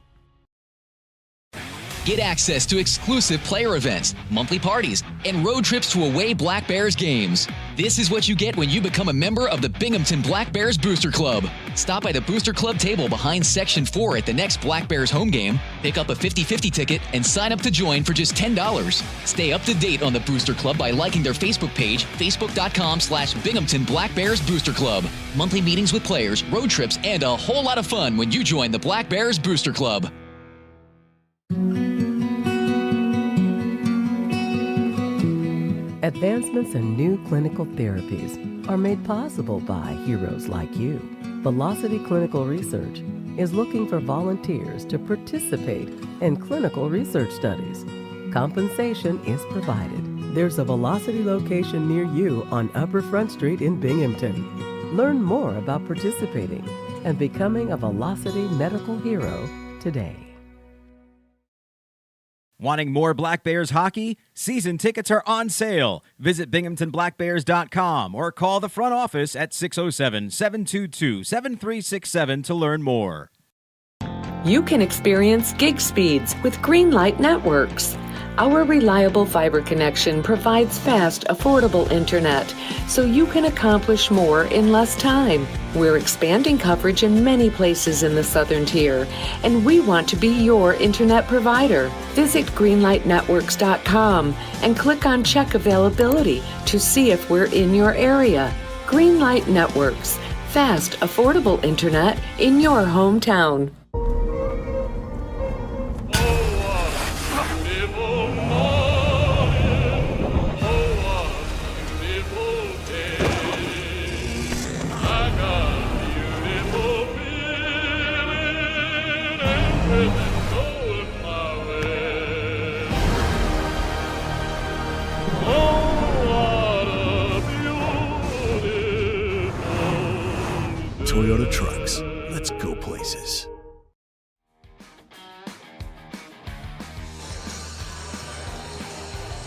Get access to exclusive player events, monthly parties, and road trips to away Black Bears games. This is what you get when you become a member of the Binghamton Black Bears Booster Club. Stop by the Booster Club table behind Section 4 at the next Black Bears home game, pick up a 50-50 ticket, and sign up to join for just $10. Stay up to date on the Booster Club by liking their Facebook page, facebook.com/Binghamton Black Bears Booster Club. Monthly meetings with players, road trips, and a whole lot of fun when you join the Black Bears Booster Club. Advancements in new clinical therapies are made possible by heroes like you. Velocity Clinical Research is looking for volunteers to participate in clinical research studies. Compensation is provided. There's a Velocity location near you on Upper Front Street in Binghamton. Learn more about participating and becoming a Velocity medical hero today. Wanting more Black Bears hockey? Season tickets are on sale. Visit BinghamtonBlackBears.com or call the front office at 607-722-7367 to learn more. You can experience gig speeds with Greenlight Networks. Our reliable fiber connection provides fast, affordable internet, so you can accomplish more in less time. We're expanding coverage in many places in the Southern Tier, and we want to be your internet provider. Visit greenlightnetworks.com and click on Check Availability to see if we're in your area. Greenlight Networks. Fast, affordable internet in your hometown. Toyota Trucks. Let's go places.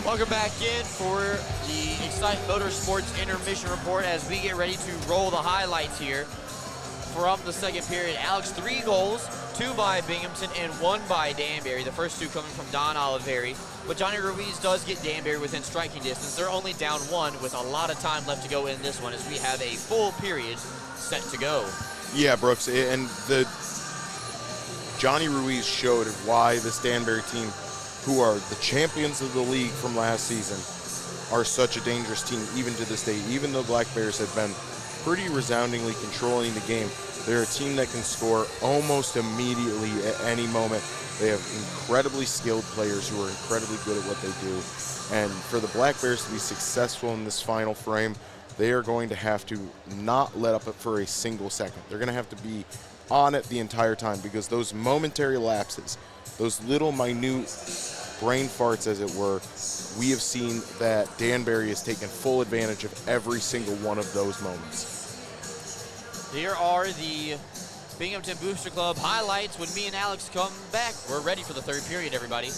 Welcome back in for the Excite Motorsports Intermission Report as we get ready to roll the highlights here from the second period. Alex, 3 goals, 2 by Binghamton and 1 by Danbury. The first 2 coming from Don Oliveri. But Johnny Ruiz does get Danbury within striking distance. They're only down 1 with a lot of time left to go in this one as we have a full period set to go. Yeah, Brooks, and the Johnny Ruiz showed why this Danbury team, who are the champions of the league from last season, are such a dangerous team even to this day. Even though Black Bears have been pretty resoundingly controlling the game, they're a team that can score almost immediately at any moment. They have incredibly skilled players who are incredibly good at what they do. And for the Black Bears to be successful in this final frame, they are going to have to not let up for a single second. They're going to have to be on it the entire time, because those momentary lapses, those little minute brain farts, as it were, we have seen that Danbury has taken full advantage of every single one of those moments. Here are the Binghamton Booster Club highlights when me and Alex come back. We're ready for the third period, everybody.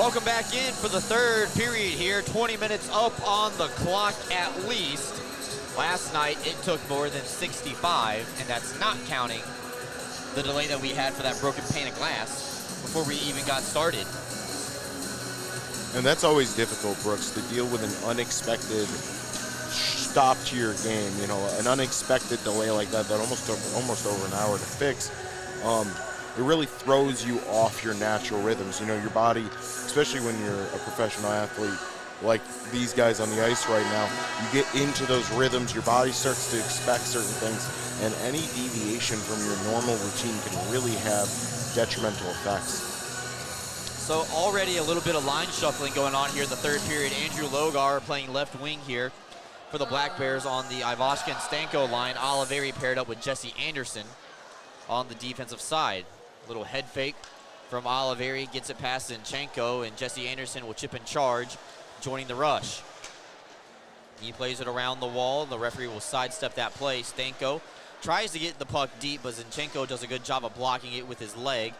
Welcome back in for the third period here. 20 minutes up on the clock at least. Last night it took more than 65, and that's not counting the delay that we had for that broken pane of glass before we even got started. And that's always difficult, Brooks, to deal with an unexpected stop to your game, you know, an unexpected delay like that almost took almost over an hour to fix. It really throws you off your natural rhythms. You know, your body, especially when you're a professional athlete like these guys on the ice right now, you get into those rhythms, your body starts to expect certain things, and any deviation from your normal routine can really have detrimental effects. So already a little bit of line shuffling going on here in the third period. Andrew Logar playing left wing here for the Black Bears on the Ivashka and Stanko line. Oliveri paired up with Jesse Anderson on the defensive side. Little head fake from Oliveri, gets it past Zinchenko, and Jesse Anderson will chip in charge, joining the rush. He plays it around the wall. The referee will sidestep that play. Stanko tries to get the puck deep, but Zinchenko does a good job of blocking it with his leg.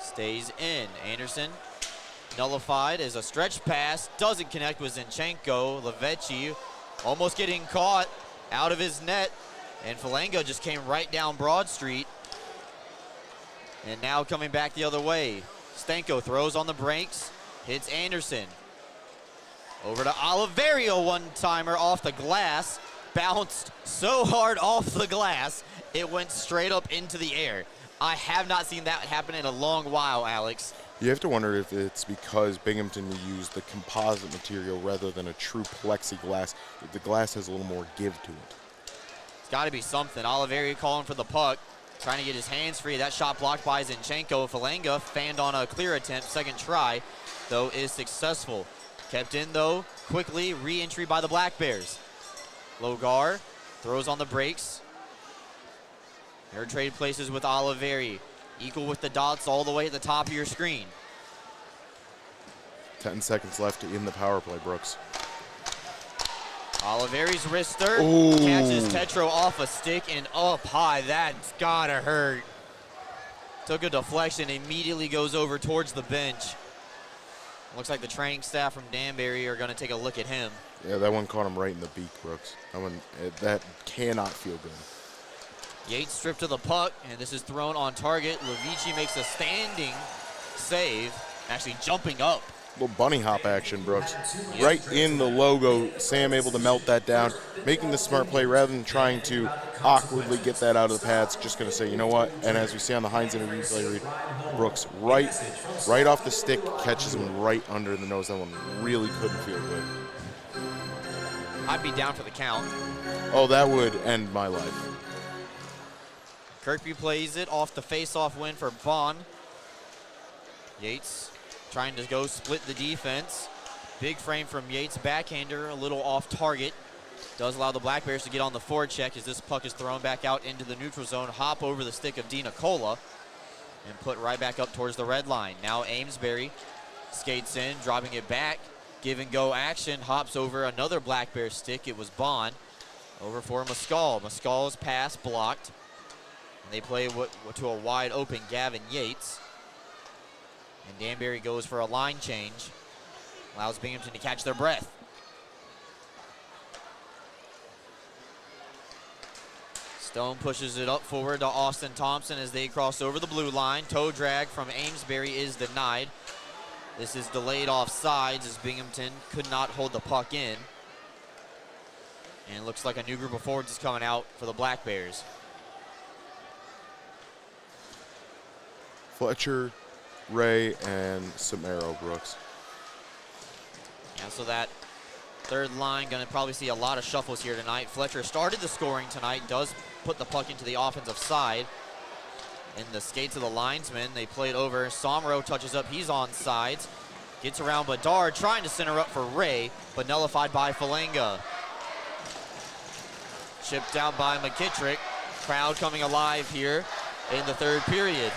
Stays in. Anderson nullified as a stretch pass. Doesn't connect with Zinchenko. Levechi almost getting caught out of his net. And Falanga just came right down Broad Street. And now coming back the other way. Stanko throws on the brakes. Hits Anderson. Over to Oliveri, a one-timer off the glass. Bounced so hard off the glass, it went straight up into the air. I have not seen that happen in a long while, Alex. You have to wonder if it's because Binghamton used the composite material rather than a true plexiglass. The glass has a little more give to it. It's got to be something. Oliveri calling for the puck, trying to get his hands free. That shot blocked by Zinchenko. Falanga fanned on a clear attempt. Second try, though, is successful. Kept in, though, quickly. Re-entry by the Black Bears. Logar throws on the brakes. Their trade places with Oliveri. Equal with the dots all the way at the top of your screen. 10 seconds left in the power play, Brooks. Oliveri's wrister Ooh. Catches Tetro off a stick and up high. That's gotta hurt. Took a deflection, immediately goes over towards the bench. Looks like the training staff from Danbury are gonna take a look at him. Yeah, that one caught him right in the beak, Brooks. That cannot feel good. Yates stripped of the puck, and this is thrown on target. Levici makes a standing save, actually jumping up. Little bunny hop action, Brooks. Right in the logo, Sam able to melt that down, making the smart play rather than trying to awkwardly get that out of the pads. Just going to say, you know what? And as we see on the Heinz interview play read, Brooks right off the stick, catches him right under the nose. That one really couldn't feel good. I'd be down for the count. Oh, that would end my life. Kirkby plays it off the face-off win for Bond. Yates trying to go split the defense. Big frame from Yates, backhander, a little off target. Does allow the Black Bears to get on the forecheck as this puck is thrown back out into the neutral zone. Hop over the stick of Dina Cola and put right back up towards the red line. Now Amesbury skates in, dropping it back. Give and go action, hops over another Black Bear stick. It was Bond. Over for Mescal. Mescal's pass blocked. And they play to a wide open Gavin Yates. And Danbury goes for a line change. Allows Binghamton to catch their breath. Stone pushes it up forward to Austin Thompson as they cross over the blue line. Toe drag from Amesbury is denied. This is delayed offsides as Binghamton could not hold the puck in. And it looks like a new group of forwards is coming out for the Black Bears. Fletcher, Ray, and Samaro, Brooks. Yeah, so that third line going to probably see a lot of shuffles here tonight. Fletcher started the scoring tonight, does put the puck into the offensive side. In the skates of the linesman, they played over. Somro touches up, he's on sides. Gets around Bedard, trying to center up for Ray, but nullified by Falanga. Chipped out by McKittrick. Crowd coming alive here in the third period.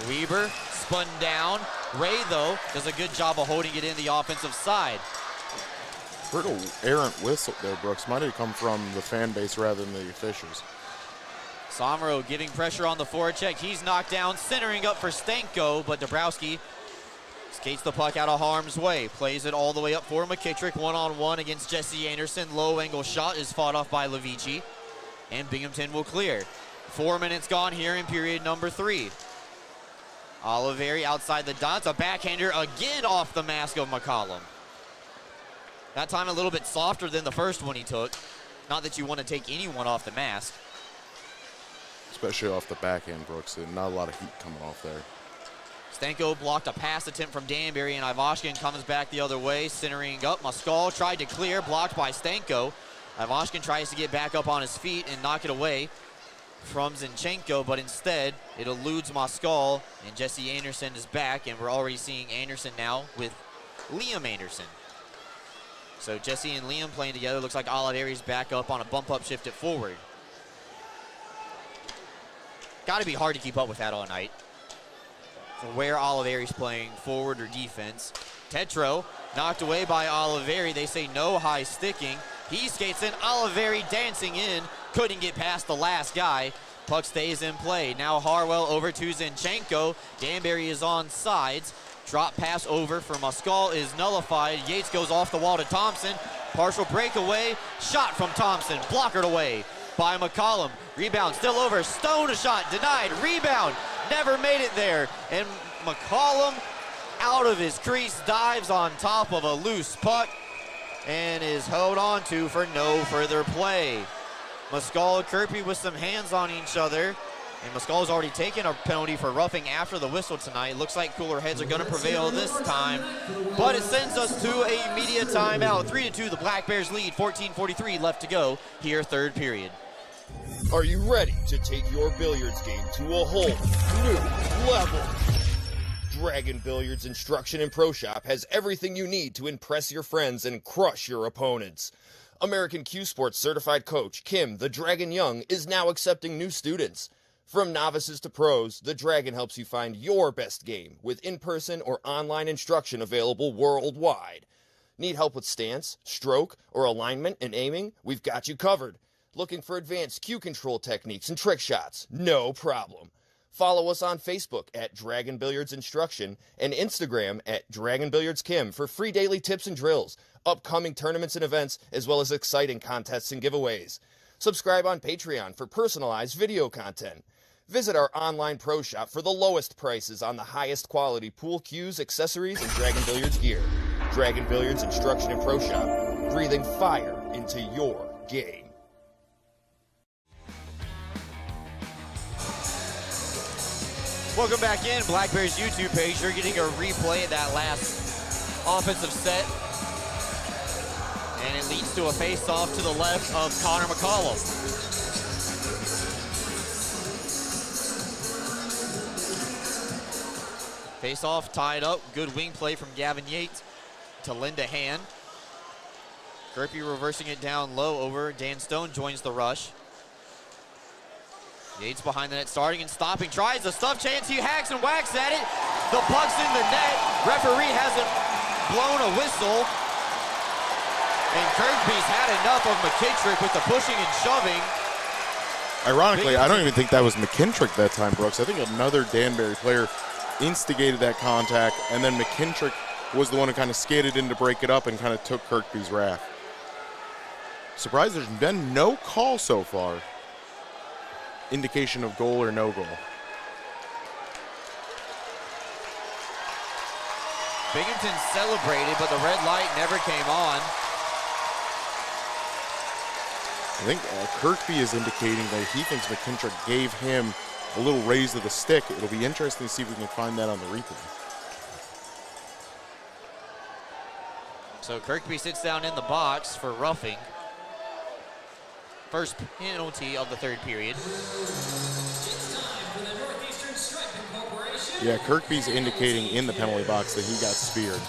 Weber spun down. Ray, though, does a good job of holding it in the offensive side. Heard an errant whistle there, Brooks. Might have come from the fan base rather than the officials. Somro giving pressure on the forecheck. He's knocked down, centering up for Stanko, but Dabrowski Skates the puck out of harm's way. Plays it all the way up for McKittrick. One-on-one against Jesse Anderson. Low angle shot is fought off by Levici. And Binghamton will clear. 4 minutes gone here in period number 3. Oliveri outside the dots. A backhander again off the mask of McCollum. That time a little bit softer than the first one he took. Not that you want to take anyone off the mask. Especially off the backhand, Brooks. Not a lot of heat coming off there. Stanko blocked a pass attempt from Danbury, and Ivashkin comes back the other way, centering up. Moskal tried to clear, blocked by Stanko. Ivashkin tries to get back up on his feet and knock it away from Zinchenko, but instead it eludes Moskal, and Jesse Anderson is back, and we're already seeing Anderson now with Liam Anderson. So Jesse and Liam playing together. Looks like Oliveri's back up on a bump-up shift at forward. Got to be hard to keep up with that all night. So where Oliveri's playing, forward or defense. Tetro knocked away by Oliveri. They say no high sticking. He skates in. Oliveri dancing in. Couldn't get past the last guy. Puck stays in play. Now Harwell over to Zinchenko. Danbury is on sides. Drop pass over for Moskal is nullified. Yates goes off the wall to Thompson. Partial breakaway. Shot from Thompson. Blockered away by McCollum. Rebound still over. Stone a shot. Denied. Rebound. Never made it there. And McCollum out of his crease dives on top of a loose puck and is held on to for no further play. Moskal and Kirby with some hands on each other. And Moscal's already taken a penalty for roughing after the whistle tonight. Looks like cooler heads are going to prevail this time. But it sends us to a media timeout. 3-2, the Black Bears lead. 14:43 left to go here, third period. Are you ready to take your billiards game to a whole new level? Dragon Billiards Instruction and Pro Shop has everything you need to impress your friends and crush your opponents. American Q Sports certified coach Kim the Dragon Young is now accepting new students. From novices to pros, the Dragon helps you find your best game with in-person or online instruction available worldwide. Need help with stance, stroke, or alignment and aiming? We've got you covered. Looking for advanced cue control techniques and trick shots? No problem. Follow us on Facebook at Dragon Billiards Instruction and Instagram at Dragon Billiards Kim for free daily tips and drills, upcoming tournaments and events, as well as exciting contests and giveaways. Subscribe on Patreon for personalized video content. Visit our online pro shop for the lowest prices on the highest quality pool cues, accessories, and Dragon Billiards gear. Dragon Billiards Instruction and Pro Shop, breathing fire into your game. Welcome back in. Black Bears YouTube page. You're getting a replay of that last offensive set. And it leads to a face-off to the left of Connor McCollum. Face-off tied up. Good wing play from Gavin Yates to lend a hand. Kirby reversing it down low over. Dan Stone joins the rush. Yates behind the net, starting and stopping. Tries a stuff chance. He hacks and whacks at it. The puck's in the net. Referee hasn't blown a whistle. And Kirby's had enough of McKittrick with the pushing and shoving. Ironically, I don't even think that was McKittrick that time, Brooks. I think another Danbury player instigated that contact, and then McKittrick was the one who kind of skated in to break it up and kind of took Kirkby's wrath. Surprised there's been no call so far. Indication of goal or no goal. Binghamton celebrated, but the red light never came on. I think Kirkby is indicating that he thinks McKittrick gave him a little raise of the stick. It'll be interesting to see if we can find that on the replay. So Kirkby sits down in the box for roughing. First penalty of the third period. Yeah, Kirkby's indicating in the penalty box that he got speared.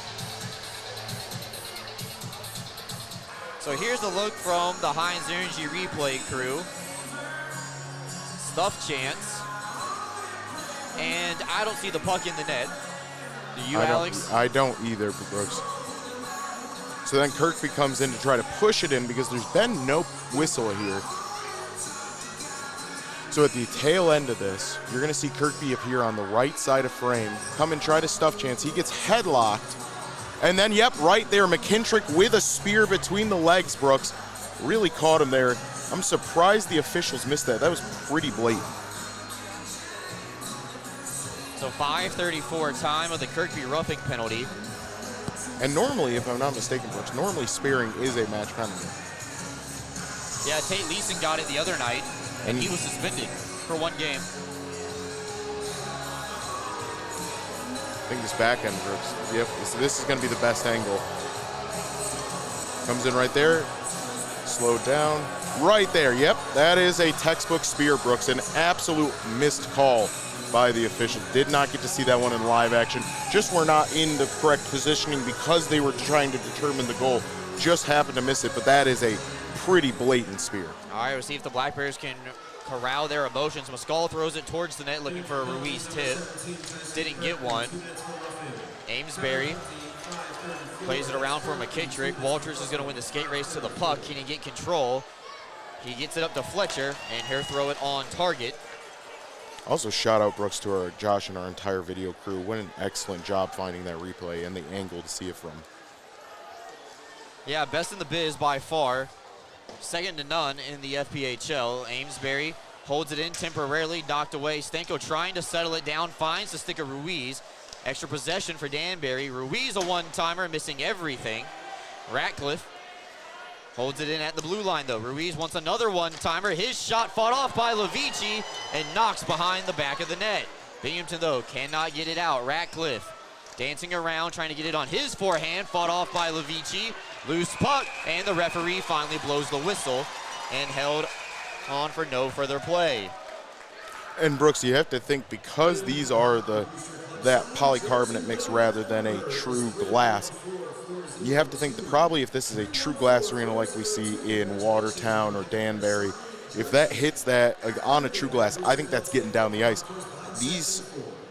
So here's a look from the Heinz Energy replay crew. Stuff chance. And I don't see the puck in the net. Do you, Alex? I don't either, Brooks. So then Kirkby comes in to try to push it in because there's been no whistle here. So at the tail end of this, you're going to see Kirkby appear on the right side of frame, come and try to stuff Chance. He gets headlocked. And then, yep, right there, McKintrick with a spear between the legs, Brooks. Really caught him there. I'm surprised the officials missed that. That was pretty blatant. So 5:34 time of the Kirkby roughing penalty. And normally, if I'm not mistaken, Brooks, normally spearing is a match penalty. Yeah, Tate Leeson got it the other night, and he was suspended for 1 game. I think this back end, Brooks. Yep, this is going to be the best angle. Comes in right there. Slowed down. Right there, yep. That is a textbook spear, Brooks. An absolute missed call by the official. Did not get to see that one in live action. Just were not in the correct positioning because they were trying to determine the goal. Just happened to miss it, but that is a pretty blatant spear. All right, we'll see if the Black Bears can corral their emotions. Mescal throws it towards the net looking for a Ruiz tip. Didn't get one. Amesbury plays it around for McKittrick. Walters is going to win the skate race to the puck. Can he get control? He gets it up to Fletcher, and he'll throw it on target. Also, shout out, Brooks, to our Josh and our entire video crew. What an excellent job finding that replay and the angle to see it from. Yeah, best in the biz by far. Second to none in the FPHL. Amesbury holds it in temporarily, knocked away. Stanko trying to settle it down, finds the stick of Ruiz. Extra possession for Danbury. Ruiz a one-timer, missing everything. Ratcliffe holds it in at the blue line, though. Ruiz wants another one-timer. His shot fought off by Levici and knocks behind the back of the net. Binghamton, though, cannot get it out. Ratcliffe dancing around, trying to get it on his forehand. Fought off by Levici. Loose puck, and the referee finally blows the whistle and held on for no further play. And, Brooks, you have to think, because these are that polycarbonate mix rather than a true glass, you have to think that probably if this is a true glass arena like we see in Watertown or Danbury, if that hits that on a true glass, I think that's getting down the ice.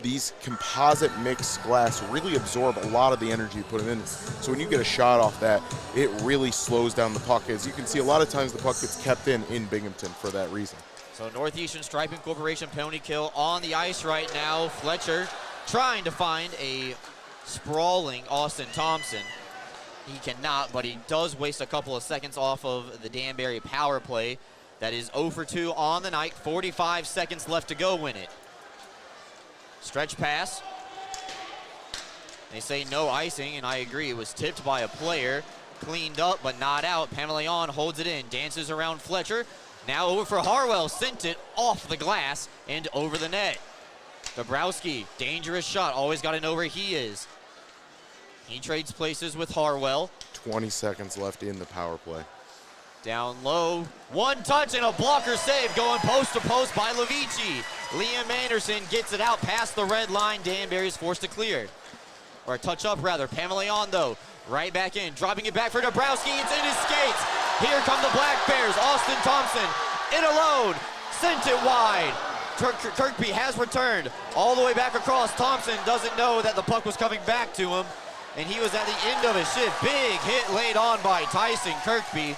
These composite mixed glass really absorb a lot of the energy you put in. So when you get a shot off that, it really slows down the puck. As you can see, a lot of times the puck gets kept in Binghamton for that reason. So Northeastern Striping Corporation penalty kill on the ice right now. Fletcher trying to find a sprawling Austin Thompson. He cannot, but he does waste a couple of seconds off of the Danbury power play. That is 0 for 2 on the night. 45 seconds left to go win it. Stretch pass. They say no icing, and I agree. It was tipped by a player. Cleaned up, but not out. Pamelion holds it in. Dances around Fletcher. Now over for Harwell. Sent it off the glass and over the net. Dabrowski, dangerous shot. Always got to know where he is. He trades places with Harwell. 20 seconds left in the power play. Down low, one touch and a blocker save going post to post by Levici. Liam Anderson gets it out past the red line. Danbury is forced to clear. Or a touch up rather. Pamelion though, right back in, dropping it back for Dabrowski. It's in his skates. Here come the Black Bears. Austin Thompson in alone, sent it wide. Kirkby has returned all the way back across. Thompson doesn't know that the puck was coming back to him, and he was at the end of his shift. Big hit laid on by Tyson Kirkby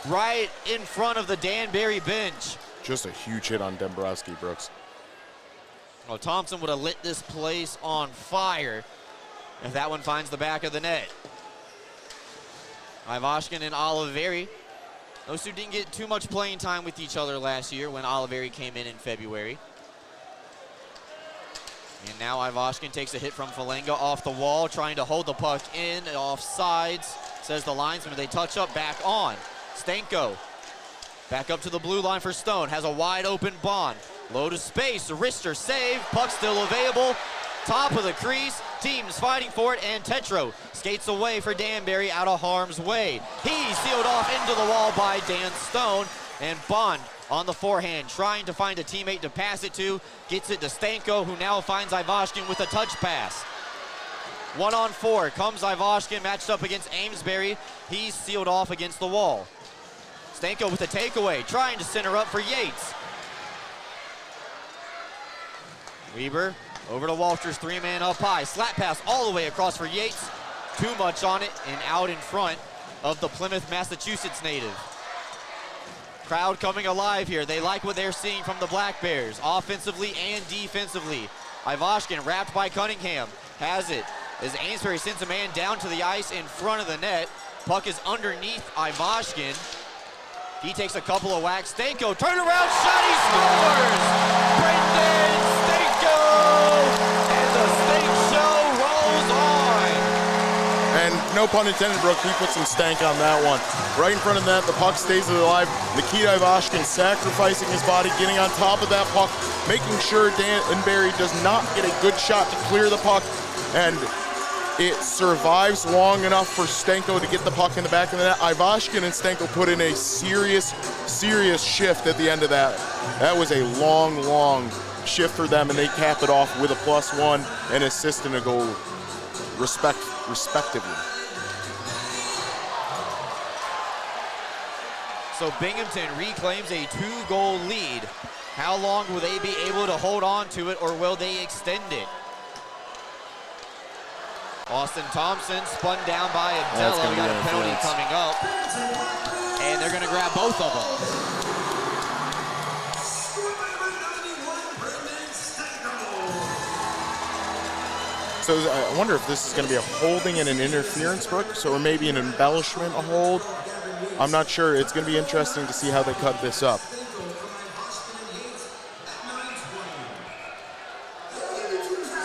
right in front of the Danbury bench. Just a huge hit on Dombrowski, Brooks. Well, Thompson would have lit this place on fire if that one finds the back of the net. Ivashkin and Oliveri. Those two didn't get too much playing time with each other last year when Oliveri came in February. And now Ivashkin takes a hit from Falenga off the wall, trying to hold the puck in, off sides, says the linesman. They touch up, back on. Stanko back up to the blue line for Stone, has a wide open Bond. Low to space, wrister save, puck still available. Top of the crease, teams fighting for it, and Tetro skates away for Danbury out of harm's way. He's sealed off into the wall by Dan Stone, and Bond on the forehand, trying to find a teammate to pass it to, gets it to Stanko, who now finds Ivashkin with a touch pass. 1-on-4, comes Ivashkin, matched up against Amesbury. He's sealed off against the wall. Stanko with a takeaway, trying to center up for Yates. Weber over to Walters, 3-man up high. Slap pass all the way across for Yates. Too much on it and out in front of the Plymouth, Massachusetts native. Crowd coming alive here. They like what they're seeing from the Black Bears, offensively and defensively. Ivashkin wrapped by Cunningham. Has it. As Amesbury sends a man down to the ice in front of the net. Puck is underneath Ivashkin. He takes a couple of whacks. Stanko, turnaround shot, he scores! Brendan Stanko! And the Stank Show rolls on. And no pun intended, Brooke, he put some stank on that one. Right in front of that, the puck stays alive. Nikita Ivashkin sacrificing his body, getting on top of that puck, making sure Danbury does not get a good shot to clear the puck. And it survives long enough for Stanko to get the puck in the back of the net. Ivashkin and Stanko put in a serious shift at the end of that. That was a long shift for them, and they cap it off with a +1 and assist and a goal, respectively. So Binghamton reclaims a 2-goal lead. How long will they be able to hold on to it, or will they extend it? Austin Thompson spun down by Abdella. We got a penalty coming up. And they're going to grab both of them. So I wonder if this is going to be a holding and an interference, Brooke, or maybe an embellishment, a hold. I'm not sure. It's going to be interesting to see how they cut this up.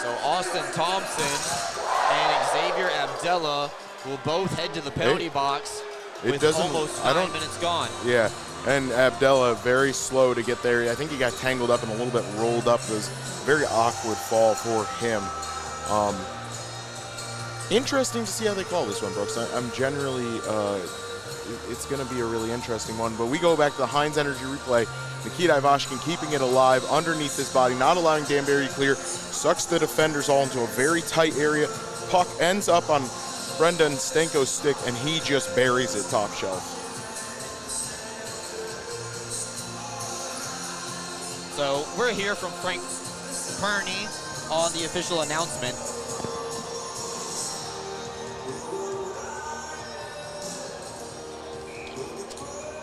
So Austin Thompson and Xavier Abdella will both head to the penalty box with almost 9 minutes gone. Yeah, and Abdella very slow to get there. I think he got tangled up and a little bit rolled up. It was a very awkward fall for him. Interesting to see how they call this one, Brooks. I'm generally, it's going to be a really interesting one. But we go back to the Heinz Energy replay. Nikita Ivashkin keeping it alive underneath his body, not allowing Danbury to clear. Sucks the defenders all into a very tight area. Puck ends up on Brendan Stanko's stick, and he just buries it top shelf. So we're here from Frank Perney on the official announcement.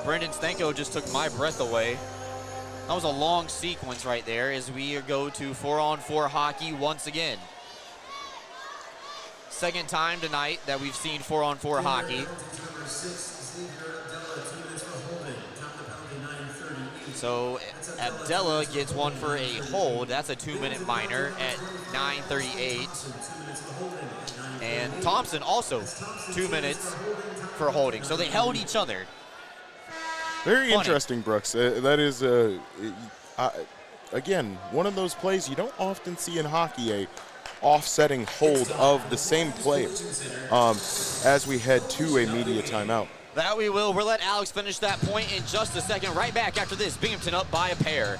Brendan Stanko just took my breath away. That was a long sequence right there as we go to 4-on-4 hockey once again. Second time tonight that we've seen 4-on-4 hockey. So Abdella gets one for a hold. That's a 2-minute minor at 9:38. And Thompson also 2 minutes for holding. So they held each other. Very interesting, Brooks. That is, again, one of those plays you don't often see in hockey, a offsetting hold of the same player as we head to a media timeout. That we will. We'll let Alex finish that point in just a second. Right back after this. Binghamton up by a pair.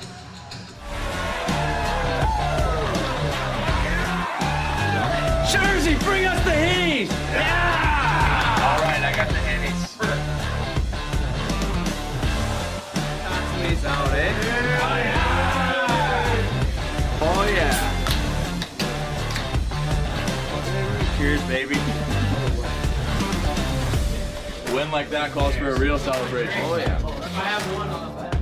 Jersey, bring us the Hennies! Yeah! All right, I got the Hennies. Out, eh? Oh yeah! Cheers, baby. A win like that calls for a real celebration. Oh yeah. I have one on the back.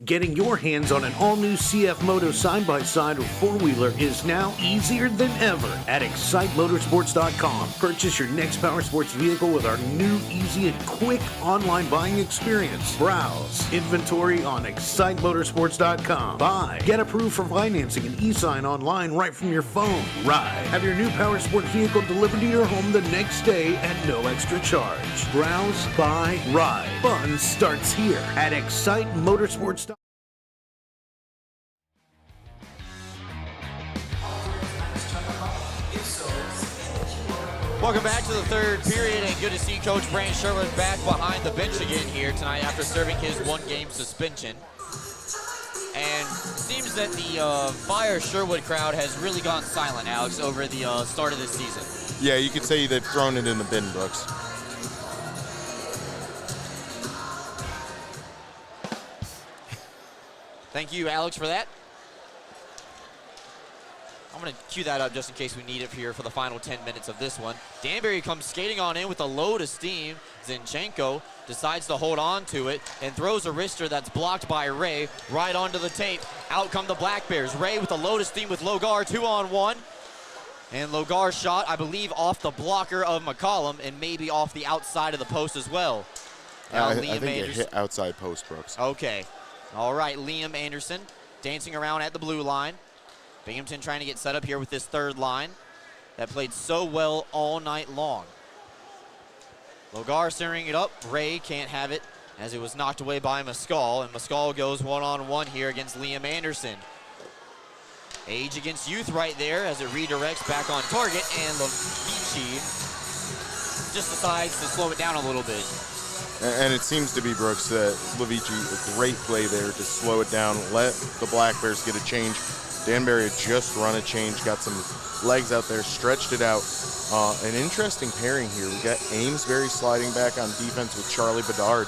Getting your hands on an all-new CF Moto side-by-side or four-wheeler is now easier than ever at ExciteMotorsports.com. Purchase your next power sports vehicle with our new, easy, and quick online buying experience. Browse inventory on ExciteMotorsports.com. Buy, get approved for financing and e-sign online right from your phone. Ride, have your new power sport vehicle delivered to your home the next day at no extra charge. Browse, buy, ride. Fun starts here at ExciteMotorsports.com. Welcome back to the third period, and good to see Coach Brand Sherwood back behind the bench again here tonight after serving his one-game suspension. And it seems that the Fire Sherwood crowd has really gone silent, Alex, over the start of this season. Yeah, you could say they've thrown it in the bin, Brooks. Thank you, Alex, for that. I'm going to cue that up just in case we need it here for the final 10 minutes of this one. Danbury comes skating on in with a load of steam. Zinchenko decides to hold on to it and throws a wrister that's blocked by Ray right onto the tape. Out come the Black Bears. Ray with a load of steam with Logar, 2-on-1. And Logar's shot, I believe, off the blocker of McCollum and maybe off the outside of the post as well. I think it hit outside post, Brooks. Okay. All right, Liam Anderson dancing around at the blue line. Binghamton trying to get set up here with this third line that played so well all night long. Logar centering it up. Ray can't have it as it was knocked away by Mescal, and Mescal goes one-on-one here against Liam Anderson. Age against youth right there as it redirects back on target, and Levici just decides to slow it down a little bit. And it seems to be, Brooks, that Levici, a great play there to slow it down, let the Black Bears get a change. Danbury had just run a change, got some legs out there, stretched it out. An interesting pairing here. We got Amesbury sliding back on defense with Charlie Bedard.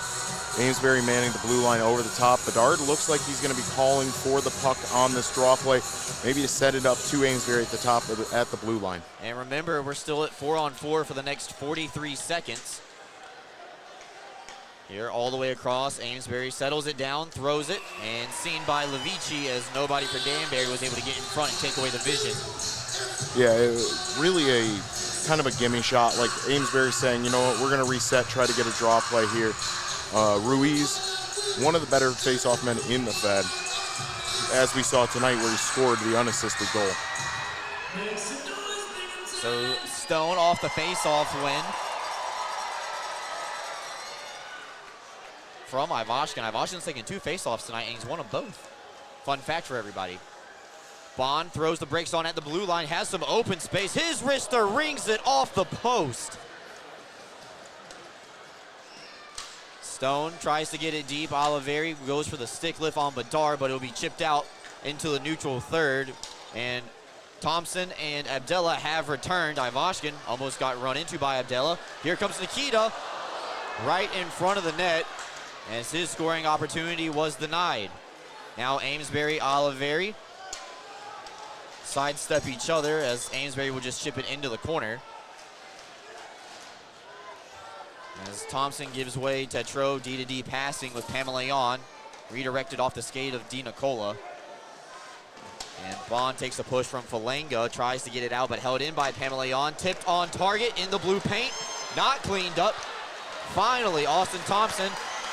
Amesbury manning the blue line over the top. Bedard looks like he's going to be calling for the puck on this draw play, maybe to set it up to Amesbury at the top of at the blue line. And remember, we're still at 4-on-4 for the next 43 seconds. Here, all the way across, Amesbury settles it down, throws it, and seen by Levici as nobody for Danbury was able to get in front and take away the vision. Yeah, really a kind of a gimme shot, like Amesbury saying, you know what, we're going to reset, try to get a draw play here. Ruiz, one of the better face-off men in the Fed, as we saw tonight where he scored the unassisted goal. So Stone off the face-off win from Ivashkin. Ivashkin's taking 2 face-offs tonight, and he's won them both. Fun fact for everybody. Bond throws the brakes on at the blue line, has some open space. His wrister rings it off the post. Stone tries to get it deep. Oliveri goes for the stick lift on Bedard, but it'll be chipped out into the neutral third. And Thompson and Abdella have returned. Ivashkin almost got run into by Abdella. Here comes Nikita right in front of the net as his scoring opportunity was denied. Now Amesbury, Oliveri sidestep each other as Amesbury will just chip it into the corner. As Thompson gives way, Tetro, D2D passing with Pamelayan, redirected off the skate of Di Nicola. And Bond takes a push from Falanga, tries to get it out, but held in by Pamelayan, tipped on target in the blue paint, not cleaned up. Finally, Austin Thompson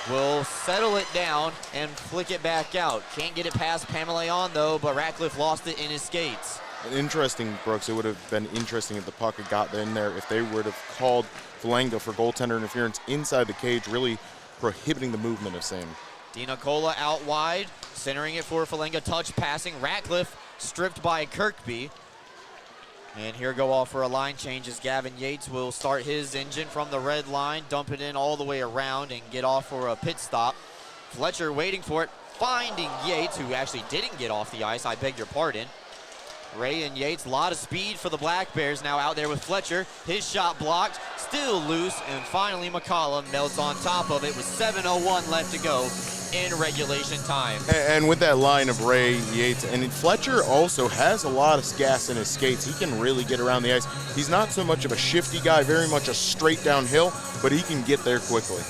will settle it down and flick it back out. Can't get it past Pamelayan though, but Ratcliffe lost it in his skates. Interesting, Brooks, it would have been interesting if the puck had got in there, if they would have called Falanga for goaltender interference inside the cage, really prohibiting the movement of Sam. Di Nicola out wide, centering it for Falanga, touch passing. Ratcliffe stripped by Kirkby. And here go off for a line change as Gavin Yates will start his engine from the red line, dump it in all the way around and get off for a pit stop. Fletcher waiting for it, finding Yates, who actually didn't get off the ice, I beg your pardon. Ray and Yates, a lot of speed for the Black Bears now out there with Fletcher. His shot blocked, still loose, and finally McCollum melts on top of it with 7:01 left to go in regulation time. And with that line of Ray, Yates, and Fletcher also has a lot of gas in his skates. He can really get around the ice. He's not so much of a shifty guy, very much a straight downhill, but he can get there quickly.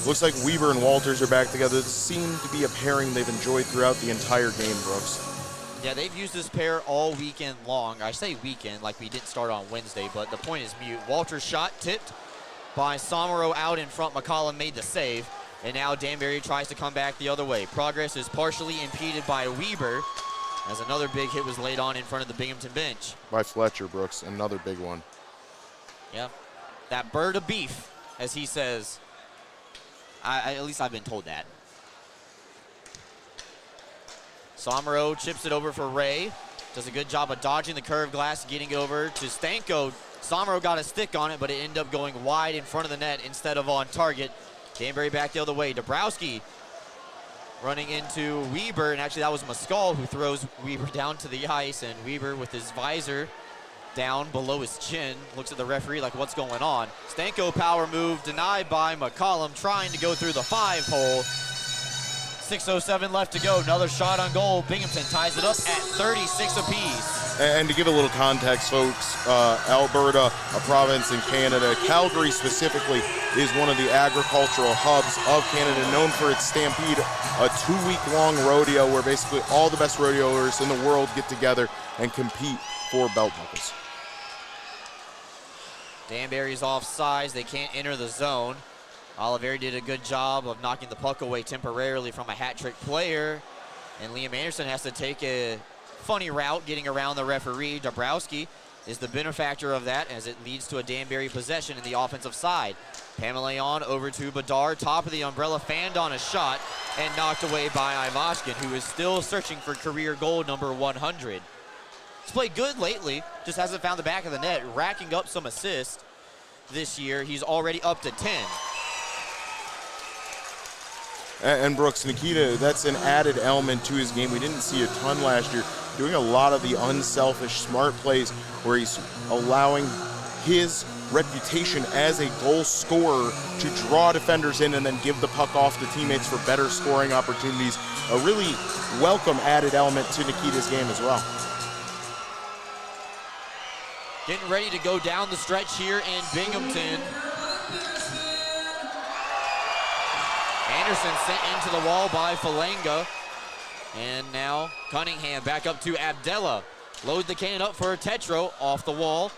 Looks like Weber and Walters are back together. This seemed to be a pairing they've enjoyed throughout the entire game, Brooks. Yeah, they've used this pair all weekend long. I say weekend like we didn't start on Wednesday, but the point is mute. Walters' shot tipped by Somero out in front. McCollum made the save, and now Danbury tries to come back the other way. Progress is partially impeded by Weber as another big hit was laid on in front of the Binghamton bench. By Fletcher, Brooks, another big one. Yeah, that bird of beef, as he says. At least I've been told that. Somero chips it over for Ray. Does a good job of dodging the curved glass, getting it over to Stanko. Somero got a stick on it, but it ended up going wide in front of the net instead of on target. Danbury back the other way. Dabrowski running into Weber, and actually that was Mescal who throws Weber down to the ice, and Weber with his visor down below his chin, looks at the referee like, what's going on? Stanko power move denied by McCollum, trying to go through the 5-hole. 6:07 left to go. Another shot on goal. Binghamton ties it up at 36 apiece. And to give a little context, folks, Alberta, a province in Canada, Calgary specifically, is one of the agricultural hubs of Canada, known for its Stampede, a 2-week-long rodeo where basically all the best rodeoers in the world get together and compete for belt buckles. Danbury's offsides. They can't enter the zone. Oliveri did a good job of knocking the puck away temporarily from a hat-trick player. And Liam Anderson has to take a funny route getting around the referee. Dabrowski is the benefactor of that as it leads to a Danbury possession in the offensive side. Pamelaon over to Bedard, top of the umbrella, fanned on a shot and knocked away by Ivashkin, who is still searching for career goal number 100. He's played good lately, just hasn't found the back of the net, racking up some assists this year. He's already up to 10. And Brooks, Nikita, that's an added element to his game. We didn't see a ton last year, doing a lot of the unselfish, smart plays where he's allowing his reputation as a goal scorer to draw defenders in and then give the puck off to teammates for better scoring opportunities. A really welcome added element to Nikita's game as well. Getting ready to go down the stretch here in Binghamton. Anderson sent into the wall by Falanga. And now Cunningham back up to Abdella. Load the cannon up for Tetro off the wall.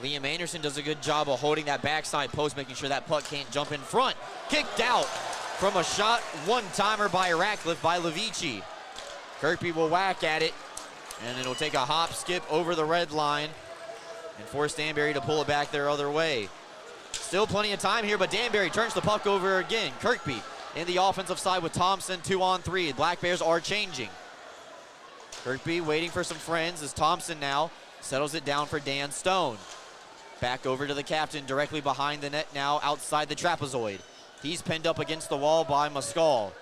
Liam Anderson does a good job of holding that backside post, making sure that puck can't jump in front. Kicked out from a shot, one-timer by Ratcliffe by Levici. Kirkby will whack at it, and it'll take a hop, skip over the red line and force Danbury to pull it back their other way. Still plenty of time here, but Danbury turns the puck over again. Kirkby in the offensive side with Thompson, 2-on-3. Black Bears are changing. Kirkby waiting for some friends as Thompson now settles it down for Dan Stone. Back over to the captain, directly behind the net now, outside the trapezoid. He's pinned up against the wall by Mescal.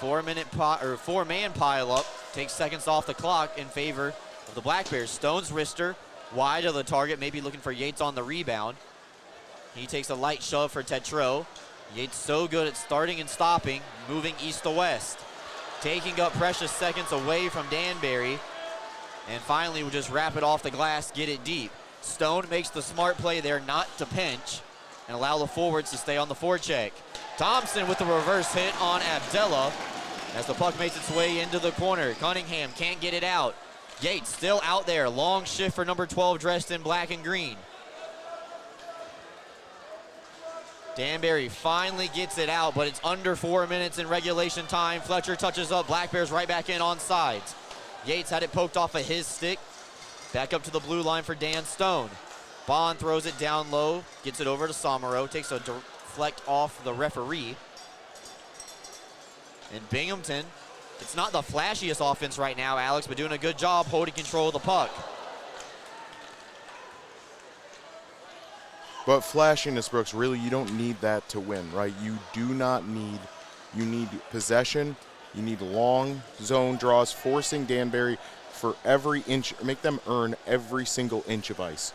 4-man pile up, takes seconds off the clock in favor of the Black Bears. Stone's wrister wide of the target, maybe looking for Yates on the rebound. He takes a light shove for Tetro. Yates so good at starting and stopping, moving east to west. Taking up precious seconds away from Danbury. And finally, we'll just wrap it off the glass, get it deep. Stone makes the smart play there not to pinch and allow the forwards to stay on the forecheck. Thompson with the reverse hit on Abdella as the puck makes its way into the corner. Cunningham can't get it out. Yates still out there. Long shift for number 12 dressed in black and green. Danbury finally gets it out, but it's under 4 minutes in regulation time. Fletcher touches up. Black Bears right back in on sides. Yates had it poked off of his stick. Back up to the blue line for Dan Stone. Bond throws it down low, gets it over to Somero, takes a deflect off the referee. And Binghamton, it's not the flashiest offense right now, Alex, but doing a good job holding control of the puck. But flashiness, Brooks, really you don't need that to win, right? You do not need, you need possession, you need long zone draws, forcing Danbury for every inch, make them earn every single inch of ice.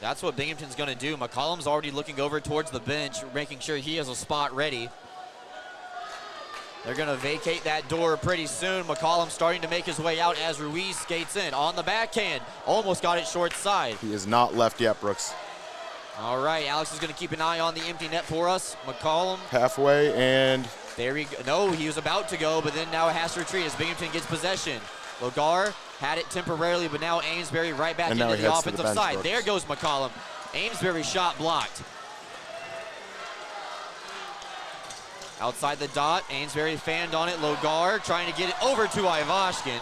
That's what Binghamton's going to do. McCollum's already looking over towards the bench, making sure he has a spot ready. They're going to vacate that door pretty soon. McCollum starting to make his way out as Ruiz skates in. On the backhand, almost got it short side. He is not left yet, Brooks. All right, Alex is going to keep an eye on the empty net for us. McCollum. Halfway, and there he go. No, he was about to go, but then now it has to retreat as Binghamton gets possession. Logar had it temporarily, but now Amesbury right back into the offensive side. There goes McCollum. Amesbury shot blocked. Outside the dot, Amesbury fanned on it. Logar trying to get it over to Ivashkin.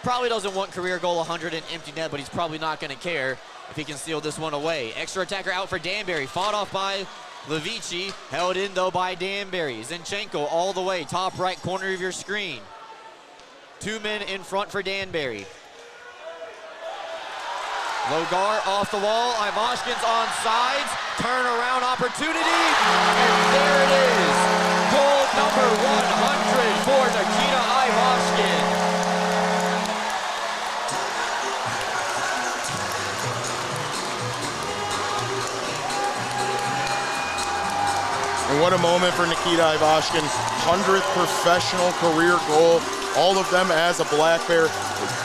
Probably doesn't want career goal 100 in empty net, but he's probably not going to care if he can steal this one away. Extra attacker out for Danbury. Fought off by Levici. Held in, though, by Danbury. Zinchenko all the way. Top right corner of your screen. 2 men in front for Danbury. Logar off the wall. Ivashkin's on sides. Turnaround opportunity. And there it is. Goal number 100 for Nikita Ivashkin. And what a moment for Nikita Ivashkin. 100th professional career goal. All of them as a Black Bear.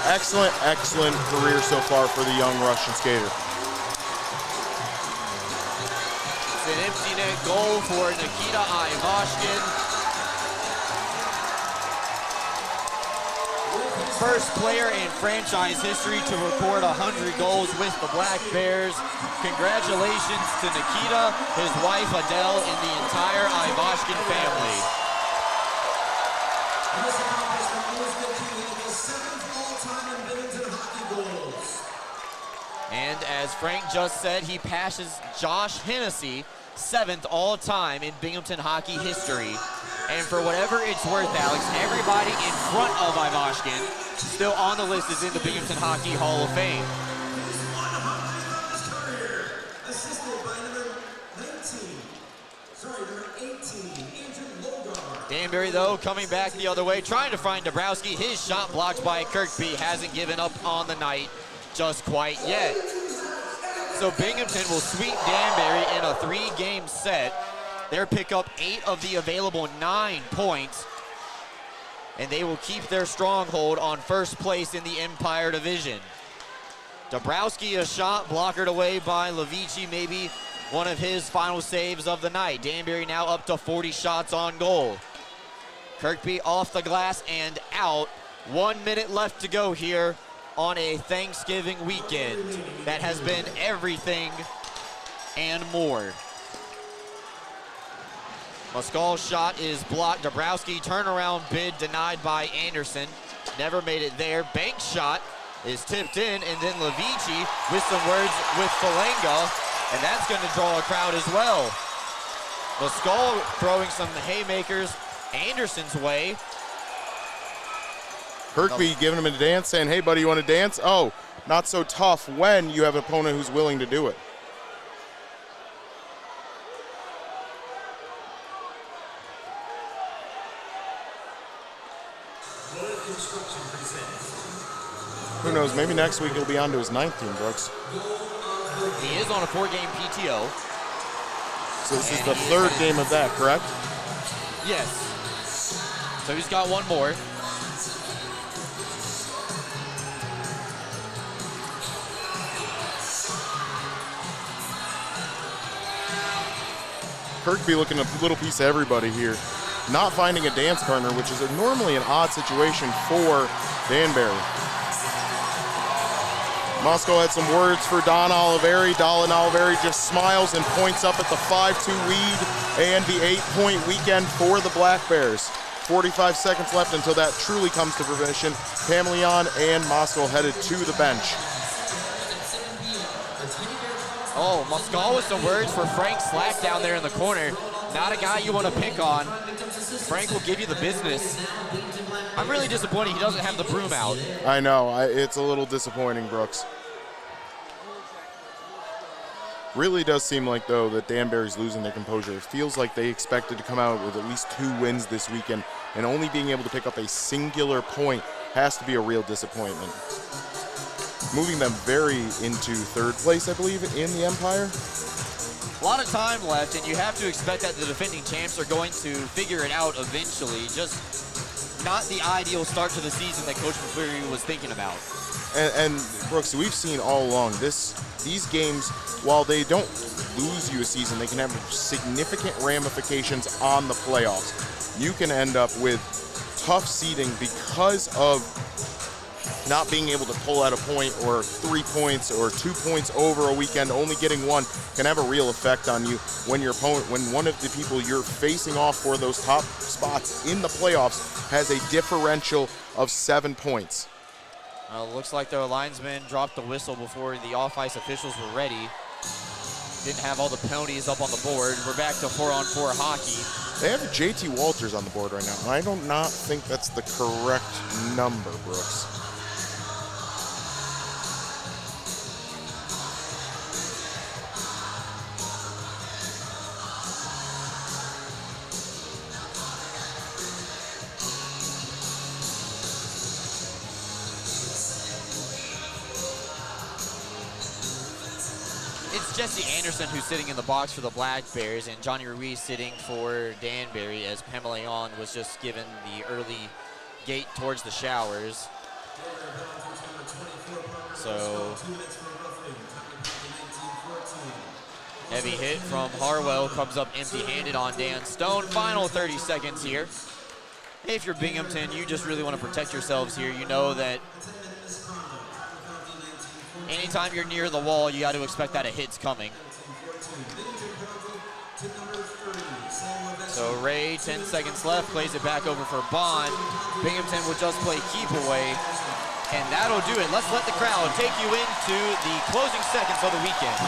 Excellent, excellent career so far for the young Russian skater. It's an empty net goal for Nikita Ivashkin. First player in franchise history to record 100 goals with the Black Bears. Congratulations to Nikita, his wife Adele, and the entire Ivashkin family. This accomplishment is making the 7th all-time in Binghamton hockey goals. And as Frank just said, he passes Josh Hennessy, 7th all-time in Binghamton hockey history. And for whatever it's worth, Alex, everybody in front of Ivashkin still on the list is in the Binghamton Hockey Hall of Fame. Assisted by number 18, Andrew Logar. Danbury, though, coming back the other way, trying to find Dabrowski. His shot blocked by Kirkby. Hasn't given up on the night just quite yet. So Binghamton will sweep Danbury in a 3-game set. They'll pick up 8 of the available 9 points, and they will keep their stronghold on first place in the Empire Division. Dabrowski, a shot blockered away by Levici, maybe one of his final saves of the night. Danbury now up to 40 shots on goal. Kirkby off the glass and out. 1 minute left to go here on a Thanksgiving weekend that has been everything and more. Muscall's shot is blocked. Dabrowski turnaround bid denied by Anderson. Never made it there. Banks' shot is tipped in, and then Levici with some words with Falanga, and that's going to draw a crowd as well. Muscall throwing some haymakers Anderson's way. Kirkby giving him a dance, saying, hey, buddy, you want to dance? Oh, not so tough when you have an opponent who's willing to do it. Who knows, maybe next week he'll be on to his 9th team, Brooks. He is on a 4-game PTO. So this is the 3rd game of that, correct? Yes. So he's got one more. Kirkby looking a little piece of everybody here. Not finding a dance partner, which is normally an odd situation for Danbury. Moscow had some words for Don Oliveri. Don Oliveri just smiles and points up at the 5-2 lead and the 8-point weekend for the Black Bears. 45 seconds left until that truly comes to fruition. Pamelion and Moscow headed to the bench. Oh, Muscall with some words for Frank Slack down there in the corner. Not a guy you want to pick on. Frank will give you the business. I'm really disappointed he doesn't have the broom out. I know, it's a little disappointing, Brooks. Really does seem like, though, that Danbury's losing their composure. It feels like they expected to come out with at least 2 wins this weekend, and only being able to pick up a singular point has to be a real disappointment. Moving them very into 3rd place, I believe, in the Empire. A lot of time left, and you have to expect that the defending champs are going to figure it out eventually. Just not the ideal start to the season that Coach McCleary was thinking about. And Brooks, we've seen all along, these games, while they don't lose you a season, they can have significant ramifications on the playoffs. You can end up with tough seeding because of not being able to pull out a point or 3 points or 2 points over a weekend, only getting 1 can have a real effect on you when your opponent, when one of the people you're facing off for those top spots in the playoffs has a differential of 7 points. Looks like their linesman dropped the whistle before the off-ice officials were ready. Didn't have all the penalties up on the board. We're back to 4-on-4 hockey. They have JT Walters on the board right now, and I do not think that's the correct number, Brooks. It's Jesse Anderson who's sitting in the box for the Black Bears, and Johnny Ruiz sitting for Danbury, as Pamela Yon was just given the early gate towards the showers. So, heavy hit from Harwell comes up empty-handed on Dan Stone. Final 30 seconds here. If you're Binghamton, you just really want to protect yourselves here. You know that anytime you're near the wall, you got to expect that a hit's coming. So Ray, 10 seconds left, plays it back over for Bond. Binghamton will just play keep away, and that'll do it. Let's let the crowd take you into the closing seconds of the weekend.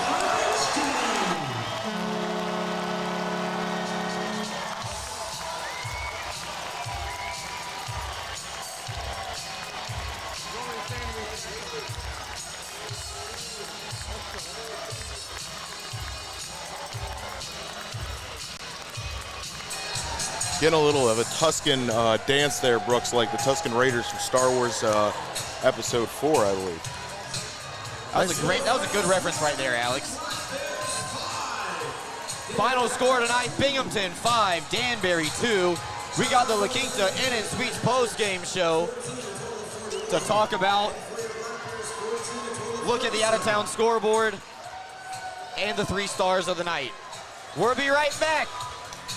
Getting a little of a Tuscan dance there, Brooks, like the Tuscan Raiders from Star Wars Episode 4, I believe. That was a good reference right there, Alex. Final score tonight, Binghamton 5, Danbury 2. We got the La Quinta Inn and Suites post-game show to talk about, look at the out-of-town scoreboard, and the 3 stars of the night. We'll be right back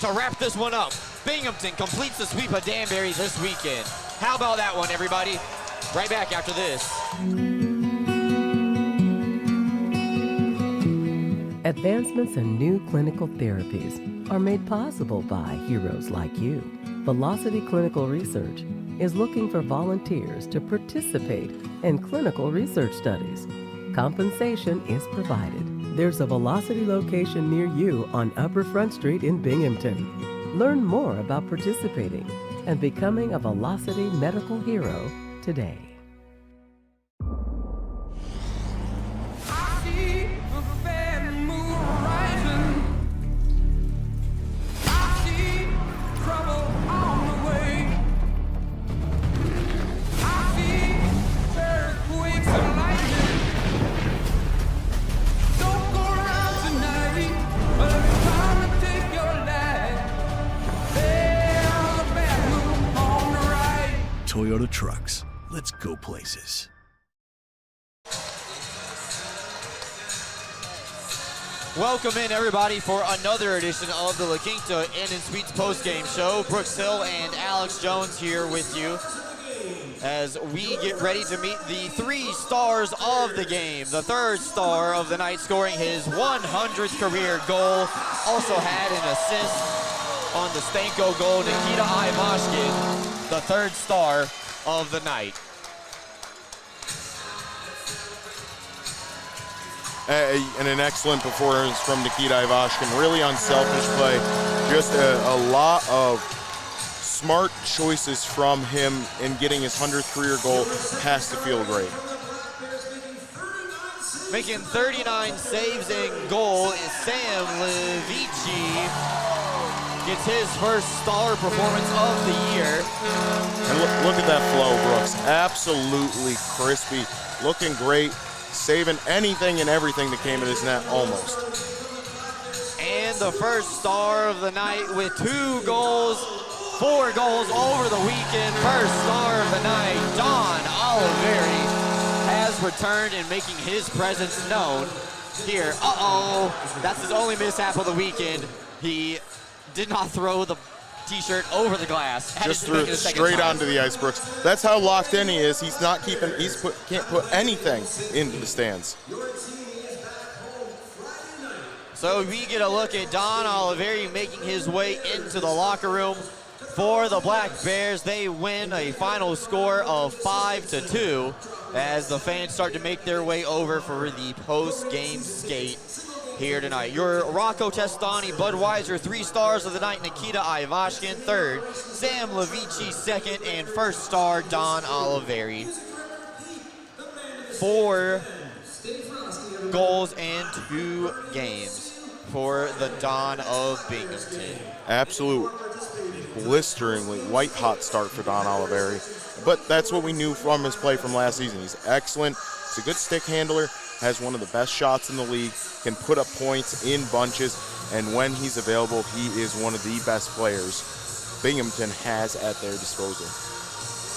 to wrap this one up. Binghamton completes the sweep of Danbury this weekend. How about that one, everybody? Right back after this. Advancements in new clinical therapies are made possible by heroes like you. Velocity Clinical Research is looking for volunteers to participate in clinical research studies. Compensation is provided. There's a Velocity location near you on Upper Front Street in Binghamton. Learn more about participating and becoming a Velocity medical hero today. Toyota Trucks. Let's go places. Welcome in, everybody, for another edition of the La Quinta Inn and Suites postgame show. Brooks Hill and Alex Jones here with you as we get ready to meet the 3 stars of the game. The 3rd star of the night, scoring his 100th career goal. Also had an assist on the Stanko goal, Nikita Ivashkin, the 3rd star of the night. And an excellent performance from Nikita Ivashkin. Really unselfish play. Just a lot of smart choices from him in getting his 100th career goal. Has to feel great. Making 39 saves and goal is Sam Levici. Gets his first star performance of the year. And look at that flow, Brooks. Absolutely crispy. Looking great. Saving anything and everything that came at his net, almost. And the first star of the night with 2 goals, 4 goals over the weekend. First star of the night, Don Oliveri, has returned and making his presence known here. That's his only mishap of the weekend. He did not throw the t-shirt over the glass. Just threw it straight onto the ice, Brooks. That's how locked in he is. He's not keeping, can't put anything into the stands. So we get a look at Don Oliveri making his way into the locker room for the Black Bears. They win a final score of 5-2 as the fans start to make their way over for the post-game skate here tonight. Your Rocco Testani, Budweiser, 3 stars of the night, Nikita Ivashkin, 3rd, Sam Levici, 2nd, and 1st star, Don Oliveri. 4 goals and 2 games for the Don of Binghamton. Absolute blisteringly white-hot start for Don Oliveri. But that's what we knew from his play from last season. He's excellent. He's a good stick handler. has one of the best shots in the league, can put up points in bunches, and when he's available, he is one of the best players Binghamton has at their disposal.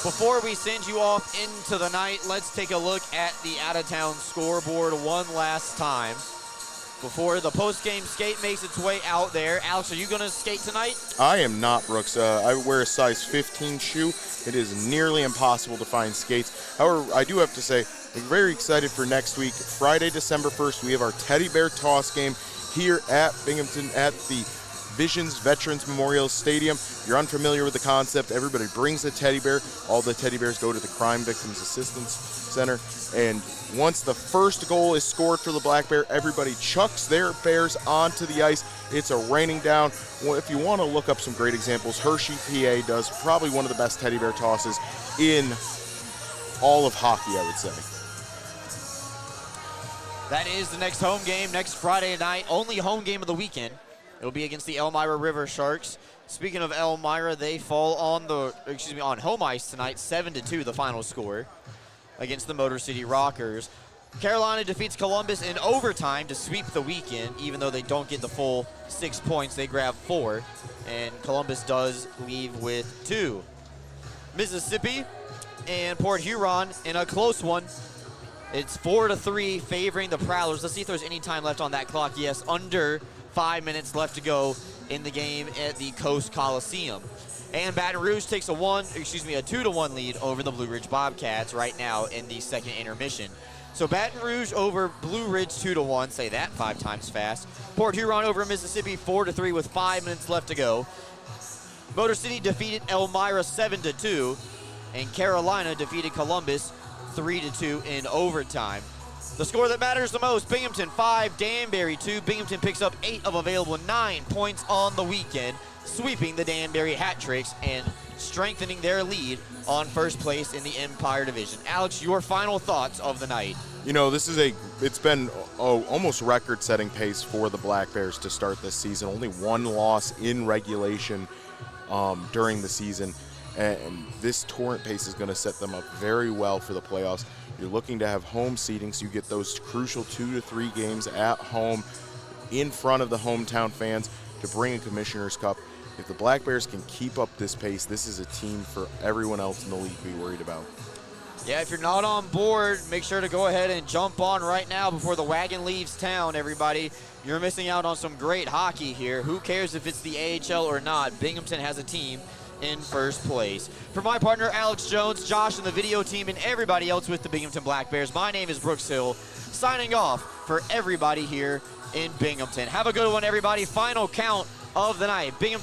Before we send you off into the night, let's take a look at the out-of-town scoreboard one last time before the post-game skate makes its way out there. Alex, are you going to skate tonight? I am not, Brooks. I wear a size 15 shoe. It is nearly impossible to find skates. However, I do have to say, I'm very excited for next week. Friday, December 1st, we have our Teddy Bear Toss game here at Binghamton at the Visions Veterans Memorial Stadium. If you're unfamiliar with the concept, everybody brings a teddy bear. All the teddy bears go to the Crime Victims Assistance Center. And once the first goal is scored for the Black Bear, everybody chucks their bears onto the ice. It's a raining down. Well, if you want to look up some great examples, Hershey, PA does probably one of the best teddy bear tosses in all of hockey, I would say. That is the next home game next Friday night. Only home game of the weekend. It'll be against the Elmira River Sharks. Speaking of Elmira, they fall on home ice tonight, 7-2 the final score against the Motor City Rockers. Carolina defeats Columbus in overtime to sweep the weekend. Even though they don't get the full 6 points, they grab 4, and Columbus does leave with 2. Mississippi and Port Huron in a close one. It's 4-3 favoring the Prowlers. Let's see if there's any time left on that clock. Yes, under 5 minutes left to go in the game at the Coast Coliseum. And Baton Rouge takes a 2-1 lead over the Blue Ridge Bobcats right now in the second intermission. So Baton Rouge over Blue Ridge 2-1, say that 5 times fast. Port Huron over Mississippi 4-3 with 5 minutes left to go. Motor City defeated Elmira 7-2, and Carolina defeated Columbus 3-2 in overtime. The score that matters the most, Binghamton 5, Danbury 2. Binghamton picks up 8 of available 9 points on the weekend, sweeping the Danbury Hat Tricks and strengthening their lead on first place in the Empire Division. Alex, your final thoughts of the night. You know, it's been almost record-setting pace for the Black Bears to start this season. Only 1 loss in regulation during the season, and this torrent pace is going to set them up very well for the playoffs. You're looking to have home seating, so you get those crucial 2 to 3 games at home in front of the hometown fans to bring a Commissioner's Cup. If the Black Bears can keep up this pace, this is a team for everyone else in the league to be worried about. Yeah, if you're not on board, make sure to go ahead and jump on right now before the wagon leaves town, everybody. You're missing out on some great hockey here. Who cares if it's the AHL or not? Binghamton has a team in first place. For my partner, Alex Jones, Josh, and the video team, and everybody else with the Binghamton Black Bears, my name is Brooks Hill, signing off for everybody here in Binghamton. Have a good one, everybody. Final count of the night. Binghamton